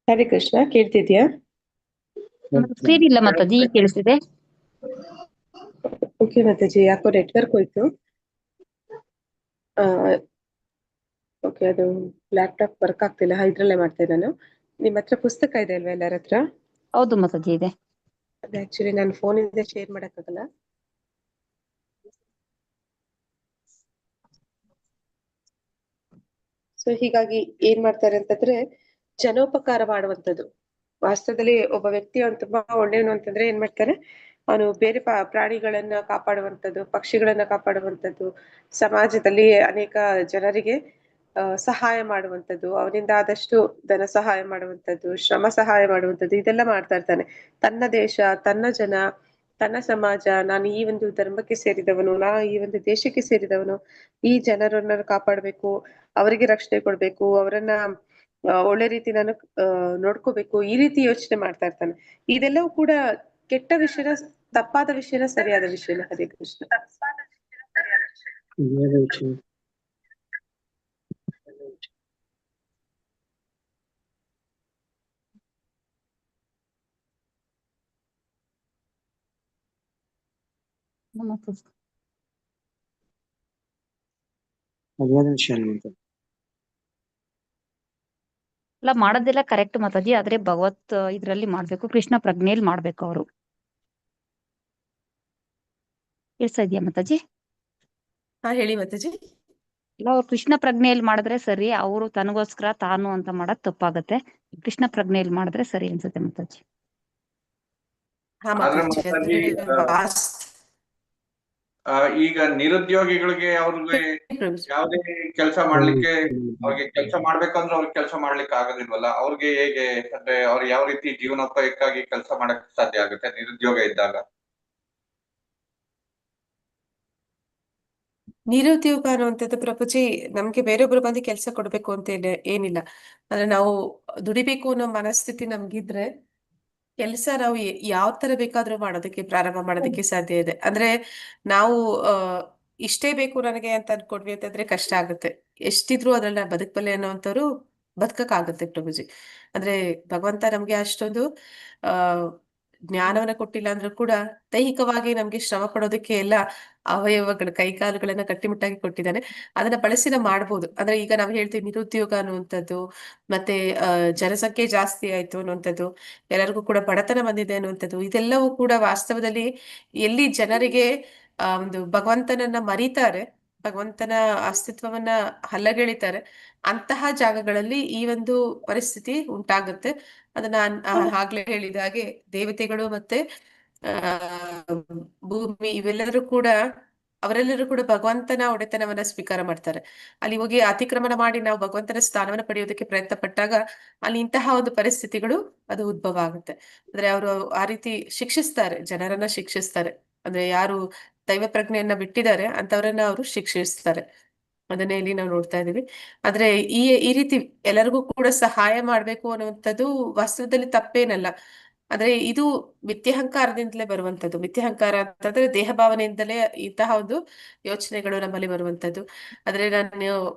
ಹರೇ ಕೃಷ್ಣ. ಕೇಳ್ತಿದ್ಯಾ? ಕ್ಲಿಯರ್ ಇಲ್ಲ ಮಾತಾಜಿ, ಈಗ ಕೇಳಿಸ್ತಿದೆ. ಓಕೆ ಮಾತಾಜಿ, ಯಾಕೋ ನೆಟ್ವರ್ಕ್ ಹೋಯ್ತು. ಓಕೆ, ಅದು ಲ್ಯಾಪ್ಟಾಪ್ ವರ್ಕ್ ಆಗ್ತಿಲ್ಲ, ಇದ್ರಲ್ಲೇ ಮಾಡ್ತೇನೆ ನಾನು. ನಿಮ್ಮ ಹತ್ರ ಪುಸ್ತಕ ಇದೆ ಅಲ್ವಾ ಎಲ್ಲರ ಹತ್ರ? ಹೌದು ಮಾತಾಜಿ ಇದೆ. ಅದು ಆಕ್ಚುಲಿ ನಾನು ಫೋನಿಂದ ಶೇರ್ ಮಾಡಕ್ಕಾಗಲ್ಲ. ಸೊ ಹೀಗಾಗಿ ಏನ್ ಮಾಡ್ತಾರೆ ಅಂತಂದ್ರೆ, ಜನೋಪಕಾರ ಮಾಡುವಂಥದ್ದು. ವಾಸ್ತವದಲ್ಲಿ ಒಬ್ಬ ವ್ಯಕ್ತಿ ಅವ್ನು ತುಂಬಾ ಒಳ್ಳೆಯವನು ಅಂತಂದ್ರೆ ಏನ್ ಮಾಡ್ತಾರೆ, ಅವನು ಬೇರೆ ಪ್ರಾಣಿಗಳನ್ನ ಕಾಪಾಡುವಂಥದ್ದು, ಪಕ್ಷಿಗಳನ್ನ ಕಾಪಾಡುವಂಥದ್ದು, ಸಮಾಜದಲ್ಲಿ ಅನೇಕ ಜನರಿಗೆ ಸಹಾಯ ಮಾಡುವಂಥದ್ದು, ಅವನಿಂದ ಆದಷ್ಟು ಧನ ಸಹಾಯ ಮಾಡುವಂಥದ್ದು, ಶ್ರಮ ಸಹಾಯ ಮಾಡುವಂಥದ್ದು, ಇದೆಲ್ಲ ಮಾಡ್ತಾ ಇರ್ತಾನೆ. ತನ್ನ ದೇಶ, ತನ್ನ ಜನ, ತನ್ನ ಸಮಾಜ, ನಾನು ಈ ಒಂದು ಧರ್ಮಕ್ಕೆ ಸೇರಿದವನು, ನಾನು ಈ ಒಂದು ದೇಶಕ್ಕೆ ಸೇರಿದವನು, ಈ ಜನರನ್ನ ಕಾಪಾಡ್ಬೇಕು, ಅವರಿಗೆ ರಕ್ಷಣೆ ಕೊಡ್ಬೇಕು, ಅವರನ್ನ ಒಳ್ಳೆ ರೀತಿ ನಾನು ನೋಡ್ಕೋಬೇಕು, ಈ ರೀತಿ ಯೋಚನೆ ಮಾಡ್ತಾ ಇರ್ತಾನೆ. ಇದೆಲ್ಲವೂ ಕೂಡ ಕೆಟ್ಟ ವಿಷಯನ, ತಪ್ಪಾದ ವಿಷಯನ, ಸರಿಯಾದ ವಿಷಯನ? ಹರೇ ಕೃಷ್ಣ. ಎಲ್ಲ ಮಾಡೋದೆಲ್ಲ ಕರೆಕ್ಟ್ ಮಾತಾಜಿ, ಆದ್ರೆ ಭಗವತ್ ಇದ್ರಲ್ಲಿ ಮಾಡ್ಬೇಕು, ಕೃಷ್ಣ ಪ್ರಜ್ಞೆಯಲ್ಲಿ ಮಾಡ್ಬೇಕು ಅವರು. ಕೇಳ್ತಾ ಇದೆಯಾ ಮಾತಾಜಿ? ಹಾ ಹೇಳಿ ಮಾತಾಜಿ. ಇಲ್ಲ, ಅವ್ರು ಕೃಷ್ಣ ಪ್ರಜ್ಞೆಯಲ್ಲಿ ಮಾಡಿದ್ರೆ ಸರಿ, ಅವರು ತನಗೋಸ್ಕರ ತಾನು ಅಂತ ಮಾಡೋದ್ ತಪ್ಪಾಗತ್ತೆ. ಕೃಷ್ಣ ಪ್ರಜ್ಞೆಯಲ್ಲಿ ಮಾಡಿದ್ರೆ ಸರಿ ಅನ್ಸುತ್ತೆ ಮಾತಾಜಿ. ಹಾ ಆದ್ರೆ ಮಾತಾಜಿ, ಮಾತಾಜಿ, ಈಗ ನಿರುದ್ಯೋಗಿಗಳಿಗೆ ಅವ್ರಿಗೆ ಯಾವುದೇ ಕೆಲಸ ಮಾಡ್ಲಿಕ್ಕೆ, ಅವ್ರಿಗೆ ಕೆಲಸ ಮಾಡ್ಬೇಕಂದ್ರೆ ಅವ್ರಿಗೆ ಕೆಲಸ ಮಾಡ್ಲಿಕ್ಕೆ ಆಗೋದಿಲ್ವಲ್ಲ, ಅವ್ರಿಗೆ ಹೇಗೆ, ಅಂದ್ರೆ ಅವ್ರು ಯಾವ ರೀತಿ ಜೀವನೋಪಾಯಕ್ಕಾಗಿ ಕೆಲಸ ಮಾಡಕ್ ಸಾಧ್ಯ ಆಗುತ್ತೆ ನಿರುದ್ಯೋಗ ಇದ್ದಾಗ? ನಿರುದ್ಯೋಗ ಅನ್ನುವಂಥದ್ದು ಪ್ರಪಂಚಿ ನಮ್ಗೆ ಬೇರೊಬ್ರು ಬಂದು ಕೆಲಸ ಕೊಡ್ಬೇಕು ಅಂತ ಏನಿಲ್ಲ. ಅಂದ್ರೆ ನಾವು ದುಡಿಬೇಕು ಅನ್ನೋ ಮನಸ್ಥಿತಿ ನಮ್ಗಿದ್ರೆ ಕೆಲಸ ನಾವು ಯಾವ ತರ ಬೇಕಾದ್ರೂ ಮಾಡೋದಕ್ಕೆ, ಪ್ರಾರಂಭ ಮಾಡೋದಕ್ಕೆ ಸಾಧ್ಯ ಇದೆ. ಅಂದ್ರೆ ನಾವು ಇಷ್ಟೇ ಬೇಕು ನನಗೆ ಅಂತ ಅನ್ಕೊಂಡ್ವಿ ಅಂತಂದ್ರೆ ಕಷ್ಟ ಆಗುತ್ತೆ. ಎಷ್ಟಿದ್ರು ಅದ್ರಲ್ಲಿ ನಾ ಬದುಕಬಲ್ಲೆ ಅನ್ನೋಂಥವ್ರು ಬದುಕಕ್ಕಾಗತ್ತೆ ಪ್ರಭುಜಿ. ಅಂದ್ರೆ ಭಗವಂತ ನಮ್ಗೆ ಅಷ್ಟೊಂದು ಆ ಜ್ಞಾನವನ್ನ ಕೊಟ್ಟಿಲ್ಲ ಅಂದ್ರೂ ಕೂಡ ದೈಹಿಕವಾಗಿ ನಮ್ಗೆ ಶ್ರಮ ಪಡೋದಕ್ಕೆ ಎಲ್ಲ ಅವಯವಗಳು, ಕೈಕಾಲುಗಳನ್ನ ಗಟ್ಟಿಮುಟ್ಟಾಗಿ ಕೊಟ್ಟಿದ್ದಾನೆ. ಅದನ್ನ ಬಳಸಿ ನಾವು ಮಾಡ್ಬೋದು. ಅಂದ್ರೆ ಈಗ ನಾವು ಹೇಳ್ತೀವಿ ನಿರುದ್ಯೋಗ ಅನ್ನುವಂಥದ್ದು, ಮತ್ತೆ ಜನಸಂಖ್ಯೆ ಜಾಸ್ತಿ ಆಯ್ತು ಅನ್ನುವಂಥದ್ದು, ಎಲ್ಲರಿಗೂ ಕೂಡ ಬಡತನ ಬಂದಿದೆ ಅನ್ನುವಂಥದ್ದು, ಇದೆಲ್ಲವೂ ಕೂಡ ವಾಸ್ತವದಲ್ಲಿ ಎಲ್ಲಿ ಜನರಿಗೆ ಒಂದು ಭಗವಂತನನ್ನ ಮರೀತಾರೆ, ಭಗವಂತನ ಅಸ್ತಿತ್ವವನ್ನ ಹಲ್ಲಗೆಳಿತಾರೆ, ಅಂತಹ ಜಾಗಗಳಲ್ಲಿ ಈ ಒಂದು ಪರಿಸ್ಥಿತಿ ಉಂಟಾಗುತ್ತೆ. ಅದನ್ನ ಆಗ್ಲೇ ಹೇಳಿದ ಹಾಗೆ ದೇವತೆಗಳು ಮತ್ತೆ ಆ ಭೂಮಿ ಇವೆಲ್ಲರೂ ಕೂಡ, ಅವರೆಲ್ಲರೂ ಕೂಡ ಭಗವಂತನ ಒಡೆತನವನ್ನ ಸ್ವೀಕಾರ ಮಾಡ್ತಾರೆ. ಅಲ್ಲಿ ಹೋಗಿ ಅತಿಕ್ರಮಣ ಮಾಡಿ ನಾವು ಭಗವಂತನ ಸ್ಥಾನವನ್ನ ಪಡೆಯೋದಕ್ಕೆ ಪ್ರಯತ್ನ ಪಟ್ಟಾಗ ಅಲ್ಲಿ ಇಂತಹ ಒಂದು ಪರಿಸ್ಥಿತಿಗಳು ಅದು ಉದ್ಭವ ಆಗುತ್ತೆ. ಅಂದ್ರೆ ಅವರು ಆ ರೀತಿ ಶಿಕ್ಷಿಸ್ತಾರೆ, ಜನರನ್ನ ಶಿಕ್ಷಿಸ್ತಾರೆ. ಅಂದ್ರೆ ಯಾರು ದೈವ ಪ್ರಜ್ಞೆಯನ್ನ ಬಿಟ್ಟಿದ್ದಾರೆ ಅಂತವರನ್ನ ಅವರು ಶಿಕ್ಷಿಸ್ತಾರೆ. ಅದನ್ನೇ ಇಲ್ಲಿ ನಾವು ನೋಡ್ತಾ ಇದೀವಿ. ಆದ್ರೆ ಈ ರೀತಿ ಎಲ್ಲರಿಗೂ ಕೂಡ ಸಹಾಯ ಮಾಡ್ಬೇಕು ಅನ್ನುವಂಥದ್ದು ವಾಸ್ತವದಲ್ಲಿ ತಪ್ಪೇನಲ್ಲ. ಆದ್ರೆ ಇದು ಮಿಥ್ಯಹಂಕಾರದಿಂದಲೇ ಬರುವಂತದ್ದು. ಮಿಥ್ಯಹಂಕಾರ ಅಂತಂದ್ರೆ ದೇಹ ಭಾವನೆಯಿಂದಲೇ ಇಂತಹ ಒಂದು ಯೋಚನೆಗಳು ನಮ್ಮಲ್ಲಿ ಬರುವಂತದ್ದು. ಆದ್ರೆ ನಾನು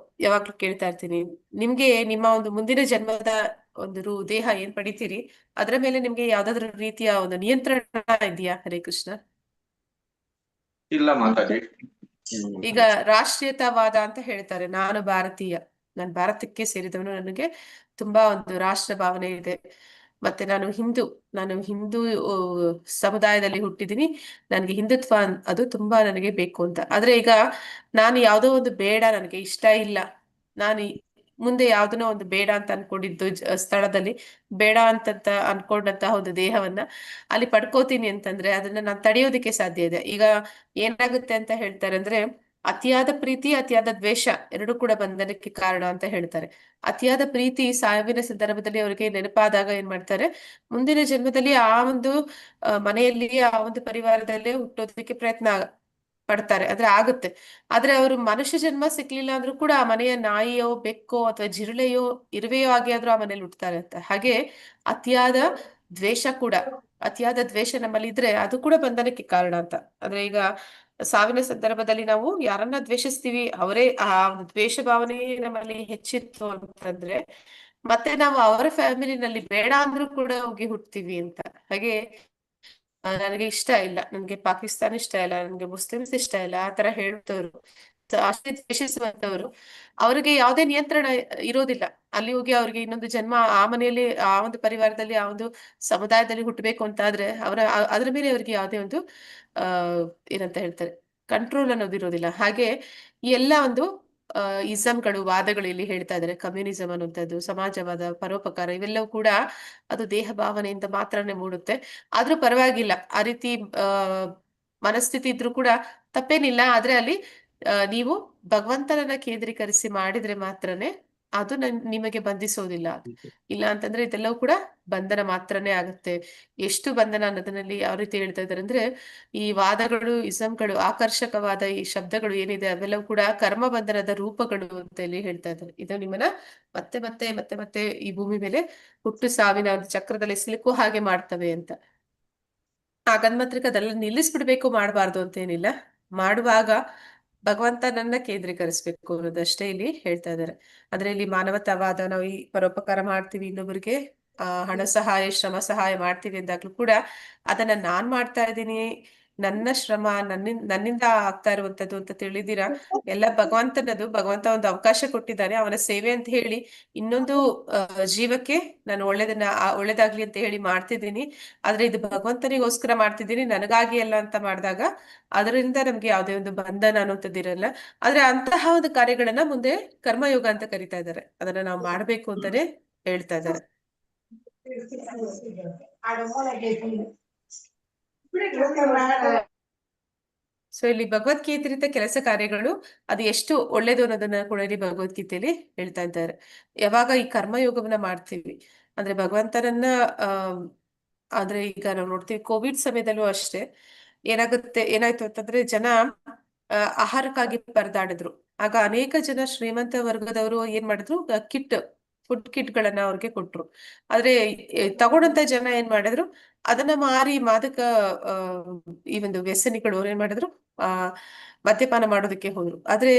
ಯಾವಾಗ್ಲೂ ಕೇಳ್ತಾ ಇರ್ತೀನಿ, ನಿಮ್ಗೆ ನಿಮ್ಮ ಒಂದು ಮುಂದಿನ ಜನ್ಮದ ಒಂದು ದೇಹ ಏನ್ ಪಡಿತೀರಿ ಅದರ ಮೇಲೆ ನಿಮ್ಗೆ ಯಾವ್ದಾದ್ರು ರೀತಿಯ ಒಂದು ನಿಯಂತ್ರಣ ಇದೆಯಾ? ಹರೇ ಕೃಷ್ಣ. ಇಲ್ಲ ಮಾತಾಡಿ. ಈಗ ರಾಷ್ಟ್ರೀಯತಾವಾದ ಅಂತ ಹೇಳ್ತಾರೆ. ನಾನು ಭಾರತೀಯ, ನಾನು ಭಾರತಕ್ಕೆ ಸೇರಿದವನು, ನನಗೆ ತುಂಬಾ ಒಂದು ರಾಷ್ಟ್ರ ಭಾವನೆ ಇದೆ. ಮತ್ತೆ ನಾನು ಹಿಂದೂ ಸಮುದಾಯದಲ್ಲಿ ಹುಟ್ಟಿದೀನಿ, ನನಗೆ ಹಿಂದುತ್ವ ಅದು ತುಂಬಾ ನನಗೆ ಬೇಕು ಅಂತ. ಆದ್ರೆ ಈಗ ನಾನು ಯಾವುದೋ ಒಂದು ಬೇಡ, ನನಗೆ ಇಷ್ಟ ಇಲ್ಲ, ನಾನು ಮುಂದೆ ಯಾವ್ದನೋ ಒಂದು ಬೇಡ ಅಂತ ಅನ್ಕೊಂಡಿದ್ದು ಸ್ಥಳದಲ್ಲಿ ಬೇಡ ಅಂತ ಅನ್ಕೊಂಡಂತಹ ಒಂದು ದೇಹವನ್ನ ಅಲ್ಲಿ ಪಡ್ಕೋತೀನಿ ಅಂತಂದ್ರೆ ಅದನ್ನ ನಾನು ತಡೆಯೋದಕ್ಕೆ ಸಾಧ್ಯ ಇದೆ. ಈಗ ಏನಾಗುತ್ತೆ ಅಂತ ಹೇಳ್ತಾರೆ ಅಂದ್ರೆ, ಅತಿಯಾದ ಪ್ರೀತಿ ಅತಿಯಾದ ದ್ವೇಷ ಎರಡೂ ಕೂಡ ಬಂಧನಕ್ಕೆ ಕಾರಣ ಅಂತ ಹೇಳ್ತಾರೆ. ಅತಿಯಾದ ಪ್ರೀತಿ ಸಾವಿನ ಸಂದರ್ಭದಲ್ಲಿ ಅವರಿಗೆ ನೆನಪಾದಾಗ ಏನ್ ಮಾಡ್ತಾರೆ, ಮುಂದಿನ ಜನ್ಮದಲ್ಲಿ ಆ ಒಂದು ಮನೆಯಲ್ಲಿ ಆ ಒಂದು ಪರಿವಾರದಲ್ಲೇ ಹುಟ್ಟೋದಕ್ಕೆ ಪ್ರಯತ್ನ ಪಡ್ತಾರೆ, ಅಂದ್ರೆ ಆಗುತ್ತೆ. ಆದ್ರೆ ಅವರು ಮನುಷ್ಯ ಜನ್ಮ ಸಿಕ್ಲಿಲ್ಲ ಅಂದ್ರೂ ಕೂಡ ಆ ಮನೆಯ ನಾಯಿಯೋ ಬೆಕ್ಕೋ ಅಥವಾ ಜಿರಳೆಯೋ ಇರುವೆಯೋ ಆಗಿ ಆದ್ರೂ ಆ ಮನೇಲಿ ಹುಟ್ಟುತ್ತಾರೆ ಅಂತ. ಹಾಗೆ ಅತಿಯಾದ ದ್ವೇಷ ಕೂಡ, ಅತಿಯಾದ ದ್ವೇಷ ನಮ್ಮಲ್ಲಿ ಇದ್ರೆ ಅದು ಕೂಡ ಬಂಧನಕ್ಕೆ ಕಾರಣ ಅಂತ. ಅಂದ್ರೆ ಈಗ ಸಾವಿನ ಸಂದರ್ಭದಲ್ಲಿ ನಾವು ಯಾರನ್ನ ದ್ವೇಷಿಸ್ತೀವಿ, ಅವರೇ ಆ ಒಂದು ದ್ವೇಷ ಭಾವನೆ ನಮ್ಮಲ್ಲಿ ಹೆಚ್ಚಿತ್ತು ಅಂತಂದ್ರೆ ಮತ್ತೆ ನಾವು ಅವರ ಫ್ಯಾಮಿಲಿನಲ್ಲಿ ಬೇಡ ಅಂದ್ರೂ ಕೂಡ ಹೋಗಿ ಹುಟ್ತೀವಿ ಅಂತ. ಹಾಗೆ ನನಗೆ ಇಷ್ಟ ಇಲ್ಲ, ನನ್ಗೆ ಪಾಕಿಸ್ತಾನ ಇಷ್ಟ ಇಲ್ಲ, ನನ್ಗೆ ಮುಸ್ಲಿಮ್ಸ್ ಇಷ್ಟ ಇಲ್ಲ ಆ ತರ ಹೇಳ್ತವ್ರು, ಅಷ್ಟೇ ದ್ವೇಷಿಸುವಂತವ್ರು, ಅವ್ರಿಗೆ ಯಾವುದೇ ನಿಯಂತ್ರಣ ಇರೋದಿಲ್ಲ. ಅಲ್ಲಿ ಹೋಗಿ ಅವ್ರಿಗೆ ಇನ್ನೊಂದು ಜನ್ಮ ಆ ಮನೆಯಲ್ಲಿ ಆ ಒಂದು ಪರಿವಾರದಲ್ಲಿ ಆ ಒಂದು ಸಮುದಾಯದಲ್ಲಿ ಹುಟ್ಟಬೇಕು ಅಂತ ಆದ್ರೆ ಅದ್ರ ಮೇಲೆ ಅವ್ರಿಗೆ ಯಾವುದೇ ಒಂದು ಏನಂತ ಹೇಳ್ತಾರೆ, ಕಂಟ್ರೋಲ್ ಅನ್ನೋದು ಇರೋದಿಲ್ಲ. ಹಾಗೆ ಈ ಎಲ್ಲ ಒಂದು ಇಸಮ್ಗಳು, ವಾದಗಳು ಇಲ್ಲಿ ಹೇಳ್ತಾ ಇದ್ದಾರೆ. ಕಮ್ಯುನಿಸಂ ಅನ್ನುವಂಥದ್ದು, ಸಮಾಜವಾದ, ಪರೋಪಕಾರ, ಇವೆಲ್ಲವೂ ಕೂಡ ಅದು ದೇಹ ಭಾವನೆಯಿಂದ ಮಾತ್ರನೇ ಮೂಡುತ್ತೆ. ಆದ್ರೂ ಪರವಾಗಿಲ್ಲ, ಆ ರೀತಿ ಮನಸ್ಥಿತಿ ಇದ್ರೂ ಕೂಡ ತಪ್ಪೇನಿಲ್ಲ. ಆದ್ರೆ ಅಲ್ಲಿ ನೀವು ಭಗವಂತನನ್ನ ಕೇಂದ್ರೀಕರಿಸಿ ಮಾಡಿದ್ರೆ ಮಾತ್ರನೇ ಅದು ನಿಮಗೆ ಬಂಧಿಸೋದಿಲ್ಲ. ಇಲ್ಲ ಅಂತಂದ್ರೆ ಇದೆಲ್ಲವೂ ಕೂಡ ಬಂಧನ ಮಾತ್ರನೇ ಆಗುತ್ತೆ. ಎಷ್ಟು ಬಂಧನ ಅನ್ನೋದನ್ನಲ್ಲಿ ಯಾವ ರೀತಿ ಹೇಳ್ತಾ ಇದ್ದಾರೆ ಅಂದ್ರೆ, ಈ ವಾದಗಳು, ಇಸಮ್ಗಳು, ಆಕರ್ಷಕವಾದ ಈ ಶಬ್ದಗಳು ಏನಿದೆ ಅವೆಲ್ಲವೂ ಕೂಡ ಕರ್ಮ ಬಂಧನದ ರೂಪಗಳು ಅಂತ ಇಲ್ಲಿ ಹೇಳ್ತಾ ಇದ್ದಾರೆ. ಇದು ನಿಮ್ಮನ್ನ ಮತ್ತೆ ಮತ್ತೆ ಮತ್ತೆ ಮತ್ತೆ ಈ ಭೂಮಿ ಮೇಲೆ ಹುಟ್ಟು ಸಾವಿನ ಒಂದು ಚಕ್ರದಲ್ಲಿ ಸಿಲುಕುವ ಹಾಗೆ ಮಾಡ್ತವೆ ಅಂತ. ಹಾಗಂದ್ಮಾತ್ರಕ್ಕೆ ಅದೆಲ್ಲ ನಿಲ್ಲಿಸ್ಬಿಡ್ಬೇಕು, ಮಾಡಬಾರ್ದು ಅಂತೇನಿಲ್ಲ. ಮಾಡುವಾಗ ಭಗವಂತನನ್ನ ಕೇಂದ್ರೀಕರಿಸ್ಬೇಕು ಅನ್ನೋದಷ್ಟೇ ಇಲ್ಲಿ ಹೇಳ್ತಾ ಇದ್ದಾರೆ. ಅಂದ್ರೆ ಇಲ್ಲಿ ಮಾನವತಾವಾದ, ನಾವು ಈ ಪರೋಪಕಾರ ಮಾಡ್ತೀವಿ, ಇನ್ನೊಬ್ಬರಿಗೆ ಹಣ ಸಹಾಯ, ಶ್ರಮ ಸಹಾಯ ಮಾಡ್ತೀವಿ ಅಂದಾಗ್ಲೂ ಕೂಡ ಅದನ್ನ ನಾನ್ ಮಾಡ್ತಾ ಇದ್ದೀನಿ, ನನ್ನ ಶ್ರಮ ನನ್ನಿಂದ ಆಗ್ತಾ ಇರುವಂತದ್ದು ಅಂತ ತಿಳಿದಿರಾ, ಎಲ್ಲ ಭಗವಂತನದು. ಭಗವಂತ ಒಂದು ಅವಕಾಶ ಕೊಟ್ಟಿದ್ದಾನೆ, ಅವನ ಸೇವೆ ಅಂತ ಹೇಳಿ ಇನ್ನೊಂದು ಜೀವಕ್ಕೆ ನಾನು ಒಳ್ಳೇದಾಗ್ಲಿ ಅಂತ ಹೇಳಿ ಮಾಡ್ತಿದ್ದೀನಿ. ಆದ್ರೆ ಇದು ಭಗವಂತನಿಗೋಸ್ಕರ ಮಾಡ್ತಿದ್ದೀನಿ, ನನಗಾಗಿ ಅಲ್ಲ ಅಂತ ಮಾಡಿದಾಗ ಅದರಿಂದ ನಮ್ಗೆ ಯಾವುದೇ ಒಂದು ಬಂಧನ ಅನ್ನೋಂಥದ್ದು ಇರಲ್ಲ. ಆದ್ರೆ ಅಂತಹ ಒಂದು ಕಾರ್ಯಗಳನ್ನ ಮುಂದೆ ಕರ್ಮಯೋಗ ಅಂತ ಕರಿತಾ ಇದ್ದಾರೆ. ಅದನ್ನ ನಾವು ಮಾಡ್ಬೇಕು ಅಂತಾನೆ ಹೇಳ್ತಾ ಇದ್ದಾರೆ. ಸೊ ಇಲ್ಲಿ ಭಗವದ್ಗೀತೆಯಿಂದ ಕೆಲಸ ಕಾರ್ಯಗಳು ಅದು ಎಷ್ಟು ಒಳ್ಳೇದು ಅನ್ನೋದನ್ನ ಕೂಡ ಇಲ್ಲಿ ಭಗವದ್ಗೀತೆಯಲ್ಲಿ ಹೇಳ್ತಾ ಇದ್ದಾರೆ. ಯಾವಾಗ ಈ ಕರ್ಮಯೋಗವನ್ನ ಮಾಡ್ತೀವಿ ಅಂದ್ರೆ ಭಗವಂತನನ್ನ ಆದ್ರೆ ಈಗ ನಾವು ನೋಡ್ತೀವಿ, ಕೋವಿಡ್ ಸಮಯದಲ್ಲೂ ಅಷ್ಟೇ ಏನಾಯ್ತು ಅಂತಂದ್ರೆ, ಜನ ಆಹಾರಕ್ಕಾಗಿ ಪರದಾಡಿದ್ರು. ಆಗ ಅನೇಕ ಜನ ಶ್ರೀಮಂತ ವರ್ಗದವರು ಏನ್ ಮಾಡಿದ್ರು, ಫುಡ್ ಕಿಟ್ಗಳನ್ನ ಅವ್ರಿಗೆ ಕೊಟ್ರು. ಆದ್ರೆ ತಗೊಂಡಂತ ಜನ ಏನ್ ಮಾಡಿದ್ರು, ಅದನ್ನ ಮಾರಿ ಮಾದಕ ಈ ಒಂದು ವ್ಯಸನಿಗಳು ಏನ್ ಮಾಡಿದ್ರು, ಮದ್ಯಪಾನ ಮಾಡೋದಕ್ಕೆ ಹೋದ್ರು. ಆದ್ರೆ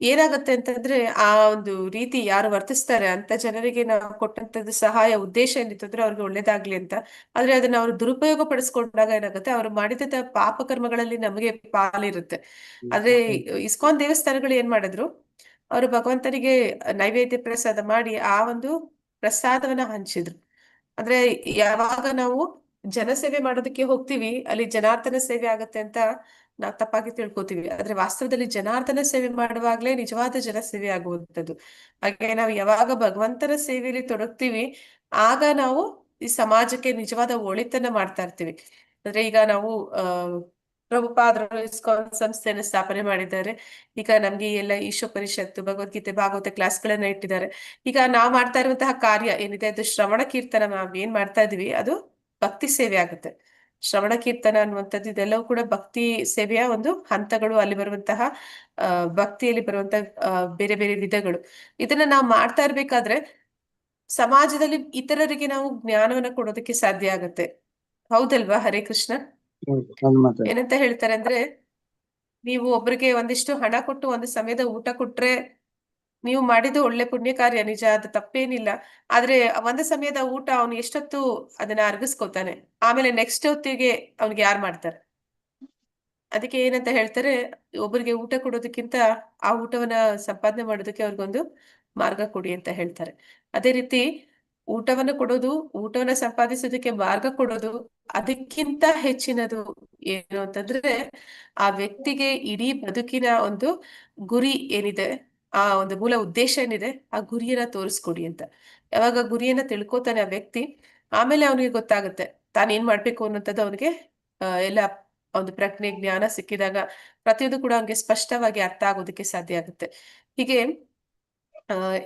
ಏನಾಗತ್ತೆ ಅಂತಂದ್ರೆ, ಆ ಒಂದು ರೀತಿ ಯಾರು ವರ್ತಿಸ್ತಾರೆ ಅಂತ ಜನರಿಗೆ ನಾವು ಕೊಟ್ಟಂತದ್ದು ಸಹಾಯ ಉದ್ದೇಶ ಏನಿತ್ತಂದ್ರೆ ಅವ್ರಿಗೆ ಒಳ್ಳೇದಾಗ್ಲಿ ಅಂತ. ಆದ್ರೆ ಅದನ್ನ ಅವರು ದುರುಪಯೋಗ ಪಡಿಸ್ಕೊಂಡಾಗ ಏನಾಗುತ್ತೆ, ಅವ್ರು ಮಾಡಿದ ಪಾಪ ಕರ್ಮಗಳಲ್ಲಿ ನಮಗೆ ಪಾಲಿರುತ್ತೆ. ಆದ್ರೆ ಇಸ್ಕಾನ್ ದೇವಸ್ಥಾನಗಳು ಏನ್ ಮಾಡಿದ್ರು, ಅವರು ಭಗವಂತನಿಗೆ ನೈವೇದ್ಯ ಪ್ರಸಾದ ಮಾಡಿ ಆ ಒಂದು ಪ್ರಸಾದವನ್ನ ಹಂಚಿದ್ರು. ಅಂದ್ರೆ ಯಾವಾಗ ನಾವು ಜನಸೇವೆ ಮಾಡೋದಕ್ಕೆ ಹೋಗ್ತೀವಿ, ಅಲ್ಲಿ ಜನಾರ್ದನ ಸೇವೆ ಆಗತ್ತೆ ಅಂತ ನಾವು ತಪ್ಪಾಗಿ ತಿಳ್ಕೊತೀವಿ. ಆದ್ರೆ ವಾಸ್ತವದಲ್ಲಿ ಜನಾರ್ದನ ಸೇವೆ ಮಾಡುವಾಗ್ಲೇ ನಿಜವಾದ ಜನಸೇವೆ ಆಗುವಂಥದ್ದು. ಹಾಗೆ ನಾವು ಯಾವಾಗ ಭಗವಂತನ ಸೇವೆಯಲ್ಲಿ ತೊಡಗ್ತೀವಿ, ಆಗ ನಾವು ಈ ಸಮಾಜಕ್ಕೆ ನಿಜವಾದ ಒಳಿತನ್ನ ಮಾಡ್ತಾ ಇರ್ತೀವಿ. ಅಂದ್ರೆ ಈಗ ನಾವು ಪ್ರಭುಪಾದರು ಇಸ್ಕಾನ್ ಸಂಸ್ಥೆಯನ್ನು ಸ್ಥಾಪನೆ ಮಾಡಿದ್ದಾರೆ. ಈಗ ನಮ್ಗೆ ಎಲ್ಲ ಈಶೋಪನಿಷತ್ತು, ಭಗವದ್ಗೀತೆ, ಭಾಗವತ ಕ್ಲಾಸ್ಗಳನ್ನ ಇಟ್ಟಿದ್ದಾರೆ. ಈಗ ನಾವು ಮಾಡ್ತಾ ಇರುವಂತಹ ಕಾರ್ಯ ಏನಿದೆ ಅದು ಶ್ರವಣ ಕೀರ್ತನ. ನಾವ್ ಏನ್ ಮಾಡ್ತಾ ಇದೀವಿ ಅದು ಭಕ್ತಿ ಸೇವೆ ಆಗುತ್ತೆ. ಶ್ರವಣ ಕೀರ್ತನ ಅನ್ನುವಂಥದ್ದು ಇದೆಲ್ಲವೂ ಕೂಡ ಭಕ್ತಿ ಸೇವೆಯ ಒಂದು ಹಂತಗಳು, ಅಲ್ಲಿ ಬರುವಂತಹ ಭಕ್ತಿಯಲ್ಲಿ ಬರುವಂತಹ ಬೇರೆ ಬೇರೆ ವಿಧಗಳು. ಇದನ್ನ ನಾವು ಮಾಡ್ತಾ ಇರ್ಬೇಕಾದ್ರೆ ಸಮಾಜದಲ್ಲಿ ಇತರರಿಗೆ ನಾವು ಜ್ಞಾನವನ್ನ ಕೊಡೋದಕ್ಕೆ ಸಾಧ್ಯ ಆಗುತ್ತೆ. ಹೌದಲ್ವಾ? ಹರೇ ಕೃಷ್ಣ. ಏನಂತ ಹೇಳ್ತಾರೆ ಅಂದ್ರೆ, ನೀವು ಒಬ್ರಿಗೆ ಒಂದಿಷ್ಟು ಹಣ ಕೊಟ್ಟು ಒಂದು ಸಮಯದ ಊಟ ಕೊಟ್ರೆ ನೀವು ಮಾಡಿದ್ದು ಒಳ್ಳೆ ಪುಣ್ಯ ಕಾರ್ಯ, ನಿಜ, ಅದು ತಪ್ಪೇನಿಲ್ಲ. ಆದ್ರೆ ಒಂದು ಸಮಯದ ಊಟ ಅವನು ಎಷ್ಟೊತ್ತು ಅದನ್ನ ಅರ್ಗಿಸ್ಕೊತಾನೆ, ಆಮೇಲೆ ನೆಕ್ಸ್ಟ್ ಹೊತ್ತಿಗೆ ಅವ್ನಿಗೆ ಯಾರು ಮಾಡ್ತಾರೆ? ಅದಕ್ಕೆ ಏನಂತ ಹೇಳ್ತಾರೆ, ಒಬ್ಬರಿಗೆ ಊಟ ಕೊಡೋದಕ್ಕಿಂತ ಆ ಊಟವನ್ನ ಸಂಪಾದನೆ ಮಾಡೋದಕ್ಕೆ ಅವ್ರಿಗೊಂದು ಮಾರ್ಗ ಕೊಡಿ ಅಂತ ಹೇಳ್ತಾರೆ. ಅದೇ ರೀತಿ ಊಟವನ್ನ ಕೊಡೋದು, ಊಟವನ್ನ ಸಂಪಾದಿಸೋದಕ್ಕೆ ಮಾರ್ಗ ಕೊಡೋದು, ಅದಕ್ಕಿಂತ ಹೆಚ್ಚಿನದು ಏನು ಅಂತಂದ್ರೆ ಆ ವ್ಯಕ್ತಿಗೆ ಇಡೀ ಬದುಕಿನ ಒಂದು ಗುರಿ ಏನಿದೆ, ಆ ಒಂದು ಮೂಲ ಉದ್ದೇಶ ಏನಿದೆ, ಆ ಗುರಿಯನ್ನ ತೋರಿಸ್ಕೊಡಿ ಅಂತ. ಯಾವಾಗ ಗುರಿಯನ್ನ ತಿಳ್ಕೊತಾನೆ ಆ ವ್ಯಕ್ತಿ, ಆಮೇಲೆ ಅವನಿಗೆ ಗೊತ್ತಾಗುತ್ತೆ ತಾನೇನ್ ಮಾಡ್ಬೇಕು ಅನ್ನೋಂಥದ್ದು. ಅವನಿಗೆ ಎಲ್ಲ ಒಂದು ಪ್ರಜ್ಞೆ ಜ್ಞಾನ ಸಿಕ್ಕಿದಾಗ ಪ್ರತಿಯೊಂದು ಕೂಡ ಅವ್ನಿಗೆ ಸ್ಪಷ್ಟವಾಗಿ ಅರ್ಥ ಆಗೋದಕ್ಕೆ ಸಾಧ್ಯ ಆಗುತ್ತೆ. ಹೀಗೆ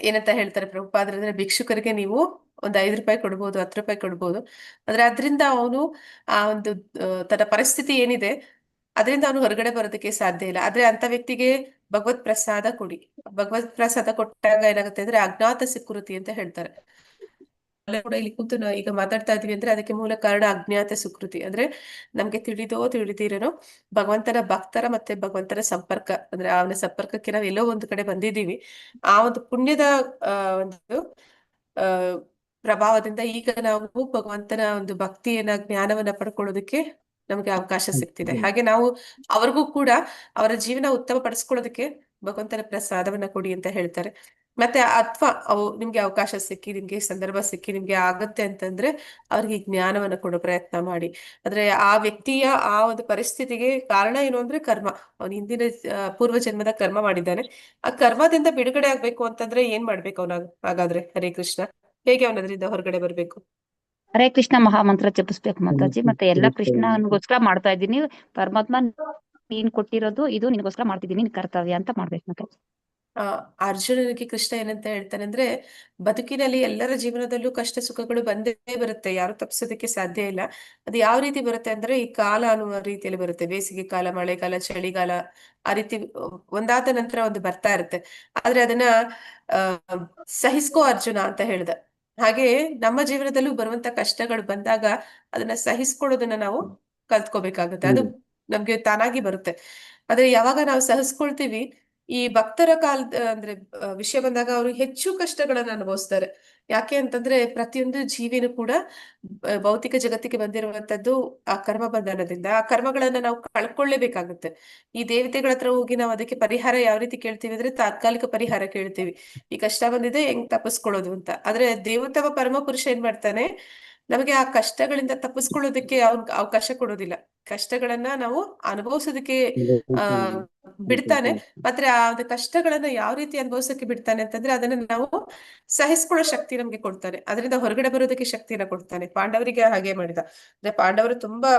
ಏನಂತ ಹೇಳ್ತಾರೆ ಪ್ರಭುಪಾದರು ಅಂದ್ರೆ, ಭಿಕ್ಷುಕರಿಗೆ ನೀವು ಒಂದು 5 ರೂಪಾಯಿ ಕೊಡ್ಬೋದು, 10 ರೂಪಾಯಿ ಕೊಡ್ಬೋದು, ಆದ್ರೆ ಅದ್ರಿಂದ ಅವನು ಆ ಒಂದು ತನ್ನ ಪರಿಸ್ಥಿತಿ ಏನಿದೆ ಅದರಿಂದ ಅವನು ಹೊರಗಡೆ ಬರೋದಕ್ಕೆ ಸಾಧ್ಯ ಇಲ್ಲ. ಆದ್ರೆ ಅಂತ ವ್ಯಕ್ತಿಗೆ ಭಗವತ್ ಪ್ರಸಾದ ಕೊಡಿ. ಭಗವತ್ ಪ್ರಸಾದ ಕೊಟ್ಟಾಗ ಏನಾಗುತ್ತೆ ಅಂದ್ರೆ ಅಜ್ಞಾತ ಸುಕೃತಿ ಅಂತ ಹೇಳ್ತಾರೆ. ಅಲ್ಲೇ ಕೂಡ ಇಲ್ಲಿ ಕೂತು ನಾವು ಈಗ ಮಾತಾಡ್ತಾ ಇದೀವಿ ಅಂದ್ರೆ ಅದಕ್ಕೆ ಮೂಲ ಕಾರಣ ಅಜ್ಞಾತ ಸುಕೃತಿ. ಅಂದ್ರೆ ನಮ್ಗೆ ತಿಳಿದೋ ತಿಳಿದಿರೋನೋ ಭಗವಂತನ ಭಕ್ತರ ಮತ್ತೆ ಭಗವಂತನ ಸಂಪರ್ಕ, ಅಂದ್ರೆ ಅವನ ಸಂಪರ್ಕಕ್ಕೆ ನಾವು ಎಲ್ಲೋ ಒಂದು ಕಡೆ ಬಂದಿದ್ದೀವಿ. ಆ ಒಂದು ಪುಣ್ಯದ ಒಂದು ಆ ಪ್ರಭಾವದಿಂದ ಈಗ ನಾವು ಭಗವಂತನ ಒಂದು ಭಕ್ತಿಯನ್ನ ಜ್ಞಾನವನ್ನ ಪಡ್ಕೊಳ್ಳೋದಕ್ಕೆ ನಮ್ಗೆ ಅವಕಾಶ ಸಿಗ್ತಿದೆ. ಹಾಗೆ ನಾವು ಅವ್ರಿಗೂ ಕೂಡ ಅವರ ಜೀವನ ಉತ್ತಮ ಪಡಿಸ್ಕೊಳ್ಳೋದಕ್ಕೆ ಭಗವಂತನ ಪ್ರಸಾದವನ್ನ ಕೊಡಿ ಅಂತ ಹೇಳ್ತಾರೆ. ಮತ್ತೆ ಅಥವಾ ನಿಮ್ಗೆ ಅವಕಾಶ ಸಿಕ್ಕಿ, ನಿಮ್ಗೆ ಸಂದರ್ಭ ಸಿಕ್ಕಿ, ನಿಮ್ಗೆ ಆಗತ್ತೆ ಅಂತಂದ್ರೆ ಅವ್ರಿಗೆ ಜ್ಞಾನವನ್ನ ಕೊಡೋ ಪ್ರಯತ್ನ ಮಾಡಿ. ಆದ್ರೆ ಆ ವ್ಯಕ್ತಿಯ ಆ ಒಂದು ಪರಿಸ್ಥಿತಿಗೆ ಕಾರಣ ಏನು ಅಂದ್ರೆ ಕರ್ಮ. ಅವನ ಹಿಂದಿನ ಪೂರ್ವ ಜನ್ಮದ ಕರ್ಮ ಮಾಡಿದ್ದಾನೆ. ಆ ಕರ್ಮದಿಂದ ಬಿಡುಗಡೆ ಆಗ್ಬೇಕು ಅಂತಂದ್ರೆ ಏನ್ ಮಾಡ್ಬೇಕು ಅವನ? ಹಾಗಾದ್ರೆ ಹರೇ ಕೃಷ್ಣ, ಹೇಗೆ ಅವನ ಅದರಿಂದ ಹೊರಗಡೆ ಬರ್ಬೇಕು? ಹರೇ ಕೃಷ್ಣ ಮಹಾಮಂತ್ರ ಜಪಿಸ್ಬೇಕು ಮಾತಾಜಿ. ಮತ್ತೆ ಎಲ್ಲ ಕೃಷ್ಣನಿಗೋಸ್ಕರ ಮಾಡ್ತಾ ಇದ್ದೀನಿ, ಪರಮಾತ್ಮ ನೀನ್ ಕೊಟ್ಟಿರೋದು ಇದು ನಿನಗೋಸ್ಕರ ಮಾಡ್ತಿದ್ದೀನಿ, ನಿನ್ ಕರ್ತವ್ಯ ಅಂತ ಮಾಡ್ಬೇಕು ಮಾತಾಜಿ. ಅರ್ಜುನನಿಗೆ ಕೃಷ್ಣ ಏನಂತ ಹೇಳ್ತಾನೆ ಅಂದ್ರೆ, ಬದುಕಿನಲ್ಲಿ ಎಲ್ಲರ ಜೀವನದಲ್ಲೂ ಕಷ್ಟ ಸುಖಗಳು ಬಂದೇ ಬರುತ್ತೆ, ಯಾರು ತಪ್ಪಿಸೋದಕ್ಕೆ ಸಾಧ್ಯ ಇಲ್ಲ. ಅದು ಯಾವ ರೀತಿ ಬರುತ್ತೆ ಅಂದ್ರೆ ಈ ಕಾಲ ಅನ್ನುವ ರೀತಿಯಲ್ಲಿ ಬರುತ್ತೆ. ಬೇಸಿಗೆ ಕಾಲ, ಮಳೆಗಾಲ, ಚಳಿಗಾಲ, ಆ ರೀತಿ ಒಂದಾದ ನಂತರ ಒಂದು ಬರ್ತಾ ಇರುತ್ತೆ. ಆದ್ರೆ ಅದನ್ನ ಸಹಿಸ್ಕೋ ಅರ್ಜುನ ಅಂತ ಹೇಳ್ದ. ಹಾಗೆ ನಮ್ಮ ಜೀವನದಲ್ಲೂ ಬರುವಂತ ಕಷ್ಟಗಳು ಬಂದಾಗ ಅದನ್ನ ಸಹಿಸ್ಕೊಳ್ಳೋದನ್ನ ನಾವು ಕಲ್ತ್ಕೋಬೇಕಾಗುತ್ತೆ. ಅದು ನಮ್ಗೆ ತಾನಾಗಿ ಬರುತ್ತೆ. ಆದ್ರೆ ಯಾವಾಗ ನಾವು ಸಹಿಸ್ಕೊಳ್ತೀವಿ, ಈ ಭಕ್ತರ ಕಾಲದ ಅಂದ್ರೆ ವಿಷಯ ಬಂದಾಗ ಅವರು ಹೆಚ್ಚು ಕಷ್ಟಗಳನ್ನ ಅನುಭವಿಸ್ತಾರೆ. ಯಾಕೆ ಅಂತಂದ್ರೆ ಪ್ರತಿಯೊಂದು ಜೀವಿನೂ ಕೂಡ ಭೌತಿಕ ಜಗತ್ತಿಗೆ ಬಂದಿರುವಂತದ್ದು ಆ ಕರ್ಮ ಬಂಧನದಿಂದ. ಆ ಕರ್ಮಗಳನ್ನ ನಾವು ಕಳ್ಕೊಳ್ಳೇಬೇಕಾಗುತ್ತೆ. ಈ ದೇವತೆಗಳ ಹತ್ರ ಹೋಗಿ ನಾವು ಅದಕ್ಕೆ ಪರಿಹಾರ ಯಾವ ರೀತಿ ಕೇಳ್ತೀವಿ ಅಂದ್ರೆ ತಾತ್ಕಾಲಿಕ ಪರಿಹಾರ ಕೇಳ್ತೀವಿ. ಈ ಕಷ್ಟ ಬಂದಿದೆ, ಹೆಂಗ್ ತಪ್ಪಿಸ್ಕೊಳ್ಳೋದು ಅಂತ. ಆದ್ರೆ ದೇವತವ ಪರಮ ಪುರುಷ ಏನ್ ಮಾಡ್ತಾನೆ, ನಮಗೆ ಆ ಕಷ್ಟಗಳಿಂದ ತಪ್ಪಿಸ್ಕೊಳ್ಳೋದಕ್ಕೆ ಅವಕಾಶ ಕೊಡೋದಿಲ್ಲ. ಕಷ್ಟಗಳನ್ನ ನಾವು ಅನುಭವಿಸೋದಕ್ಕೆ ಬಿಡ್ತಾನೆ. ಮಾತ್ರ ಆ ಒಂದು ಕಷ್ಟಗಳನ್ನ ಯಾವ ರೀತಿ ಅನುಭವಿಸಕ್ಕೆ ಬಿಡ್ತಾನೆ ಅಂತಂದ್ರೆ ಅದನ್ನ ನಾವು ಸಹಿಸ್ಕೊಳ್ಳೋ ಶಕ್ತಿ ನಮ್ಗೆ ಕೊಡ್ತಾನೆ. ಅದರಿಂದ ಹೊರಗಡೆ ಬರೋದಕ್ಕೆ ಶಕ್ತಿಯನ್ನ ಕೊಡ್ತಾನೆ. ಪಾಂಡವರಿಗೆ ಹಾಗೆ ಮಾಡಿದ. ಅಂದ್ರೆ ಪಾಂಡವರು ತುಂಬಾ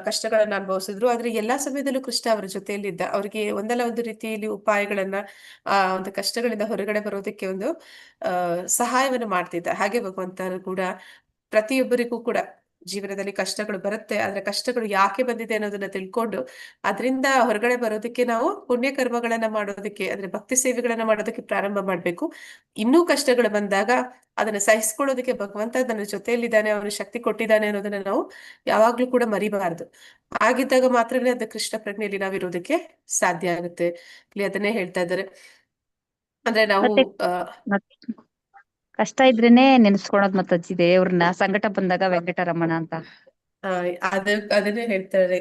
ಕಷ್ಟಗಳನ್ನ ಅನುಭವಿಸಿದ್ರು. ಆದ್ರೆ ಎಲ್ಲಾ ಸಮಯದಲ್ಲೂ ಕೃಷ್ಣ ಅವರ ಜೊತೆಯಲ್ಲಿದ್ದ. ಅವ್ರಿಗೆ ಒಂದಲ್ಲ ಒಂದು ರೀತಿಯಲ್ಲಿ ಉಪಾಯಗಳನ್ನ ಆ ಒಂದು ಕಷ್ಟಗಳಿಂದ ಹೊರಗಡೆ ಬರೋದಕ್ಕೆ ಒಂದು ಸಹಾಯವನ್ನು ಮಾಡ್ತಿದ್ದ. ಹಾಗೆ ಭಗವಂತನು ಕೂಡ ಪ್ರತಿಯೊಬ್ಬರಿಗೂ ಕೂಡ ಜೀವನದಲ್ಲಿ ಕಷ್ಟಗಳು ಬರುತ್ತೆ. ಆದ್ರೆ ಕಷ್ಟಗಳು ಯಾಕೆ ಬಂದಿದೆ ಅನ್ನೋದನ್ನ ತಿಳ್ಕೊಂಡು ಅದರಿಂದ ಹೊರಗಡೆ ಬರೋದಕ್ಕೆ ನಾವು ಪುಣ್ಯ ಕರ್ಮಗಳನ್ನ ಮಾಡೋದಕ್ಕೆ, ಅಂದ್ರೆ ಭಕ್ತಿ ಸೇವೆಗಳನ್ನ ಮಾಡೋದಕ್ಕೆ ಪ್ರಾರಂಭ ಮಾಡ್ಬೇಕು. ಇನ್ನೂ ಕಷ್ಟಗಳು ಬಂದಾಗ ಅದನ್ನ ಸಹಿಸ್ಕೊಳ್ಳೋದಕ್ಕೆ ಭಗವಂತ ನನ್ನ ಜೊತೆಯಲ್ಲಿದ್ದಾನೆ, ಅವನು ಶಕ್ತಿ ಕೊಟ್ಟಿದ್ದಾನೆ ಅನ್ನೋದನ್ನ ನಾವು ಯಾವಾಗ್ಲೂ ಕೂಡ ಮರಿಬಾರದು. ಆಗಿದ್ದಾಗ ಮಾತ್ರನೇ ಅದು ಕೃಷ್ಣ ಪ್ರಜ್ಞೆಯಲ್ಲಿ ನಾವಿರೋದಕ್ಕೆ ಸಾಧ್ಯ ಆಗುತ್ತೆ. ಇಲ್ಲಿ ಅದನ್ನೇ ಹೇಳ್ತಾ ಇದ್ದಾರೆ. ಅಂದ್ರೆ ನಾವು ಮತ್ತೆ ಕಷ್ಟ ಇದ್ರೇನೆ ನೆನ್ಸ್ಕೊಳೋದ್ ಮಾತಾಜಿ ದೇವ್ರನ್ನ, ಸಂಕಟ ಬಂದಾಗ ವೆಂಕಟರಮಣ ಅಂತ. ಅದನ್ನೇ ಹೇಳ್ತಾರೆ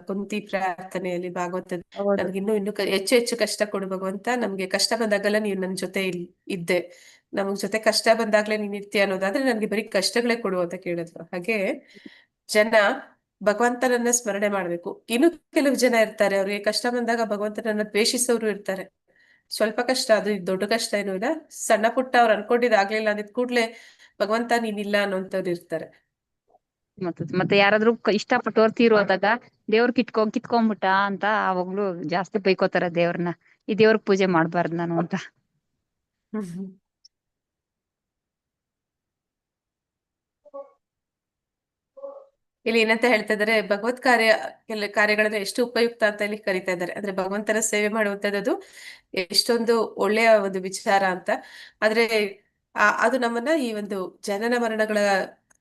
ಕುಂತಿ ಪ್ರಾರ್ಥನೆಯಲ್ಲಿ ಭಾಗವತ, ನನ್ಗೆ ಇನ್ನು ಹೆಚ್ಚು ಹೆಚ್ಚು ಕಷ್ಟ ಕೊಡು ಭಗವಂತ, ನಮ್ಗೆ ಕಷ್ಟ ಬಂದಾಗಲ್ಲ ನೀವ್ ನನ್ ಜೊತೆ ಇದ್ದೆ, ನಮಗ್ ಜೊತೆ ಕಷ್ಟ ಬಂದಾಗ್ಲೇ ನೀನ್ ಇರ್ತೀಯ ಅನ್ನೋದಾದ್ರೆ ನನ್ಗೆ ಬರೀ ಕಷ್ಟಗಳೇ ಕೊಡು ಅಂತ ಕೇಳಿದ್ರು. ಹಾಗೆ ಜನ ಭಗವಂತನನ್ನ ಸ್ಮರಣೆ ಮಾಡ್ಬೇಕು. ಇನ್ನು ಕೆಲವು ಜನ ಇರ್ತಾರೆ, ಅವ್ರಿಗೆ ಕಷ್ಟ ಬಂದಾಗ ಭಗವಂತನನ್ನ ದ್ವೇಷಿಸೋರು ಇರ್ತಾರೆ. ಸ್ವಲ್ಪ ಕಷ್ಟ, ಅದು ದೊಡ್ಡ ಕಷ್ಟ ಏನೂ ಇಲ್ಲ, ಸಣ್ಣ ಪುಟ್ಟ ಅವ್ರು ಅನ್ಕೊಂಡಿದ್ದಾಗ್ಲಿಲ್ಲ ಅಂದಿದ್ ಕೂಡ್ಲೆ ಭಗವಂತ ನೀನಿಲ್ಲ ಅನ್ನೋಂಥವ್ರು ಇರ್ತಾರೆ. ಮತ್ತೆ ಯಾರಾದ್ರೂ ಇಷ್ಟಪಟ್ಟವ್ರು ತೀರೋದಾಗ ದೇವ್ರ ಕಿತ್ಕೊಂಡ್ಬಿಟ್ಟ ಅಂತ ಅವಾಗ್ಲೂ ಜಾಸ್ತಿ ಬೈಕೋತಾರ ದೇವ್ರನ್ನ, ಈ ದೇವ್ರ ಪೂಜೆ ಮಾಡ್ಬಾರ್ದು ನಾನು ಅಂತ. ಇಲ್ಲಿ ಏನಂತ ಹೇಳ್ತಾ ಇದಾರೆ, ಭಗವತ್ ಕಾರ್ಯಗಳನ್ನ ಎಷ್ಟು ಉಪಯುಕ್ತ ಅಂತ ಇಲ್ಲಿ ಕರೀತಾ ಇದ್ದಾರೆ. ಅಂದ್ರೆ ಭಗವಂತನ ಸೇವೆ ಮಾಡುವಂತದ್ದು ಎಷ್ಟೊಂದು ಒಳ್ಳೆಯ ಒಂದು ವಿಚಾರ ಅಂತ. ಆದ್ರೆ ಅದು ನಮ್ಮನ್ನ ಈ ಒಂದು ಜನನ ಮರಣಗಳ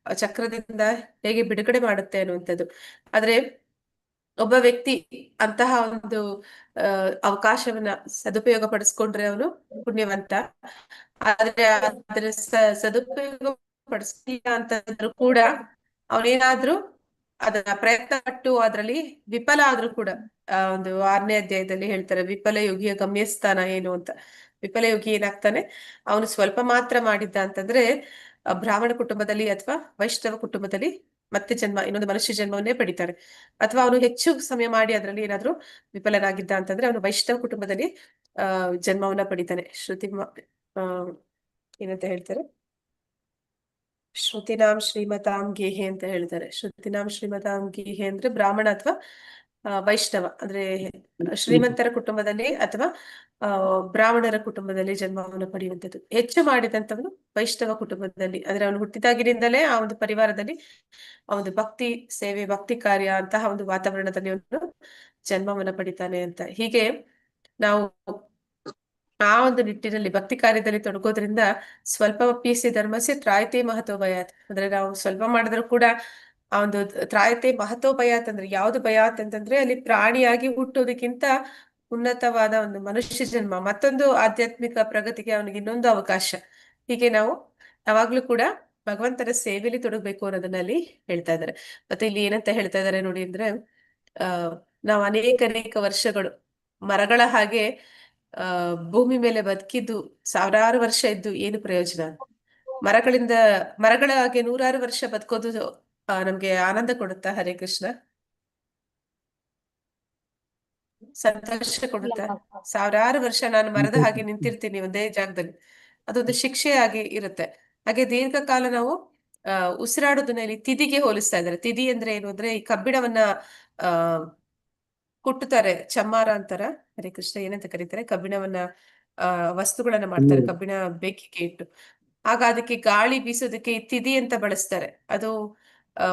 ಚಕ್ರದಿಂದ ಹೇಗೆ ಬಿಡುಗಡೆ ಮಾಡುತ್ತೆ ಅನ್ನುವಂಥದ್ದು. ಆದ್ರೆ ಒಬ್ಬ ವ್ಯಕ್ತಿ ಅಂತಹ ಒಂದು ಅವಕಾಶವನ್ನ ಸದುಪಯೋಗ ಪಡಿಸ್ಕೊಂಡ್ರೆ ಅವನು ಪುಣ್ಯವಂತ. ಆದ್ರೆ ಅದರ ಸದುಪಯೋಗ ಪಡಿಸ್ಲಿಲ್ಲ ಅಂತಂದ್ರೂ ಕೂಡ ಅವನೇನಾದ್ರೂ ಅದನ್ನ ಪ್ರಯತ್ನ ಪಟ್ಟು ಅದ್ರಲ್ಲಿ ವಿಫಲ ಆದ್ರೂ ಕೂಡ ಒಂದು 6ನೇ ಅಧ್ಯಾಯದಲ್ಲಿ ಹೇಳ್ತಾರೆ ವಿಫಲ ಯೋಗಿಯ ಗಮ್ಯಸ್ಥಾನ ಏನು ಅಂತ. ವಿಫಲ ಯೋಗಿ ಏನಾಗ್ತಾನೆ, ಅವನು ಸ್ವಲ್ಪ ಮಾತ್ರ ಮಾಡಿದ್ದ ಅಂತಂದ್ರೆ ಬ್ರಾಹ್ಮಣ ಕುಟುಂಬದಲ್ಲಿ ಅಥವಾ ವೈಷ್ಣವ ಕುಟುಂಬದಲ್ಲಿ ಮತ್ತೆ ಇನ್ನೊಂದು ಮನುಷ್ಯ ಜನ್ಮವನ್ನೇ ಪಡಿತಾರೆ. ಅಥವಾ ಅವನು ಹೆಚ್ಚು ಸಮಯ ಮಾಡಿ ಅದರಲ್ಲಿ ಏನಾದ್ರೂ ವಿಫಲನಾಗಿದ್ದ ಅಂತಂದ್ರೆ ಅವನು ವೈಷ್ಣವ ಕುಟುಂಬದಲ್ಲಿ ಜನ್ಮವನ್ನ ಪಡಿತಾನೆ. ಆ ಏನಂತ ಹೇಳ್ತಾರೆ, ಶ್ರುತಿನಾಂ ಶ್ರೀಮತಾಂ ಗೇಹೆ ಅಂತ ಹೇಳ್ತಾರೆ. ಶ್ರುತಿನಾಂ ಶ್ರೀಮತಾಂ ಗೇಹೆ ಅಂದ್ರೆ ಬ್ರಾಹ್ಮಣ ಅಥವಾ ವೈಷ್ಣವ ಅಂದ್ರೆ ಶ್ರೀಮಂತರ ಕುಟುಂಬದಲ್ಲಿ ಅಥವಾ ಬ್ರಾಹ್ಮಣರ ಕುಟುಂಬದಲ್ಲಿ ಜನ್ಮವನ್ನು ಪಡೆಯುವಂಥದ್ದು. ಹೆಚ್ಚು ಮಾಡಿದಂಥವನು ವೈಷ್ಣವ ಕುಟುಂಬದಲ್ಲಿ, ಅಂದ್ರೆ ಅವನು ಹುಟ್ಟಿದಾಗಿನಿಂದಲೇ ಆ ಒಂದು ಪರಿವಾರದಲ್ಲಿ ಆ ಒಂದು ಭಕ್ತಿ ಸೇವೆ ಭಕ್ತಿ ಕಾರ್ಯ ಅಂತಹ ಒಂದು ವಾತಾವರಣದಲ್ಲಿ ಅವನು ಜನ್ಮವನ್ನ ಪಡಿತಾನೆ ಅಂತ. ಹೀಗೆ ನಾವು ಆ ಒಂದು ನಿಟ್ಟಿನಲ್ಲಿ ಭಕ್ತಿ ಕಾರ್ಯದಲ್ಲಿ ತೊಡಗೋದ್ರಿಂದ ಸ್ವಲ್ಪ ಪೀಸಿ ಧರ್ಮಸ್ಯ ತ್ರಾಯತೆ ಮಹತೋ ಭಯಾತ್, ಅಂದ್ರೆ ನಾವು ಸ್ವಲ್ಪ ಮಾಡಿದ್ರು ಕೂಡ ಆ ಒಂದು ತ್ರಾಯತೆ ಮಹತೋ ಭಯಾತ್ ಅಂದ್ರೆ ಯಾವ್ದು ಭಯಾತ್ ಅಂತಂದ್ರೆ ಅಲ್ಲಿ ಪ್ರಾಣಿಯಾಗಿ ಹುಟ್ಟೋದಕ್ಕಿಂತ ಉನ್ನತವಾದ ಒಂದು ಮನುಷ್ಯ ಜನ್ಮ, ಮತ್ತೊಂದು ಆಧ್ಯಾತ್ಮಿಕ ಪ್ರಗತಿಗೆ ಅವನಿಗೆ ಇನ್ನೊಂದು ಅವಕಾಶ. ಹೀಗೆ ನಾವು ಯಾವಾಗ್ಲೂ ಕೂಡ ಭಗವಂತನ ಸೇವೆಯಲ್ಲಿ ತೊಡಗಬೇಕು ಅನ್ನೋದನ್ನಲ್ಲಿ ಹೇಳ್ತಾ ಇದ್ದಾರೆ. ಮತ್ತೆ ಇಲ್ಲಿ ಏನಂತ ಹೇಳ್ತಾ ಇದ್ದಾರೆ ನೋಡಿ ಅಂದ್ರೆ ನಾವು ಅನೇಕ ವರ್ಷಗಳು ಮರಗಳ ಹಾಗೆ ಭೂಮಿ ಮೇಲೆ ಬದುಕಿದ್ದು ಸಾವಿರಾರು ವರ್ಷ ಇದ್ದು ಏನು ಪ್ರಯೋಜನ? ಮರಗಳ ಹಾಗೆ 100 ವರ್ಷ ಬದುಕೋದು ನಮ್ಗೆ ಆನಂದ ಕೊಡುತ್ತಾ? ಹರೇ ಕೃಷ್ಣ, ಸಂತೋಷ ಕೊಡುತ್ತಾ? ಸಾವಿರಾರು ವರ್ಷ ನಾನು ಮರದ ಹಾಗೆ ನಿಂತಿರ್ತೀನಿ ಒಂದೇ ಜಾಗದಲ್ಲಿ, ಅದೊಂದು ಶಿಕ್ಷೆಯಾಗಿ ಇರುತ್ತೆ. ಹಾಗೆ ದೀರ್ಘಕಾಲ ನಾವು ಉಸಿರಾಡೋದನ್ನ ಇಲ್ಲಿ ತಿದಿಗೆ ಹೋಲಿಸ್ತಾ ಇದ್ದಾರೆ. ತಿದಿ ಅಂದ್ರೆ ಏನು ಅಂದ್ರೆ ಈ ಕಬ್ಬಿಣವನ್ನ ಕುಟ್ಟುತ್ತಾರೆ, ಚಮ್ಮಾರ ಅಂತಾರ. ಹರೇ ಕೃಷ್ಣ, ಏನಂತ ಕರೀತಾರೆ? ಕಬ್ಬಿಣವನ್ನ ವಸ್ತುಗಳನ್ನ ಮಾಡ್ತಾರೆ, ಕಬ್ಬಿಣ ಬೆಂಕಿಗೆ ಇಟ್ಟು. ಆಗ ಅದಕ್ಕೆ ಗಾಳಿ ಬೀಸೋದಕ್ಕೆ ಈ ತಿದಿ ಅಂತ ಬಳಸ್ತಾರೆ. ಅದು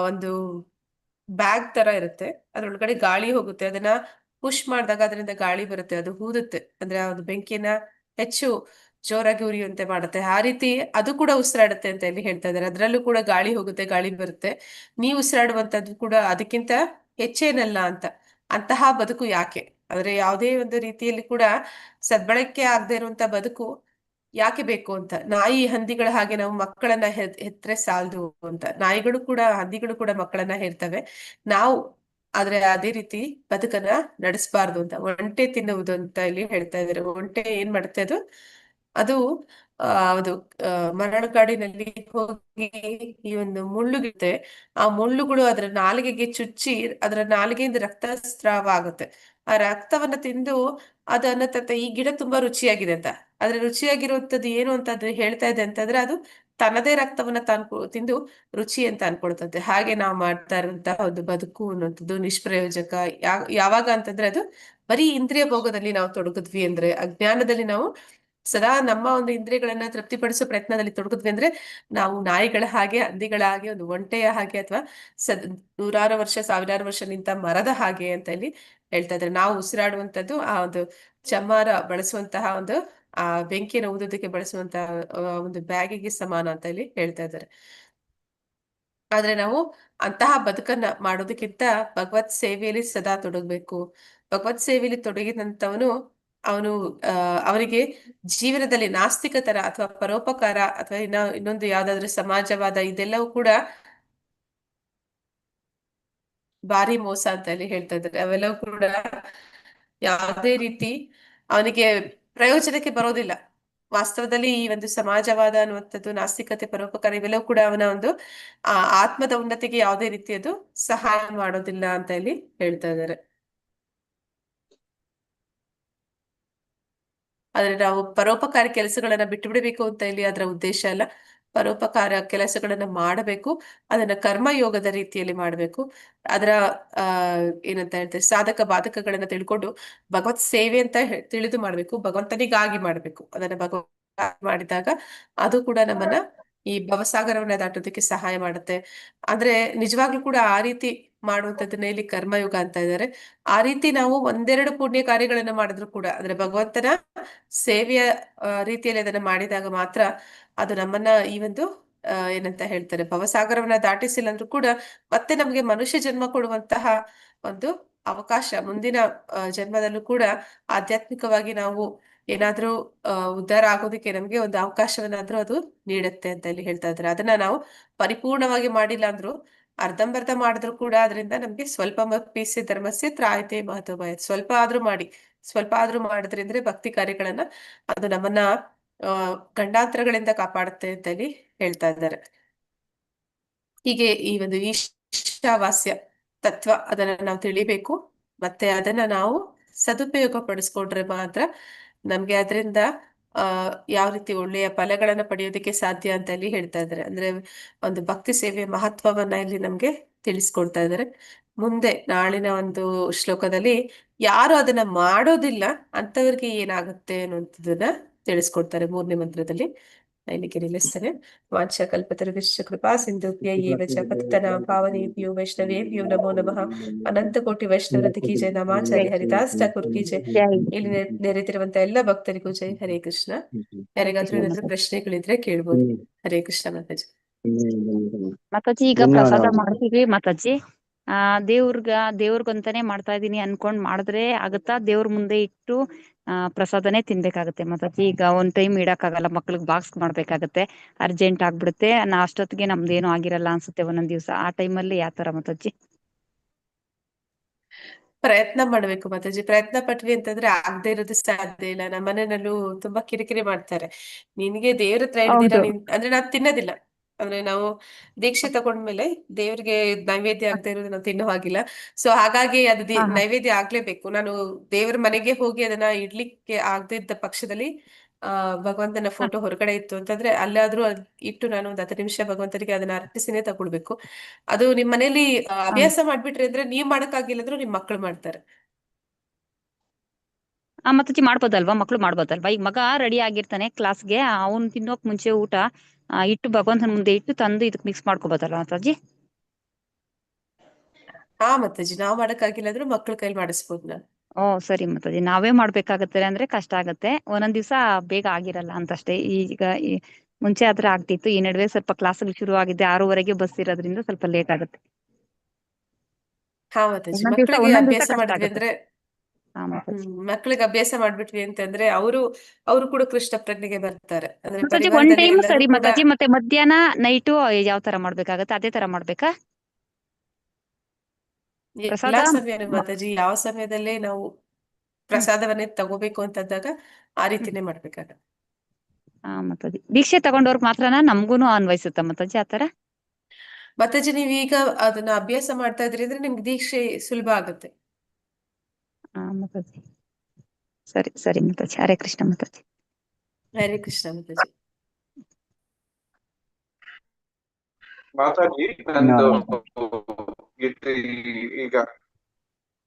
ಒಂದು ಬ್ಯಾಗ್ ತರ ಇರುತ್ತೆ, ಅದ್ರೊಳಗಡೆ ಗಾಳಿ ಹೋಗುತ್ತೆ, ಅದನ್ನ ಪುಷ್ ಮಾಡಿದಾಗ ಅದರಿಂದ ಗಾಳಿ ಬರುತ್ತೆ, ಅದು ಊದುತ್ತೆ, ಅಂದ್ರೆ ಆ ಒಂದು ಬೆಂಕಿಯನ್ನ ಹೆಚ್ಚು ಜೋರಾಗಿ ಉರಿಯುವಂತೆ ಮಾಡುತ್ತೆ. ಆ ರೀತಿ ಅದು ಕೂಡ ಉಸಿರಾಡುತ್ತೆ ಅಂತ ಇಲ್ಲಿ ಹೇಳ್ತಾ ಇದ್ದಾರೆ. ಅದ್ರಲ್ಲೂ ಕೂಡ ಗಾಳಿ ಹೋಗುತ್ತೆ, ಗಾಳಿ ಬರುತ್ತೆ. ನೀವು ಉಸಿರಾಡುವಂತದ್ದು ಕೂಡ ಅದಕ್ಕಿಂತ ಹೆಚ್ಚೇನಲ್ಲ ಅಂತ. ಅಂತಹ ಬದುಕು ಯಾಕೆ ಅಂದ್ರೆ ಯಾವುದೇ ಒಂದು ರೀತಿಯಲ್ಲಿ ಕೂಡ ಸದ್ಬಳಕೆ ಆಗದೆ ಇರುವಂತ ಬದುಕು ಯಾಕೆ ಬೇಕು ಅಂತ. ನಾಯಿ ಹಂದಿಗಳ ಹಾಗೆ ನಾವು ಮಕ್ಕಳನ್ನ ಹೆತ್ರೆ ಸಾಲದು ಅಂತ. ನಾಯಿಗಳು ಕೂಡ ಹಂದಿಗಳು ಕೂಡ ಮಕ್ಕಳನ್ನ ಹೆರ್ತವೆ, ನಾವು ಆದ್ರೆ ಅದೇ ರೀತಿ ಬದುಕನ್ನ ನಡೆಸಬಾರ್ದು ಅಂತ. ಒಂಟೆ ತಿನ್ನುವುದು ಅಂತ ಇಲ್ಲಿ ಹೇಳ್ತಾ ಇದ್ದಾರೆ. ಒಂಟೆ ಏನ್ ಮಾಡುತ್ತೆ, ಅದು ಅದು ಮರಳುಗಾಡಿನಲ್ಲಿ ಹೋಗಿ ಈ ಒಂದು ಮುಳ್ಳುಗಿರುತ್ತೆ, ಆ ಮುಳ್ಳುಗಳು ಅದರ ನಾಲಿಗೆಗೆ ಚುಚ್ಚಿ ಅದರ ನಾಲಿಗೆಯಿಂದ ರಕ್ತಸ್ರಾವ ಆಗುತ್ತೆ. ಆ ರಕ್ತವನ್ನ ತಿಂದು ಅದು ಅನ್ನತ್ತೆ ಈ ಗಿಡ ತುಂಬಾ ರುಚಿಯಾಗಿದೆ ಅಂತ. ಆದ್ರೆ ರುಚಿಯಾಗಿರುವಂತದ್ದು ಏನು ಅಂತ ಅದು ಹೇಳ್ತಾ ಇದೆ ಅಂತಂದ್ರೆ ಅದು ತನ್ನದೇ ರಕ್ತವನ್ನ ತಿಂದು ರುಚಿ ಅಂತ ಅನ್ಕೊಳ್ತದೆ. ಹಾಗೆ ನಾವು ಮಾಡ್ತಾ ಇರುವಂತಹ ಒಂದು ಬದುಕು ಅನ್ನುವಂಥದ್ದು ನಿಷ್ಪ್ರಯೋಜಕ. ಯಾವಾಗ ಅಂತಂದ್ರೆ ಅದು ಬರೀ ಇಂದ್ರಿಯ ಭೋಗದಲ್ಲಿ ನಾವು ತೊಡಗಿದ್ವಿ ಅಂದ್ರೆ, ಅಜ್ಞಾನದಲ್ಲಿ ನಾವು ಸದಾ ನಮ್ಮ ಒಂದು ಇಂದ್ರಿಯಗಳನ್ನ ತೃಪ್ತಿಪಡಿಸೋ ಪ್ರಯತ್ನದಲ್ಲಿ ತೊಡಗಿದ್ವಿ ಅಂದ್ರೆ ನಾವು ನಾಯಿಗಳ ಹಾಗೆ, ಹಂದಿಗಳ ಹಾಗೆ, ಒಂದು ಒಂಟೆಯ ಹಾಗೆ, ಅಥವಾ 100 ವರ್ಷ 1000 ವರ್ಷ ನಿಂತ ಮರದ ಹಾಗೆ ಅಂತ ಇಲ್ಲಿ ಹೇಳ್ತಾ ಇದ್ದಾರೆ. ನಾವು ಉಸಿರಾಡುವಂತದ್ದು ಆ ಒಂದು ಚಮ್ಮಾರ ಬಳಸುವಂತಹ ಒಂದು ಆ ಬೆಂಕಿಯನ್ನು ಊದೋದಕ್ಕೆ ಬಳಸುವಂತಹ ಒಂದು ಬ್ಯಾಗಿಗೆ ಸಮಾನ ಅಂತ ಇಲ್ಲಿ ಹೇಳ್ತಾ ಇದ್ದಾರೆ. ಆದ್ರೆ ನಾವು ಅಂತಹ ಬದುಕನ್ನ ಮಾಡೋದಕ್ಕಿಂತ ಭಗವತ್ ಸೇವೆಯಲ್ಲಿ ಸದಾ ತೊಡಗಬೇಕು. ಭಗವತ್ ಸೇವೆಯಲ್ಲಿ ತೊಡಗಿದಂತವನು ಅವನಿಗೆ ಜೀವನದಲ್ಲಿ ನಾಸ್ತಿಕತರ ಅಥವಾ ಪರೋಪಕಾರ ಅಥವಾ ಇನ್ನೊಂದು ಯಾವ್ದಾದ್ರು ಸಮಾಜವಾದ ಇದೆಲ್ಲವೂ ಕೂಡ ಭಾರಿ ಮೋಸ ಅಂತ ಹೇಳಿ ಹೇಳ್ತಾ ಇದ್ದಾರೆ. ಅವೆಲ್ಲವೂ ಕೂಡ ಯಾವುದೇ ರೀತಿ ಅವನಿಗೆ ಪ್ರಯೋಜನಕ್ಕೆ ಬರೋದಿಲ್ಲ. ವಾಸ್ತವದಲ್ಲಿ ಈ ಒಂದು ಸಮಾಜವಾದ ಅನ್ನುವಂಥದ್ದು, ನಾಸ್ತಿಕತೆ, ಪರೋಪಕಾರ ಇವೆಲ್ಲವೂ ಕೂಡ ಅವನ ಒಂದು ಆತ್ಮದ ಉನ್ನತಿಗೆ ಯಾವುದೇ ರೀತಿಯದು ಸಹಾಯ ಮಾಡೋದಿಲ್ಲ ಅಂತ ಇಲ್ಲಿ ಹೇಳ್ತಾ ಇದ್ದಾರೆ. ಆದ್ರೆ ನಾವು ಪರೋಪಕಾರಿ ಕೆಲಸಗಳನ್ನ ಬಿಟ್ಟು ಬಿಡಬೇಕು ಅಂತ ಇಲ್ಲಿ ಅದರ ಉದ್ದೇಶ ಅಲ್ಲ. ಪರೋಪಕಾರ ಕೆಲಸಗಳನ್ನ ಮಾಡಬೇಕು, ಅದನ್ನ ಕರ್ಮಯೋಗದ ರೀತಿಯಲ್ಲಿ ಮಾಡಬೇಕು. ಅದರ ಏನಂತ ಹೇಳ್ತಾರೆ, ಸಾಧಕ ಬಾಧಕಗಳನ್ನ ತಿಳ್ಕೊಂಡು ಭಗವತ್ ಸೇವೆ ಅಂತ ತಿಳಿದು ಮಾಡ್ಬೇಕು, ಭಗವಂತನಿಗಾಗಿ ಮಾಡ್ಬೇಕು. ಅದನ್ನ ಭಗವಂತ ಮಾಡಿದಾಗ ಅದು ಕೂಡ ನಮ್ಮನ್ನ ಈ ಭವಸಾಗರವನ್ನ ದಾಟೋದಕ್ಕೆ ಸಹಾಯ ಮಾಡುತ್ತೆ. ಅಂದ್ರೆ ನಿಜವಾಗ್ಲೂ ಕೂಡ ಆ ರೀತಿ ಮಾಡುವಂತದನ್ನ ಇಲ್ಲಿ ಕರ್ಮಯುಗ ಅಂತ ಇದ್ದಾರೆ. ಆ ರೀತಿ ನಾವು ಒಂದೆರಡು ಪುಣ್ಯ ಕಾರ್ಯಗಳನ್ನ ಮಾಡಿದ್ರು ಕೂಡ, ಅಂದ್ರೆ ಭಗವಂತನ ಸೇವೆಯ ರೀತಿಯಲ್ಲಿ ಅದನ್ನ ಮಾಡಿದಾಗ ಮಾತ್ರ ಅದು ನಮ್ಮನ್ನ ಈ ಒಂದು ಏನಂತ ಹೇಳ್ತಾರೆ, ಭವಸಾಗರವನ್ನ ದಾಟಿಸಿಲ್ಲ ಅಂದ್ರೂ ಕೂಡ ಮತ್ತೆ ನಮ್ಗೆ ಮನುಷ್ಯ ಜನ್ಮ ಕೊಡುವಂತಹ ಒಂದು ಅವಕಾಶ ಮುಂದಿನ ಜನ್ಮದಲ್ಲೂ ಕೂಡ ಆಧ್ಯಾತ್ಮಿಕವಾಗಿ ನಾವು ಏನಾದ್ರೂ ಉದ್ಧಾರ ಆಗೋದಕ್ಕೆ ನಮ್ಗೆ ಒಂದು ಅವಕಾಶವನ್ನಾದ್ರೂ ಅದು ನೀಡುತ್ತೆ ಅಂತ ಇಲ್ಲಿ ಹೇಳ್ತಾ ಇದ್ದಾರೆ. ಅದನ್ನ ನಾವು ಪರಿಪೂರ್ಣವಾಗಿ ಮಾಡಿಲ್ಲ ಅಂದ್ರು ಅರ್ಧಂಬರ್ಧ ಮಾಡಿದ್ರು ಕೂಡ ಅದರಿಂದ ನಮ್ಗೆ ಸ್ವಲ್ಪ ಮಪ್ಪೀಸಿ ಧರ್ಮಸ್ಯ ತ್ರಾಯತೆ ಮಹತ್ವ, ಸ್ವಲ್ಪ ಆದ್ರೂ ಮಾಡಿದ್ರಿಂದ ಭಕ್ತಿ ಕಾರ್ಯಗಳನ್ನ ಅದು ನಮ್ಮನ್ನ ಗಂಡಾಂತರಗಳಿಂದ ಕಾಪಾಡುತ್ತೆ ಅಂತ ಇಲ್ಲಿ ಹೇಳ್ತಾ ಇದ್ದಾರೆ. ಹೀಗೆ ಈ ಒಂದು ಈಶಾವಾಸ್ಯ ತತ್ವ ಅದನ್ನ ನಾವು ತಿಳಿಬೇಕು, ಮತ್ತೆ ಅದನ್ನ ನಾವು ಸದುಪಯೋಗ ಪಡಿಸ್ಕೊಂಡ್ರೆ ಮಾತ್ರ ನಮ್ಗೆ ಅದರಿಂದ ಯಾವ ರೀತಿ ಒಳ್ಳೆಯ ಫಲಗಳನ್ನ ಪಡೆಯೋದಕ್ಕೆ ಸಾಧ್ಯ ಅಂತ ಇಲ್ಲಿ ಹೇಳ್ತಾ ಇದ್ದಾರೆ. ಅಂದ್ರೆ ಒಂದು ಭಕ್ತಿ ಸೇವೆಯ ಮಹತ್ವವನ್ನ ಇಲ್ಲಿ ನಮ್ಗೆ ತಿಳಿಸ್ಕೊಡ್ತಾ ಇದ್ದಾರೆ. ಮುಂದೆ ನಾಳಿನ ಒಂದು ಶ್ಲೋಕದಲ್ಲಿ ಯಾರು ಅದನ್ನ ಮಾಡೋದಿಲ್ಲ ಅಂತವ್ರಿಗೆ ಏನಾಗುತ್ತೆ ಅನ್ನುವಂಥದ್ದನ್ನ ತಿಳಿಸ್ಕೊಡ್ತಾರೆ 3ನೇ ಮಂತ್ರದಲ್ಲಿ. ಇಲ್ಲಿಗೆ ನಿಲ್ಲಿಸ್ತೇನೆ. ವಾಂಛಾಕಲ್ಪತರುಶ್ಚ ಕೃಪಾ ಸಿಂಧುಭ್ಯ ಏವ ಚ ಪತಿತನಾಂ ಪಾವನೇಭ್ಯೋ ವೈಷ್ಣವೇಭ್ಯೋ ನಮೋ ನಮಃ. ಅನಂತ ಕೋಟಿ ವೈಷ್ಣವರತಿ ಕಿ ಜಯ. ನಮಾಚಾರ್ಯ ಹರಿದಾಸ್ ಠಾಕೂರ್ ಕಿ ಜಯ. ಜೈ ಇಲ್ಲಿ ನೆರೆದಿರುವಂತ ಎಲ್ಲ ಭಕ್ತರಿಗೂ ಜೈ. ಹರೇ ಕೃಷ್ಣ. ಯಾರಿಗಾದ್ರೂ ಏನಾದ್ರೂ ಪ್ರಶ್ನೆಗಳಿದ್ರೆ ಕೇಳ್ಬೋದು. ಹರೇ ಕೃಷ್ಣ ಮಾತಾಜಿ. ಮಾತಾಜಿ ಈಗ ಪ್ರಸಾದ ಮಾಡ್ತೀವಿ ಮಾತಾಜಿ. ದೇವ್ರಿಗಂತಾನೆ ಮಾಡ್ತಾ ಇದೀನಿ ಅನ್ಕೊಂಡ್ ಮಾಡಿದ್ರೆ ಆಗತ್ತಾ? ದೇವ್ರ ಮುಂದೆ ಇಟ್ಟು ಪ್ರಸಾದನೇ ತಿನ್ಬೇಕಾಗತ್ತೆ ಮಾತಾಜಿ. ಈಗ ಒಂದ್ ಟೈಮ್ ಇಡಕ್ಕಾಗಲ್ಲ, ಮಕ್ಳಿಗೆ ಬಾಕ್ಸ್ ಮಾಡ್ಬೇಕಾಗತ್ತೆ, ಅರ್ಜೆಂಟ್ ಆಗ್ಬಿಡುತ್ತೆ, ಅಷ್ಟೊತ್ತಿಗೆ ನಮ್ದೇನು ಆಗಿರಲ್ಲ ಅನ್ಸುತ್ತೆ ಒಂದೊಂದ್ ದಿವ್ಸ. ಆ ಟೈಮಲ್ಲಿ ಯಾವ ತರ ಮಾತಾಜಿ? ಪ್ರಯತ್ನ ಮಾಡ್ಬೇಕು ಮಾತಾಜಿ. ಪ್ರಯತ್ನ ಪಟ್ವಿ ಅಂತಂದ್ರೆ ಆಗದೆ ಇರೋದು ಸಾಧ್ಯ ಇಲ್ಲ. ನಮ್ಮ ಮನೆಯಲ್ಲೂ ತುಂಬಾ ಕಿರಿಕಿರಿ ಮಾಡ್ತಾರೆ. ನಿನ್ಗೆ ದೇವ್ರ ಹತ್ರ ಹಿಡ್ದಿರ ಹೌದು. ಅಂದ್ರೆ ನಾವ್ ತಿನ್ನೋದಿಲ್ಲ. ಅಂದ್ರೆ ನಾವು ದೀಕ್ಷೆ ತಗೊಂಡ್ಮೇಲೆ ದೇವ್ರಿಗೆ ನೈವೇದ್ಯ ಆಗದೆ ಇರೋದು ನಾವು ತಿನ್ನೋ ಹಾಗಿಲ್ಲ. ಸೊ ಹಾಗಾಗಿ ಅದು ಹಾ ಹಾ ನೈವೇದ್ಯ ಆಗ್ಲೇಬೇಕು. ನಾನು ದೇವ್ರ ಮನೆಗೆ ಹೋಗಿ ಅದನ್ನ ಇಡ್ಲಿಕ್ಕೆ ಆಗದಿದ್ದ ಪಕ್ಷದಲ್ಲಿ ಭಗವಂತನ ಹಾ. ಫೋಟೋ ಹೊರಗಡೆ ಇತ್ತು ಅಂತಂದ್ರೆ ಅಲ್ಲಾದ್ರೂ ಇಟ್ಟು ನಾನು ಒಂದು 10 ನಿಮಿಷ ಭಗವಂತನಿಗೆ ಅದನ್ನ ಅರ್ಪಿಸಿನೇ ತಗೊಳ್ಬೇಕು. ಅದು ನಿಮ್ ಮನೇಲಿ ಅಭ್ಯಾಸ ಮಾಡ್ಬಿಟ್ರಿ ಅಂದ್ರೆ ನೀವ್ ಮಾಡಕ್ಕಾಗಿಲ್ಲ ಅಂದ್ರೂ ನಿಮ್ ಮಕ್ಳು ಮಾಡ್ತಾರೆ. ಮಾತಾಜಿ ಮಾಡ್ಬೋದಲ್ವಾ? ಮಕ್ಳು ಮಾಡ್ಬೋದಲ್ವಾ? ಈಗ ಮಗ ರೆಡಿ ಆಗಿರ್ತಾನೆ ಕ್ಲಾಸ್ಗೆ, ಅವ್ನ್ ತಿನ್ನೋಕ್ ಮುಂಚೆ ಊಟ ಇಟ್ಟು ಭಗವಂತನ ಮುಂದೆ ಇಟ್ಟು ತಂದು ಇದಕ್ ಮಿಕ್ಸ್ ಮಾಡ್ಕೋಬೋದಲ್ವಾ ಮಾತಾಜಿ? ಹಾ ಮಾತಾಜಿ, ನಾವ್ ಮಾಡಕ್ಕಾಗಿಲ್ಲ ಅಂದ್ರೂ ಮಕ್ಳ ಕೈಲಿ ಮಾಡಿಸ್ಬೋದು ನಾನು. ಓ ಸರಿ ಮಾತಾಜಿ. ನಾವೇ ಮಾಡ್ಬೇಕಾಗತ್ತೆ ಅಂದ್ರೆ ಕಷ್ಟ ಆಗತ್ತೆ, ಒಂದೊಂದ್ ದಿವ್ಸ ಬೇಗ ಆಗಿರಲ್ಲ ಅಂತಷ್ಟೇ. ಈಗ ಮುಂಚೆ ಆದ್ರೆ ಆಗ್ತಿತ್ತು, ಈ ನಡುವೆ ಸ್ವಲ್ಪ ಕ್ಲಾಸ್ಗಳು ಶುರು ಆಗಿದೆ, 6:30ಗೆ ಬಸ್ ಇರೋದ್ರಿಂದ ಸ್ವಲ್ಪ ಲೇಟ್ ಆಗುತ್ತೆ. ಹಾ ಮಾತಾಜಿ, ಒಂದೊಂದ್ ದಿವ್ಸ ಮಕ್ಳಿಗೆ ಒಂದೊಂದ್ ದಿವ್ಸ ಅಭ್ಯಾಸ ಕಷ್ಟ ಮಾಡಿದ್ವಿ ಆಗುತ್ತೆ. ಅಂದ್ರೆ ಹಾ ಮಾತಾಜಿ. ಮಕ್ಳಿಗೆ ಅಭ್ಯಾಸ ಮಾಡ್ಬಿಟ್ವಿ ಅಂತಂದ್ರೆ ಅವರು ಕೂಡ ಕೃಷ್ಣ ಪ್ರಜ್ಞೆಗೆ ಬರ್ತಾರೆ. ಅಂದ್ರೆ ಮಾತಾಜಿ ಒಂದ್ ಪರಿವಾರದಲ್ಲಿ ಟೈಮ್ ಎಲ್ಲರೂ ಸರಿ ಕೂಡ ಮಾತಾಜಿ, ಮತ್ತೆ ಮಧ್ಯಾಹ್ನ ನೈಟು ಯಾವ ತರ ಮಾಡ್ಬೇಕಾಗತ್ತೆ? ಅದೇ ತರ ಮಾಡ್ಬೇಕಾ ಪ್ರಸಾದ? ಎಲ್ಲಾ ಸಮಯನೂ ಮಾತಾಜಿ, ಯಾವ ಸಮಯದಲ್ಲೇ ನಾವು ಹ್ಮ್. ಪ್ರಸಾದವನ್ನೇ ತಗೋಬೇಕು ಅಂತಂದಾಗ ಆ ರೀತಿನೇ ಮಾಡ್ಬೇಕಾಗ. ಮಾತಾಜಿ ದೀಕ್ಷೆ ತಗೊಂಡವ್ರಿಗೆ ಮಾತ್ರನಾ, ನಮ್ಗೂನು ಅನ್ವಯಿಸುತ್ತ ಮಾತಾಜಿ ಆತರ? ಮಾತಾಜಿ ನೀವೀಗ ಅದನ್ನ ಅಭ್ಯಾಸ ಮಾಡ್ತಾ ಇದ್ರಿ ಅಂದ್ರೆ ನಿಮ್ಗೆ ದೀಕ್ಷೆ ಸುಲಭ ಆಗುತ್ತೆ. ಮಾತಾಜಿ ಸರಿ ಸರಿ ಮಾತಾಜಿ. ಹರೇ ಕೃಷ್ಣ ಮಾತಾಜಿ. ಹರೇ ಕೃಷ್ಣ ಮಾತಾಜಿ. ಮಾತಾಜಿ ನಂದು ಈಗ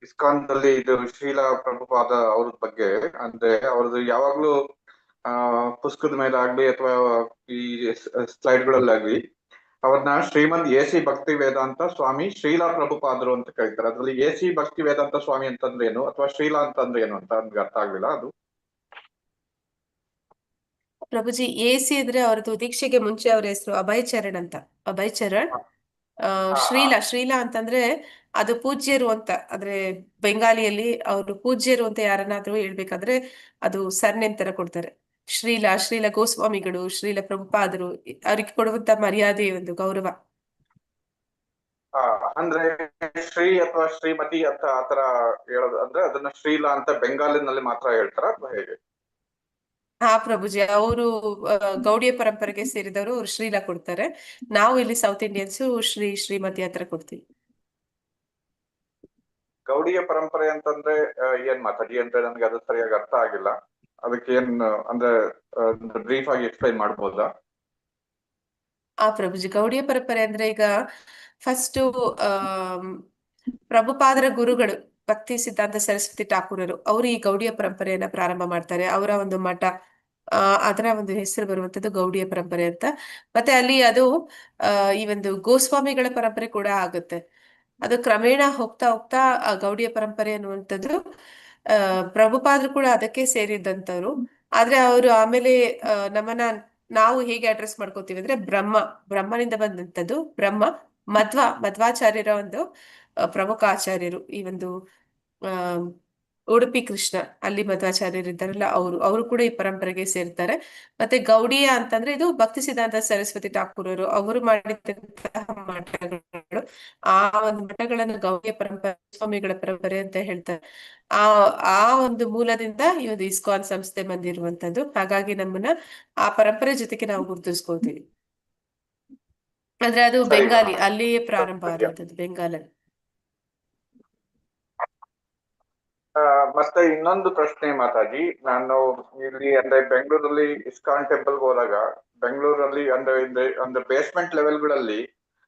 ಇಸ್ಕಾನ್ದಲ್ಲಿ ಇದು ಶ್ರೀಲಾ ಪ್ರಭುಪಾದ ಅವ್ರ ಬಗ್ಗೆ, ಅಂದ್ರೆ ಅವ್ರದ್ದು ಯಾವಾಗ್ಲೂ ಪುಸ್ತಕದ ಮೇಲೆ ಆಗ್ಲಿ ಅಥವಾ ಈ ಸ್ಲೈಡ್ಗಳಲ್ಲಾಗ್ಲಿ ಅವ್ರನ್ನ ಶ್ರೀಮಂತ್ ಎ.ಸಿ. ಭಕ್ತಿ ವೇದಾಂತ ಸ್ವಾಮಿ ಶ್ರೀಲಾ ಪ್ರಭುಪಾದರು ಅಂತ ಕರೀತಾರೆ. ಅದ್ರಲ್ಲಿ ಎ.ಸಿ. ಭಕ್ತಿ ವೇದಾಂತ ಸ್ವಾಮಿ ಅಂತಂದ್ರೆ ಏನು, ಅಥವಾ ಶ್ರೀಲಾ ಅಂತಂದ್ರೆ ಏನು ಅಂತ ನನ್ಗೆ ಅರ್ಥ ಆಗ್ಲಿಲ್ಲ ಅದು. ಪ್ರಭುಜಿ, ಎಸಿ ಅಂದ್ರೆ ಅವ್ರದ್ದು ದೀಕ್ಷೆಗೆ ಮುಂಚೆ ಅವ್ರ ಹೆಸರು ಅಭಯ್ ಚರಣ್ ಅಂತ. ಅಭಯ್ ಚರಣ್. ಶ್ರೀಲಾ ಅಂತಂದ್ರೆ ಅದು ಪೂಜ್ಯರು ಅಂತ. ಅಂದ್ರೆ ಬೆಂಗಾಲಿಯಲ್ಲಿ ಅವರು ಪೂಜ್ಯರು ಅಂತ ಯಾರನ್ನಾದ್ರೂ ಹೇಳ್ಬೇಕಾದ್ರೆ ಅದು ಸರ್ನೇಮ್ ತರ ಕೊಡ್ತಾರೆ. ಶ್ರೀಲ ಗೋಸ್ವಾಮಿಗಳು, ಶ್ರೀಲ ಪ್ರಭುಪಾದರು, ಅವ್ರಿಗೆ ಕೊಡುವಂತ ಮರ್ಯಾದೆ, ಒಂದು ಗೌರವ. ಅಂದ್ರೆ ಶ್ರೀ ಅಥವಾ ಶ್ರೀಮತಿ ಅಂತ ಆತರ ಹೇಳೋದು, ಅಂದ್ರೆ ಅದನ್ನ ಶ್ರೀಲಾ ಅಂತ ಬೆಂಗಾಲಿನಲ್ಲಿ ಮಾತ್ರ ಹೇಳ್ತಾರ ಅಥವಾ ಹೇಗೆ? ಹಾ ಪ್ರಭುಜಿ, ಅವರು ಗೌಡಿಯ ಪರಂಪರೆಗೆ ಸೇರಿದವರು, ಅವ್ರು ಶ್ರೀಲಾ ಕೊಡ್ತಾರೆ. ನಾವು ಇಲ್ಲಿ ಸೌತ್ ಇಂಡಿಯನ್ಸ್ ಶ್ರೀಮತಿ ಹತ್ರ ಕೊಡ್ತೀವಿ. ಗೌಡಿಯ ಪರಂಪರೆ ಅಂತಂದ್ರೆ ಏನ್ ಮಾತಾಡಿ ಅಂದ್ರೆ ನನ್ಗೆ ಅದು ಸರಿಯಾಗಿ ಅರ್ಥ ಆಗಿಲ್ಲ. ಅದಕ್ಕೆ ಏನ್ ಅಂದ್ರೆ ಬ್ರೀಫ್ ಆಗಿ ಎಕ್ಸ್ಪ್ಲೈನ್ ಮಾಡ್ಬೋದಾ? ಪ್ರಭುಜಿ, ಗೌಡಿಯ ಪರಂಪರೆ ಅಂದ್ರೆ ಈಗ ಫಸ್ಟ್ ಪ್ರಭುಪಾದರ ಗುರುಗಳು ಭಕ್ತಿ ಸಿದ್ಧಾಂತ ಸರಸ್ವತಿ ಠಾಕೂರರು, ಅವರು ಈ ಗೌಡಿಯ ಪರಂಪರೆಯನ್ನ ಪ್ರಾರಂಭ ಮಾಡ್ತಾರೆ. ಅವರ ಒಂದು ಮಠ, ಅದರ ಒಂದು ಹೆಸರು ಬರುವಂತದ್ದು ಗೌಡಿಯ ಪರಂಪರೆ ಅಂತ. ಮತ್ತೆ ಅಲ್ಲಿ ಅದು ಈ ಒಂದು ಗೋಸ್ವಾಮಿಗಳ ಪರಂಪರೆ ಕೂಡ ಆಗುತ್ತೆ. ಅದು ಕ್ರಮೇಣ ಹೋಗ್ತಾ ಹೋಗ್ತಾ ಗೌಡಿಯ ಪರಂಪರೆ ಅನ್ನುವಂಥದ್ದು ಪ್ರಭುಪಾದರು ಕೂಡ ಅದಕ್ಕೆ ಸೇರಿದಂತವ್ರು. ಆದ್ರೆ ಅವರು ಆಮೇಲೆ ನಮ್ಮನ್ನ ನಾವು ಹೇಗೆ ಅಡ್ರೆಸ್ ಮಾಡ್ಕೋತೀವಿ ಅಂದ್ರೆ ಬ್ರಹ್ಮನಿಂದ ಬಂದಂತದ್ದು ಬ್ರಹ್ಮ ಮಧ್ವಾಚಾರ್ಯರ ಒಂದು ಪ್ರಮುಖ ಆಚಾರ್ಯರು. ಈ ಒಂದು ಆ ಉಡುಪಿ ಕೃಷ್ಣ ಅಲ್ಲಿ ಮಧ್ವಾಚಾರ್ಯರು ಇದ್ದಾರಲ್ಲ, ಅವರು ಕೂಡ ಈ ಪರಂಪರೆಗೆ ಸೇರ್ತಾರೆ. ಮತ್ತೆ ಗೌಡಿಯ ಅಂತಂದ್ರೆ ಇದು ಭಕ್ತಿ ಸಿದ್ಧಾಂತ ಸರಸ್ವತಿ ಠಾಕೂರರು ಅವರು ಮಾಡಿದಂತಹ ಮಠಗಳು. ಆ ಒಂದು ಮಠಗಳನ್ನು ಗೌಡಿಯ ಪರಂಪರೆ, ಸ್ವಾಮಿಗಳ ಪರಂಪರೆ ಅಂತ ಹೇಳ್ತಾರೆ. ಆ ಆ ಒಂದು ಮೂಲದಿಂದ ಈ ಒಂದು ಇಸ್ಕಾನ್ ಸಂಸ್ಥೆ ಬಂದಿರುವಂತದ್ದು. ಹಾಗಾಗಿ ನಮ್ಮನ್ನ ಆ ಪರಂಪರೆ ಜೊತೆಗೆ ನಾವು ಗುರುತಿಸ್ಕೊಳ್ತೀವಿ. ಅಂದ್ರೆ ಅದು ಸರಿ ಬೆಂಗಾಲಿ, ಮಾತಾಜಿ. ಅಲ್ಲಿಯೇ ಪ್ರಾರಂಭ ಆದಂತದ್ದು, ಬೆಂಗಾಲಲ್ಲಿ. ಮತ್ತೆ ಇನ್ನೊಂದು ಪ್ರಶ್ನೆ ಮಾತಾಜಿ, ನಾನು ಇಲ್ಲಿ ಅಂದ್ರೆ ಬೆಂಗಳೂರಲ್ಲಿ ಇಸ್ಕಾನ್ ಟೆಂಪಲ್ ಹೋದಾಗ ಬೆಂಗಳೂರಲ್ಲಿ ಅಂದ್ರೆ ಬೇಸ್ಮೆಂಟ್ ಲೆವೆಲ್ಗಳಲ್ಲಿ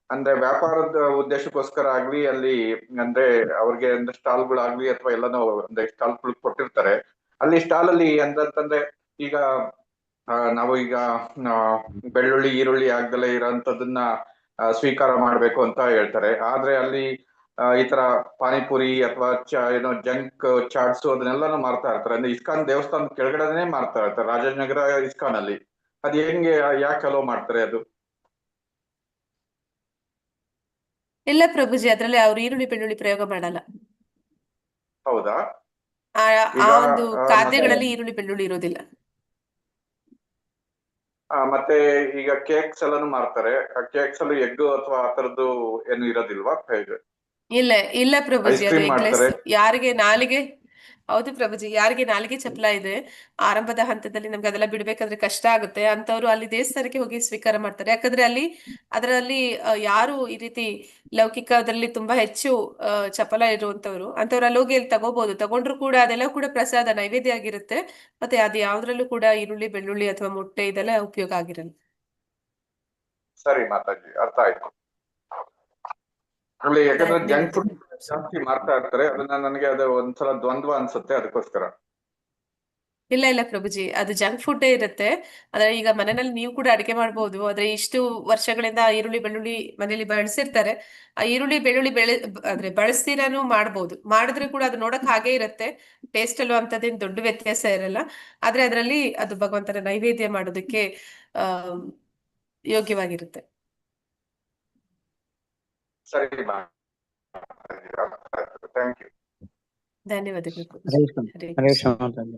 ಅಂದ್ರೆ ವ್ಯಾಪಾರದ ಉದ್ದೇಶಕ್ಕೋಸ್ಕರ ಆಗ್ಲಿ ಅಲ್ಲಿ ಅಂದ್ರೆ ಅವ್ರಿಗೆ ಅಂದ್ರೆ ಸ್ಟಾಲ್ಗಳಾಗ್ಲಿ ಅಥವಾ ಎಲ್ಲಾನು ಅಂದ್ರೆ ಸ್ಟಾಲ್ಗಳು ಕೊಟ್ಟಿರ್ತಾರೆ. ಅಲ್ಲಿ ಸ್ಟಾಲ್ ಅಲ್ಲಿ ಅಂತಂದ್ರೆ ಈಗ ನಾವು ಈಗ ಬೆಳ್ಳುಳ್ಳಿ ಈರುಳ್ಳಿ ಆಗ್ದಲೇ ಇರೋಂಥದ್ದನ್ನ ಸ್ವೀಕಾರ ಮಾಡ್ಬೇಕು ಅಂತ ಹೇಳ್ತಾರೆ. ಆದ್ರೆ ಅಲ್ಲಿ ಈ ತರ ಪಾನಿಪುರಿ ಅಥವಾ ಏನೋ ಜಂಕ್ ಚಾಟ್ಸ್ ಅದನ್ನೆಲ್ಲಾನು ಮಾರ್ತಾ ಇರ್ತಾರೆ. ಅಂದ್ರೆ ಇಸ್ಕಾನ್ ದೇವಸ್ಥಾನ ಕೆಳಗಡೆನೆ ಮಾರ್ತಾ ಇರ್ತಾರೆ, ರಾಜಾಜಿನಗರ ಇಸ್ಕಾನ್ ಅಲ್ಲಿ. ಅದ್ ಹೆಂಗೆ, ಯಾಕೆ ಅಲೋ ಮಾಡ್ತಾರೆ ಅದು? ಇಲ್ಲ ಪ್ರಭುಜಿ, ಅದ್ರಲ್ಲಿ ಅವ್ರು ಈರುಳ್ಳಿ ಬೆಳ್ಳುಳ್ಳಿ ಪ್ರಯೋಗ ಮಾಡಲ್ಲ. ಹೌದಾ? ಆ ಈಗ ಒಂದು ಮತ್ತೆ ಖಾದ್ಯಗಳಲ್ಲಿ ಈರುಳ್ಳಿ ಬೆಳ್ಳುಳ್ಳಿ ಇರೋದಿಲ್ಲ. ಮತ್ತೆ ಈಗ ಕೇಕ್ಸ್ ಎಲ್ಲಾನು ಮಾರ್ತಾರೆ. ಆ ಕೇಕ್ಸ್ ಅಲ್ಲಿ ಎಗ್ ಅಥವಾ ಆ ತರದ್ದು ಏನು ಇರೋದಿಲ್ವಾ? ಹೇಗೆ? ಇಲ್ಲ ಇಲ್ಲ ಪ್ರಭುಜಿ, ಐಸ್ ಅದು ಕ್ರೀಮ್ ಎಗ್ಲೆಸ್. ಮಾಡ್ತಾರೆ. ಯಾರಿಗೆ ನಾಲಿಗೆ ಹೌದು ಪ್ರಭುಜಿ, ಯಾರಿಗೆ ನಾಲಿಗೆ ಚಪಲ ಇದೆ, ಆರಂಭದ ಹಂತದಲ್ಲಿ ನಮ್ಗೆ ಅದೆಲ್ಲ ಬಿಡ್ಬೇಕಾದ್ರೆ ಕಷ್ಟ ಆಗುತ್ತೆ ಅಂತವ್ರು ಅಲ್ಲಿ ದೇವಸ್ಥಾನಕ್ಕೆ ಹೋಗಿ ಸ್ವೀಕಾರ ಮಾಡ್ತಾರೆ. ಯಾಕಂದ್ರೆ ಅದರಲ್ಲಿ ಯಾರು ಈ ರೀತಿ ಲೌಕಿಕದಲ್ಲಿ ತುಂಬಾ ಹೆಚ್ಚು ಚಪಲ ಇರುವಂತವ್ರು ಅಂತವ್ರು ಅಲ್ಲಿ ಹೋಗಿ ಅಲ್ಲಿ ತಗೋಬಹುದು. ತಗೊಂಡ್ರು ಕೂಡ ಅದೆಲ್ಲ ಕೂಡ ಪ್ರಸಾದ ನೈವೇದ್ಯ ಆಗಿರುತ್ತೆ. ಮತ್ತೆ ಅದು ಯಾವ್ದ್ರಲ್ಲೂ ಕೂಡ ಈರುಳ್ಳಿ ಬೆಳ್ಳುಳ್ಳಿ ಅಥವಾ ಮೊಟ್ಟೆ ಇದೆಲ್ಲ ಉಪಯೋಗ ಆಗಿರಲ್ಲ. ಸರಿ ಮಾತಾಜಿ, ಅರ್ಥ ಆಯ್ತು. ಅಲ್ಲಿ ಯಾಕಂದ್ರೆ ಜಂಕ್ ಫುಡ್ ಧನ್ಯವಾದಗಳು. ಜಾಸ್ತಿ ಮಾಡ್ತಾ ಇರ್ತಾರೆ, ಅದನ್ನ ನನಗೆ ಅದು ಒಂದ್ಸಲ ದ್ವಂದ್ವ ಅನ್ಸುತ್ತೆ, ಅದಕ್ಕೋಸ್ಕರ. ಇಲ್ಲ ಇಲ್ಲ ಪ್ರಭುಜಿ, ಅದು ಜಂಕ್ ಫುಡ್ ಇರುತ್ತೆ. ಆದ್ರೆ ಈಗ ಮನೆಯಲ್ಲಿ ನೀವು ಕೂಡ ಅಡಿಗೆ ಮಾಡ್ಬೋದು. ಆದ್ರೆ ಇಷ್ಟು ವರ್ಷಗಳಿಂದ ಈರುಳ್ಳಿ ಬೆಳ್ಳುಳ್ಳಿ ಮನೇಲಿ ಬಳಸಿರ್ತಾರೆ. ಆ ಈರುಳ್ಳಿ ಬೆಳ್ಳುಳ್ಳಿ ಅಂದ್ರೆ ಬಳಸ್ತೀರಾನು ಮಾಡ್ಬೋದು. ಮಾಡಿದ್ರೆ ಕೂಡ ಅದು ನೋಡಕ್ ಹಾಗೆ ಇರುತ್ತೆ. ಟೇಸ್ಟ್ ಅಲ್ಲೂ ಅಂತದೇನು ದೊಡ್ಡ ವ್ಯತ್ಯಾಸ ಇರಲ್ಲ. ಆದ್ರೆ ಅದರಲ್ಲಿ ಅದು ಭಗವಂತನ ನೈವೇದ್ಯ ಮಾಡೋದಕ್ಕೆ ಆ ಯೋಗ್ಯವಾಗಿರುತ್ತೆ. ಸರಿ ಥ್ಯಾಂಕ್ ಯು. ಧನ್ಯವಾದಗಳು ಪ್ರಭುಜಿ. ಹರೇ ಕೃಷ್ಣ. ಹರೇ ಹರೇ ಕೃಷ್ಣ. ಕೃಷ್ಣ ಮಾತಾಡಿ.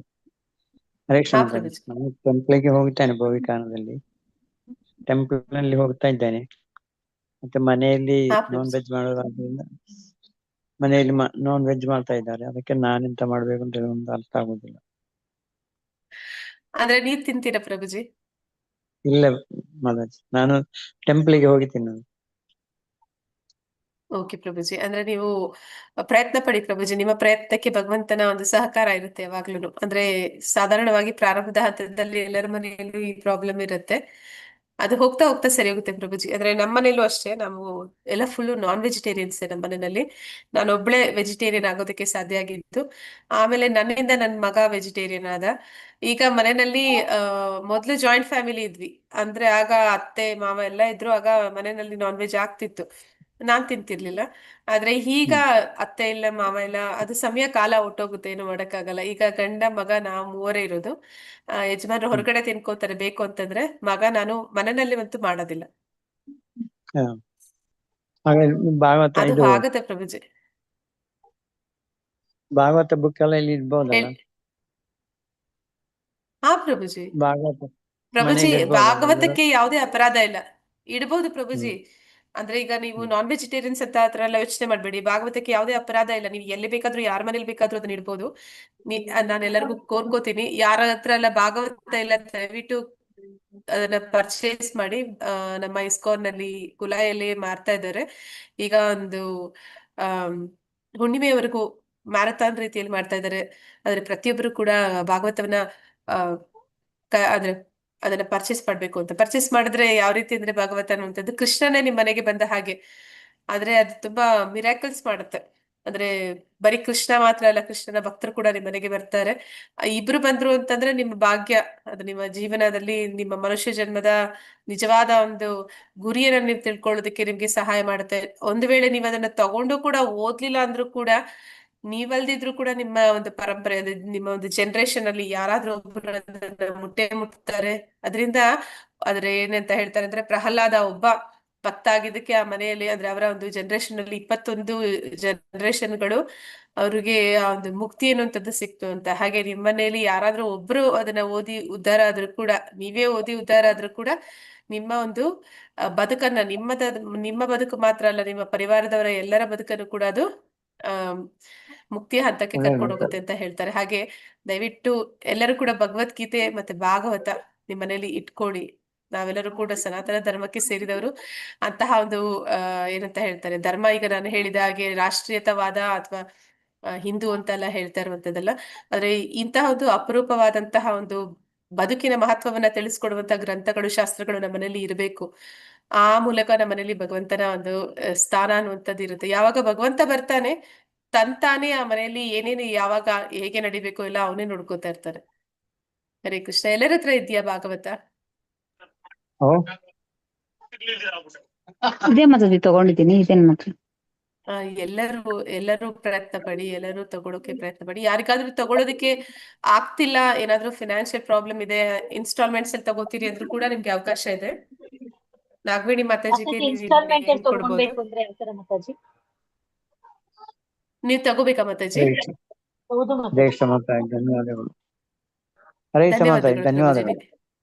ಹರೇ ಕೃಷ್ಣ ಹಾ ಮಾತಾಡಿ. ಪ್ರಭುಜಿ. ನಾನು ಟೆಂಪಲ್ಗೆ ಹೋಗ್ತಾನೆ ಭವಿಕಾನದಲ್ಲಿ. ಟೆಂಪಲ್ ನಲ್ಲಿ ಹೋಗ್ತಾ ಇದ್ದೇನೆ. ಮತ್ತೆ ಮನೆಯಲ್ಲಿ ಹಾ ನಾನ್ ಪ್ರಭುಜಿ. ವೆಜ್ ಮಾಡೋದ್ರಿಂದ ಮನೆಯಲ್ಲಿ ನಾನ್ ವೆಜ್ ಮಾಡ್ತಾ ಇದ್ದಾರೆ. ಅದಕ್ಕೆ ನಾನೆಂತ ಮಾಡ್ಬೇಕು ಅಂತ ಒಂದು ಅರ್ಥ ಆಗುದಿಲ್ಲ. ಅಂದ್ರೆ ನೀವ್ ತಿಂತೀರಾ ಪ್ರಭುಜಿ? ಇಲ್ಲ ಮಾತಾಜಿ, ನಾನು ಟೆಂಪಲ್ಗೆ ಹೋಗಿ ತಿನ್ನೋದು. ಓಕೆ ಪ್ರಭುಜಿ, ಅಂದ್ರೆ ನೀವು ಪ್ರಯತ್ನ ಪಡಿ ಪ್ರಭುಜಿ. ನಿಮ್ಮ ಪ್ರಯತ್ನಕ್ಕೆ ಭಗವಂತನ ಒಂದು ಸಹಕಾರ ಇರುತ್ತೆ ಯಾವಾಗ್ಲೂ. ಅಂದ್ರೆ ಸಾಧಾರಣವಾಗಿ ಪ್ರಾರಂಭದ ಹಂತದಲ್ಲಿ ಎಲ್ಲರ ಮನೆಯಲ್ಲೂ ಈ ಪ್ರಾಬ್ಲಮ್ ಇರುತ್ತೆ. ಅದು ಹೋಗ್ತಾ ಹೋಗ್ತಾ ಸರಿ ಹೋಗುತ್ತೆ ಪ್ರಭುಜಿ. ಅಂದ್ರೆ ನಮ್ಮ ಮನೇಲೂ ಅಷ್ಟೇ, ನಾವು ಎಲ್ಲ ಫುಲ್ಲು ನಾನ್ ವೆಜಿಟೇರಿಯನ್ಸ್ ನಮ್ಮ ಮನೆಯಲ್ಲಿ. ನಾನೊಬ್ಳೆ ವೆಜಿಟೇರಿಯನ್ ಆಗೋದಕ್ಕೆ ಸಾಧ್ಯ ಆಗಿತ್ತು. ಆಮೇಲೆ ನನ್ನಿಂದ ನನ್ನ ಮಗ ವೆಜಿಟೇರಿಯನ್ ಆದ. ಈಗ ಮನೆಯಲ್ಲಿ ಮೊದ್ಲು ಜಾಯಿಂಟ್ ಫ್ಯಾಮಿಲಿ ಇದ್ವಿ. ಅಂದ್ರೆ ಆಗ ಅತ್ತೆ ಮಾವ ಎಲ್ಲ ಇದ್ರು. ಆಗ ಮನೆಯಲ್ಲಿ ನಾನ್ ವೆಜ್ ಆಗ್ತಿತ್ತು, ನಾನ್ ತಿಂತಿರ್ಲಿಲ್ಲ. ಆದ್ರೆ ಈಗ ಅತ್ತೆ ಇಲ್ಲ ಮಾವ ಇಲ್ಲ, ಅದು ಸಮಯ ಕಾಲ ಹೊಟ್ಟೋಗುತ್ತೆ, ಏನು ಮಾಡಕ್ಕಾಗಲ್ಲ. ಈಗ ಗಂಡ ಮಗ ನಾವು ಮೂವರೇ ಇರೋದು. ಯಜಮಾನ್ರು ಹೊರಗಡೆ ತಿನ್ಕೋತಾರೆ ಬೇಕು ಅಂತಂದ್ರೆ. ಮಗ ನಾನು ಮನೆಯಲ್ಲಿ ಅಂತೂ ಮಾಡೋದಿಲ್ಲ. ಹಾಗಾದ್ರೆ ಭಾಗವತ ಅದು ಇದು ಆಗತ್ತೆ ಪ್ರಭುಜಿ. ಭಾಗವತ ಬುಕ್ ಎಲ್ಲ ಇಲ್ಲಿ ಇಡ್ಬೋದಲ್ಲ? ಹಾ ಪ್ರಭುಜಿ. ಭಾಗವತ ಪ್ರಭುಜಿ, ಮನೆಯಲ್ಲಿ ಇಡ್ಬೋದಲ್ಲ? ಭಾಗವತಕ್ಕೆ ಯಾವುದೇ ಅಪರಾಧ ಇಲ್ಲ, ಇಡಬಹುದು ಪ್ರಭುಜಿ. ಅಂದ್ರೆ ಈಗ ನೀವು ನಾನ್ ವೆಜಿಟೇರಿಯನ್ಸ್ ಅಂತ ಆತರ ಎಲ್ಲ ಯೋಚನೆ ಮಾಡ್ಬೇಡಿ. ಭಾಗವತಕ್ಕೆ ಯಾವುದೇ ಅಪರಾಧ ಇಲ್ಲ. ನೀವು ಎಲ್ಲಿ ಬೇಕಾದ್ರೂ ಯಾರ ಮನೇಲಿ ಬೇಕಾದ್ರೂ ಅದನ್ನ ಇಡ್ಬೋದು. ನಾನು ಎಲ್ಲರಿಗೂ ಕೋರ್ಕೋತೀನಿ, ಯಾರ ಹತ್ರ ಎಲ್ಲ ಭಾಗವತ ಇಲ್ಲ ದಯವಿಟ್ಟು ಅದನ್ನ ಪರ್ಚೇಸ್ ಮಾಡಿ. ನಮ್ಮ ಇಸ್ಕಾನ್ ನಲ್ಲಿ ಕುಲಾಯಲ್ಲಿ ಮಾರ್ತಾ ಇದ್ದಾರೆ. ಈಗ ಒಂದು ಹುಣ್ಣಿಮೆಯವರೆಗೂ ಮ್ಯಾರಥಾನ್ ರೀತಿಯಲ್ಲಿ ಮಾಡ್ತಾ ಇದ್ದಾರೆ. ಆದ್ರೆ ಪ್ರತಿಯೊಬ್ಬರು ಕೂಡ ಭಾಗವತವನ್ನ ಅಂದ್ರೆ ಅದನ್ನ ಪರ್ಚೇಸ್ ಮಾಡ್ಬೇಕು ಅಂತ. ಪರ್ಚೇಸ್ ಮಾಡಿದ್ರೆ ಯಾವ ರೀತಿ ಅಂದ್ರೆ ಭಾಗವತ ಅನ್ನುವಂಥದ್ದು ಕೃಷ್ಣನೇ ನಿಮ್ ಮನೆಗೆ ಬಂದ ಹಾಗೆ. ಆದ್ರೆ ಅದು ತುಂಬಾ ಮಿರಾಕಲ್ಸ್ ಮಾಡುತ್ತೆ. ಅಂದ್ರೆ ಬರೀ ಕೃಷ್ಣ ಮಾತ್ರ ಅಲ್ಲ, ಕೃಷ್ಣನ ಭಕ್ತರು ಕೂಡ ನಿಮ್ ಮನೆಗೆ ಬರ್ತಾರೆ. ಇಬ್ರು ಬಂದ್ರು ಅಂತಂದ್ರೆ ನಿಮ್ಮ ಭಾಗ್ಯ. ಅದು ನಿಮ್ಮ ಜೀವನದಲ್ಲಿ ನಿಮ್ಮ ಮನುಷ್ಯ ಜನ್ಮದ ನಿಜವಾದ ಒಂದು ಗುರಿಯನ್ನ ನೀವು ತಿಳ್ಕೊಳ್ಳೋದಕ್ಕೆ ನಿಮ್ಗೆ ಸಹಾಯ ಮಾಡುತ್ತೆ. ಒಂದು ವೇಳೆ ನೀವು ಅದನ್ನ ತಗೊಂಡು ಕೂಡ ಓದ್ಲಿಲ್ಲ ಅಂದ್ರೂ ಕೂಡ, ನೀವಲ್ದಿದ್ರು ಕೂಡ ನಿಮ್ಮ ಒಂದು ಪರಂಪರೆ, ನಿಮ್ಮ ಒಂದು ಜನರೇಷನ್ ಅಲ್ಲಿ ಯಾರಾದ್ರೂ ಒಬ್ರು ಅದನ್ನ ಮುಟ್ಟೆ ಮುಟ್ತಾರೆ. ಅದರಿಂದ ಏನಂತ ಹೇಳ್ತಾರೆ ಅಂದ್ರೆ ಪ್ರಹ್ಲಾದ ಒಬ್ಬ ಭಕ್ತ ಆಗಿದ್ದಕ್ಕೆ ಆ ಮನೆಯಲ್ಲಿ ಅಂದ್ರೆ ಅವರ ಒಂದು ಜನರೇಷನ್ ಅಲ್ಲಿ 21 ಜನರೇಷನ್ಗಳು ಅವ್ರಿಗೆ ಆ ಒಂದು ಮುಕ್ತಿ ಅನ್ನುವಂಥದ್ದು ಸಿಕ್ತು ಅಂತ. ಹಾಗೆ ನಿಮ್ಮ ಮನೆಯಲ್ಲಿ ಯಾರಾದ್ರೂ ಒಬ್ರು ಅದನ್ನ ಓದಿ ಉದ್ಧಾರ ಆದ್ರೂ ಕೂಡ, ನೀವೇ ಓದಿ ಉದ್ಧಾರ ಆದ್ರೂ ಕೂಡ ನಿಮ್ಮ ಒಂದು ಬದುಕನ್ನ ನಿಮ್ಮ ಬದುಕು ಮಾತ್ರ ಅಲ್ಲ, ನಿಮ್ಮ ಪರಿವಾರದವರ ಎಲ್ಲರ ಬದುಕನ್ನು ಕೂಡ ಅದು ಆ ಮುಕ್ತಿಯ ಹಂತಕ್ಕೆ ಕರ್ಕೊಂಡು ಹೋಗುತ್ತೆ ಅಂತ ಹೇಳ್ತಾರೆ. ಹಾಗೆ ದಯವಿಟ್ಟು ಎಲ್ಲರೂ ಕೂಡ ಭಗವದ್ಗೀತೆ ಮತ್ತೆ ಭಾಗವತ ನಿಮ್ಮ ಮನೇಲಿ ಇಟ್ಕೊಳ್ಳಿ. ನಾವೆಲ್ಲರೂ ಕೂಡ ಸನಾತನ ಧರ್ಮಕ್ಕೆ ಸೇರಿದವರು. ಅಂತಹ ಒಂದು ಏನಂತ ಹೇಳ್ತಾರೆ, ಧರ್ಮ ಈಗ ನಾನು ಹೇಳಿದ ಹಾಗೆ ರಾಷ್ಟ್ರೀಯತವಾದ ಅಥವಾ ಹಿಂದೂ ಅಂತೆಲ್ಲ ಹೇಳ್ತಾ ಇರುವಂತದ್ದಲ್ಲ. ಆದ್ರೆ ಇಂತಹ ಒಂದು ಅಪರೂಪವಾದಂತಹ ಒಂದು ಬದುಕಿನ ಮಹತ್ವವನ್ನ ತಿಳಿಸ್ಕೊಡುವಂತಹ ಗ್ರಂಥಗಳು, ಶಾಸ್ತ್ರಗಳು ನಮ್ಮ ಮನೇಲಿ ಇರಬೇಕು. ಆ ಮೂಲಕ ನಮ್ಮ ಮನೇಲಿ ಭಗವಂತನ ಒಂದು ಸ್ಥಾನ ಅನ್ನುವಂಥದ್ದು ಇರುತ್ತೆ. ಯಾವಾಗ ಭಗವಂತ ಬರ್ತಾನೆ ತಂತಾನೆ ಆ ಮನೆಯಲ್ಲಿ ಏನೇನು ಯಾವಾಗ ಹೇಗೆ ನಡಿಬೇಕು ಎಲ್ಲ ಅವನೇ ನೋಡ್ಕೋತಾ ಇರ್ತಾರೆ. ಹರೇ ಕೃಷ್ಣ. ಎಲ್ಲರ ಹತ್ರ ಇದೆಯಾ ಭಾಗವತ? ಓ ಇದೇ ಮಾತಾಜಿ ತಗೊಂಡಿದ್ದೀನಿ, ಇದೇನ್ ಮಾತ್ರ. ಎಲ್ಲರೂ ಪ್ರಯತ್ನ ಪಡಿ, ಎಲ್ಲರೂ ತಗೊಳೋಕೆ ಪ್ರಯತ್ನ ಪಡಿ. ಯಾರಿಗಾದ್ರೂ ತಗೊಳೋದಕ್ಕೆ ಆಗ್ತಿಲ್ಲ, ಏನಾದ್ರೂ ಫಿನಾನ್ಷಿಯಲ್ ಪ್ರಾಬ್ಲಮ್ ಇದೆ, ಇನ್ಸ್ಟಾಲ್ಮೆಂಟ್ಸ್ ಅಲ್ಲಿ ತಗೋತೀರಿ ಅಂದ್ರೂ ಕೂಡ ನಿಮ್ಗೆ ಅವಕಾಶ ಇದೆ. ನಾಗವೇಣಿ ಮಾತಾಜಿಗೆ ನೀವು ಇನ್ಸ್ಟಾಲ್ಮೆಂಟ್ ಅಲ್ಲಿ ಕೊಡ್ಬೋದು. ತಗೊಳ್ಬೇಕು ಅಂದ್ರೆ ಯಾವ ತರ ಮಾತಾಜಿ? ನೀವು ತಗೋಬೇಕಾ ಮಾತಾಜಿ? ಹೌದು ಜೈ ಮಾತಾಜಿ. ಶ್ರೀಮಾತಾಜಿ, ಧನ್ಯವಾದಗಳು. ಹರೇ ಶ್ರೀಮಾತಾಜಿ, ಧನ್ಯವಾದಗಳು ಪ್ರಭುಜಿ. ಧನ್ಯವಾದಗಳು.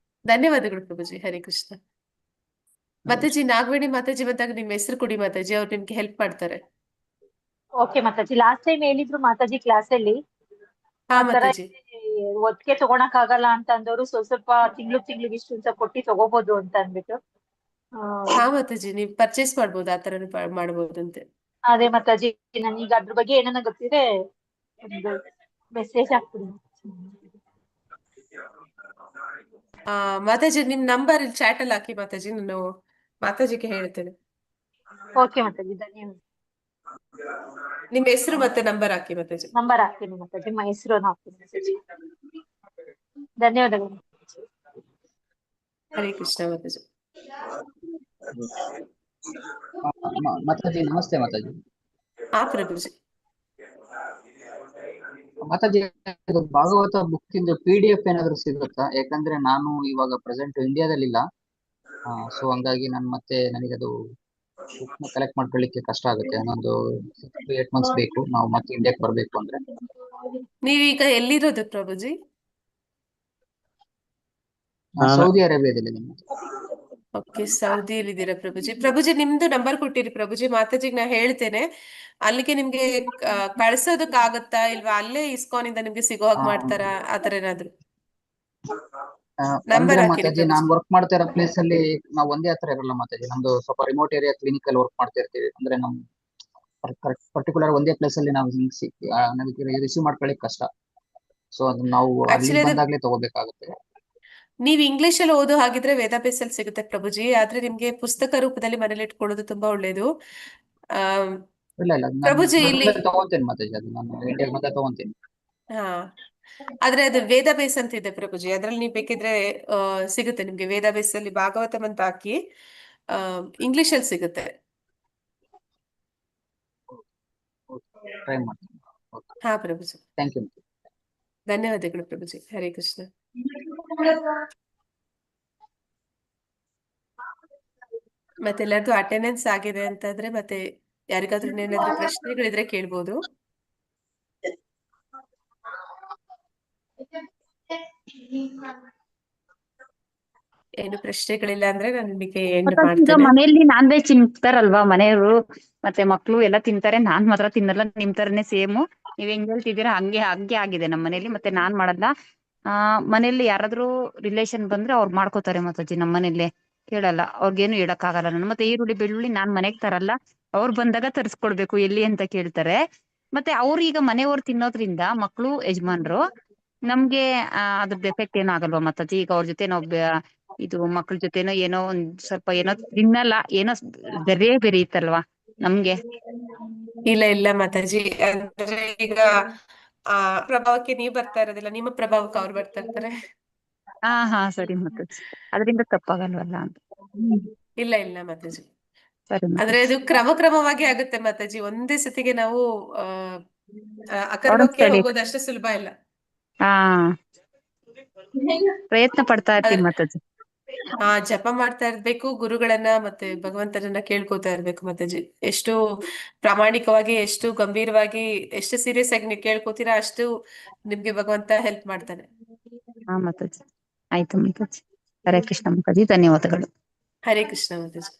ಧನ್ಯವಾದಗಳು ಪ್ರಭುಜಿ. ಹರೇ ಕೃಷ್ಣ. ಮಾತಾಜಿ, ನಾಗವೇಣಿ ಮಾತಾಜಿ ಬಂದಾಗ ನಿಮ್ಮ ಹೆಸರು ಕೊಡಿ ಮಾತಾಜಿ, ಅವ್ರು ನಿಮ್ಗೆ ಹೆಲ್ಪ್ ಮಾಡ್ತಾರೆ. ಓಕೆ ಮಾತಾಜಿ. ಲಾಸ್ಟ್ ಟೈಮ್ ಹೇಳಿದ್ರು ಮಾತಾಜಿ ಕ್ಲಾಸ್ ಅಲ್ಲಿ ಹಾ ಆ ತರ ಮಾತಾಜಿ. ಒಟ್ಟಿಗೆ ತಗೊಳಕ್ ಆಗಲ್ಲ ಅಂತ ಅಂದವರು ಸ್ವಲ್ಪ ತಿಂಗ್ಳಿಗೆ ಇಷ್ಟು ಅಂತ ಕೊಟ್ಟಿ ತಗೋಬಹುದು ಅಂತ ಅಂದ್ಬಿಟ್ಟು. ಹಾ ಮಾತಾಜಿ, ನೀವು ಪರ್ಚೇಸ್ ಮಾಡ್ಬೋದು, ಆ ತರ ಮಾಡ್ಬೋದಂತೆ. ಅದೇ ಮಾತಾಜಿ, ನನೀಗ ಅದ್ರ ಬಗ್ಗೆ ಏನನ್ನ ಗೊತ್ತಿದೆ ಒಂದು ಮೆಸೇಜ್ ಹಾಕ್ಬಿಡಿ. ಮಾತಾಜಿ ನಿಮ್ ನಂಬರ್ ಇಲ್ಲಿ ಚಾಟ್ ಅಲ್ಲಿ ಹಾಕಿ ಮಾತಾಜಿ, ನಾನು ಮಾತಾಜಿಗೆ ಹೇಳ್ತೇನೆ. ಓಕೆ ಮಾತಾಜಿ, ಧನ್ಯವಾದ. ನಿಮ್ ಹೆಸರು ಮತ್ತೆ ನಂಬರ್ ಹಾಕಿ ಮಾತಾಜಿ. ನಂಬರ್ ಹಾಕ್ತೀನಿ ಮಾತಾಜಿ, ನಿಮ್ಮ ಹೆಸರನ್ನು ಹಾಕ್ತೀನಿ ಮಾತಾಜಿ. ಧನ್ಯವಾದಗಳು. ಹರೇ ಕೃಷ್ಣ ಮಾತಾಜಿ. ಮಾತಾಜಿ ನಮಸ್ತೆ ಮಾತಾಜಿ. ಹಾ ಪ್ರಭುಜಿ. ಮಾತಾಜಿ, ಭಾಗವತ ಬುಕ್ ಇಂದು PDF ಏನಾದ್ರು ಸಿಗುತ್ತಾ? ಯಾಕಂದ್ರೆ ನಾನು ಇವಾಗ ಪ್ರೆಸೆಂಟ್ ಇಂಡಿಯಾದಲ್ಲಿಲ್ಲ, ಸೊ ಹಂಗಾಗಿ ನನಗದು ಬುಕ್ ಕಲೆಕ್ಟ್ ಮಾಡ್ಕೊಳ್ಳಿಕ್ಕೆ ಕಷ್ಟ ಆಗುತ್ತೆ. ಇನ್ನೊಂದು 6 to 8 months ಬೇಕು, ನಾವು ಮತ್ತೆ ಇಂಡಿಯಾಕ್ಕೆ ಬರ್ಬೇಕು ಅಂದ್ರೆ. ನೀವೀಗ ಎಲ್ಲಿರೋದು ಪ್ರಭುಜಿ? ಸೌದಿ ಅರೇಬಿಯಾದಲ್ಲಿ. ಓಕೆ, ಸೌದಿಯಲ್ಲಿ ಇದ್ದೀರಾ ಪ್ರಭುಜಿ. ಪ್ರಭುಜಿ ನಿಮ್ದು ನಂಬರ್ ಕೊಟ್ಟಿರಿ ಪ್ರಭುಜಿ, ಮಾತಾಜಿಗೆ ನಾ ಹೇಳ್ತೇನೆ. ಅಲ್ಲಿಗೆ ನಿಮ್ಗೆ ಕಳ್ಸೋದಕ್ ಆಗತ್ತಾ ಇಲ್ವಾ? ಅಲ್ಲೇ ಇಸ್ಕಾನ್ ಇಂದ ನಿಮ್ಗೆ ಸಿಗೋ ಹಾಗೆ ಮಾಡ್ತಾರಾ? ಆತರ ಏನಾದ್ರು ನಂಬರ್ ಅಂದ್ರೆ ಹಾಕಿರಿ ಮಾತಾಜಿ, ನಾನ್ ಪ್ರಭುಜಿ. ವರ್ಕ್ ಮಾಡ್ತಾ ಇರೋ ಪ್ಲೇಸ್ ಅಲ್ಲಿ ನಾವು ಒಂದೇ ಹತ್ರ ಇರಲ್ಲ ಮಾತಾಜಿ. ನಮ್ದು ಸ್ವಲ್ಪ ರಿಮೋಟ್ ಏರಿಯಾ ಕ್ಲಿನಿಕ್ ಅಲ್ಲಿ ವರ್ಕ್ ಮಾಡ್ತಾ ಇರ್ತೀವಿ. ಅಂದ್ರೆ ನಮ್ ಪರ್ಟಿಕ್ಯುಲರ್ ಒಂದೇ ಪ್ಲೇಸ್ ಅಲ್ಲಿ ನಾವು ನಮಗೆ ರಿಸೀವ್ ಮಾಡ್ಕೊಳ್ಳಿಕ್ ಕಷ್ಟ. ಸೊ ಅದನ್ನ ನಾವು ಅಲ್ಲಿ ಆಕ್ಚುಲಿ ಅದು ಬಂದಾಗ್ಲೇ ತಗೋಬೇಕಾಗುತ್ತೆ. ನೀವ್ ಇಂಗ್ಲಿಷ್ ಅಲ್ಲಿ ಓದೋ ಹಾಗಿದ್ರೆ ವೇದಾಭ್ಯಾಸ ಅಲ್ಲಿ ಸಿಗುತ್ತೆ ಪ್ರಭುಜಿ. ಆದ್ರೆ ನಿಮ್ಗೆ ಪುಸ್ತಕ ರೂಪದಲ್ಲಿ ಮನೇಲಿ ಇಟ್ಕೊಳ್ಳೋದು ತುಂಬಾ ಒಳ್ಳೇದು. ಆ ಇಲ್ಲ ನಾನು ಪ್ರಭುಜಿ ಇಲ್ಲಿ ತಗೊಂತೇನೆ ಮಾತಾಜಿ, ಅದು ನಾನು ಇಂಡಿಯಾಗೆ ಬಂದಾಗ ತಗೊಂತೇನೆ. ಹಾ, ಆದ್ರೆ ಅದು ವೇದಾಬೇಸ್ ಅಂತ ಇದೆ ಪ್ರಭುಜಿ, ಅದ್ರಲ್ಲಿ ನೀವು ಬೇಕಿದ್ರೆ ಸಿಗುತ್ತೆ ನಿಮ್ಗೆ. ವೇದಾಬೇಸ್ ಅಲ್ಲಿ ಭಾಗವತಂ ಅಂತ ಹಾಕಿ ಇಂಗ್ಲಿಷ್ ಅಲ್ಲಿ ಸಿಗುತ್ತೆ. ಟ್ರೈ ಮಾಡ್ತೀನಿ. ಹಾ ಪ್ರಭುಜಿ, ಥ್ಯಾಂಕ್ ಯು. ಧನ್ಯವಾದಗಳು ಪ್ರಭುಜಿ. ಹರೇ ಕೃಷ್ಣ. ಮತ್ತೆ ಎಲ್ಲರದು ಅಟೆಂಡೆನ್ಸ್ ಆಗಿದೆ ಅಂತಾದ್ರೆ ಮತ್ತೆ ಯಾರಿಗಾದ್ರೂ ಏನಾದ್ರೂ ಪ್ರಶ್ನೆಗಳಿದ್ರೆ ಕೇಳ್ಬೋದು. ಏನು ಪ್ರಶ್ನೆಗಳಿಲ್ಲ ಅಂದ್ರೆ ನಾನು ನಿಮಗೆ ಎಂಡ್ ಈಗ ಮಾಡ್ತೇನೆ. ಮನೆಯಲ್ಲಿ ನಾನ್ ವೆಜ್ ತಿಂತಾರಲ್ವಾ ಮನೆಯವರು, ಮತ್ತೆ ಮಕ್ಳು ಎಲ್ಲ ತಿಂತಾರೆ, ನಾನ್ ಮಾತ್ರ ತಿನ್ನಲ್ಲ. ನಿಮ್ ತರನೇ ಸೇಮ್, ನೀವ್ ಹೆಂಗ್ ಹೇಳ್ತಿದ್ದೀರಾ ಹಂಗೆ ಹಂಗೆ ಆಗಿದೆ ನಮ್ಮ ಮನೇಲಿ. ಮತ್ತೆ ನಾನ್ ಮಾಡಲ್ಲ. ಮನೇಲಿ ಯಾರಾದ್ರೂ ರಿಲೇಷನ್ ಬಂದ್ರೆ ಅವ್ರು ಮಾಡ್ಕೋತಾರೆ ಮಾತಾಜಿ. ನಮ್ಮ ಮನೇಲಿ ಕೇಳಲ್ಲ, ಅವ್ರಿಗೇನು ಹೇಳಕ್ ಆಗಲ್ಲ ನಾನು. ಮತ್ತೆ ಈರುಳ್ಳಿ ಬೆಳ್ಳುಳ್ಳಿ ನಾನ್ ಮನೆಗ್ ತರಲ್ಲ, ಅವ್ರು ಬಂದಾಗ ತರಿಸ್ಕೊಡ್ಬೇಕು ಎಲ್ಲಿ ಅಂತ ಕೇಳ್ತಾರೆ. ಮತ್ತೆ ಅವ್ರು ಈಗ ಮನೆಯವ್ರು ತಿನ್ನೋದ್ರಿಂದ ಮಕ್ಳು ಯಜಮಾನ್ರು ನಮ್ಗೆ ಅದ್ರದ್ದು ಎಫೆಕ್ಟ್ ಏನೂ ಆಗಲ್ವಾ ಮಾತಾಜಿ? ಈಗ ಅವ್ರ ಜೊತೆ ನಾವು ಇದು ಮಕ್ಳ ಜೊತೆನೋ ಏನೋ ಒಂದ್ ಸ್ವಲ್ಪ ಏನೋ ತಿನ್ನಲ್ಲ, ಏನೋ ಬೇರೆ ಬೇರೆ ಇತ್ತಲ್ವಾ ನಮ್ಗೆ. ಇಲ್ಲ ಮಾತಾಜಿ, ಅಂದ್ರೆ ಈಗ ಆ ಪ್ರಭಾವಕ್ಕೆ ನೀವ್ ಬರ್ತಾ ಇರೋದಿಲ್ಲ, ನಿಮ್ಮ ಪ್ರಭಾವಕ್ಕೆ ಅವ್ರು ಬರ್ತಾ ಇರ್ತಾರೆ. ಹಾ ಸರಿ ಮಾತಾಜಿ, ಅದರಿಂದ ತಪ್ಪಾಗಲ್ವಲ್ಲ ಅಂತ. ಇಲ್ಲ ಮಾತಾಜಿ, ಸರಿ ಆದ್ರೆ ಮಾತಾಜಿ. ಅದು ಕ್ರಮವಾಗಿ ಆಗುತ್ತೆ ಮಾತಾಜಿ. ಒಂದೇ ಸತಿಗೆ ನಾವು ಅವ್ರನ್ನ ಅಕರ್ಮಕ್ಕೆ ತಡಿ. ಹೋಗೋದು ಅಷ್ಟು ಸುಲಭ ಇಲ್ಲ. ಹಾ, ಪ್ರಯತ್ನ ಪಡ್ತಾ ಇರ್ತೀನಿ ಅದ್ರ ಮಾತಾಜಿ. ಜಪ ಮಾಡ್ತಾ ಇರ್ಬೇಕು, ಗುರುಗಳನ್ನ ಮತ್ತೆ ಭಗವಂತನನ್ನ ಕೇಳ್ಕೊತಾ ಇರ್ಬೇಕು ಮಾತಾಜಿ. ಎಷ್ಟು ಪ್ರಾಮಾಣಿಕವಾಗಿ, ಎಷ್ಟು ಗಂಭೀರವಾಗಿ, ಎಷ್ಟು ಸೀರಿಯಸ್ ಆಗಿ ನೀವು ಕೇಳ್ಕೊತೀರಾ ಅಷ್ಟು ನಿಮ್ಗೆ ಭಗವಂತ ಹೆಲ್ಪ್ ಮಾಡ್ತಾನೆ. ಹಾ ಮಾತಾಜಿ, ಆಯ್ತು ಮಾತಾಜಿ. ಹರೇ ಕೃಷ್ಣ ಮಾತಾಜಿ, ಧನ್ಯವಾದಗಳು. ಹರೇ ಕೃಷ್ಣ ಮಾತಾಜಿ.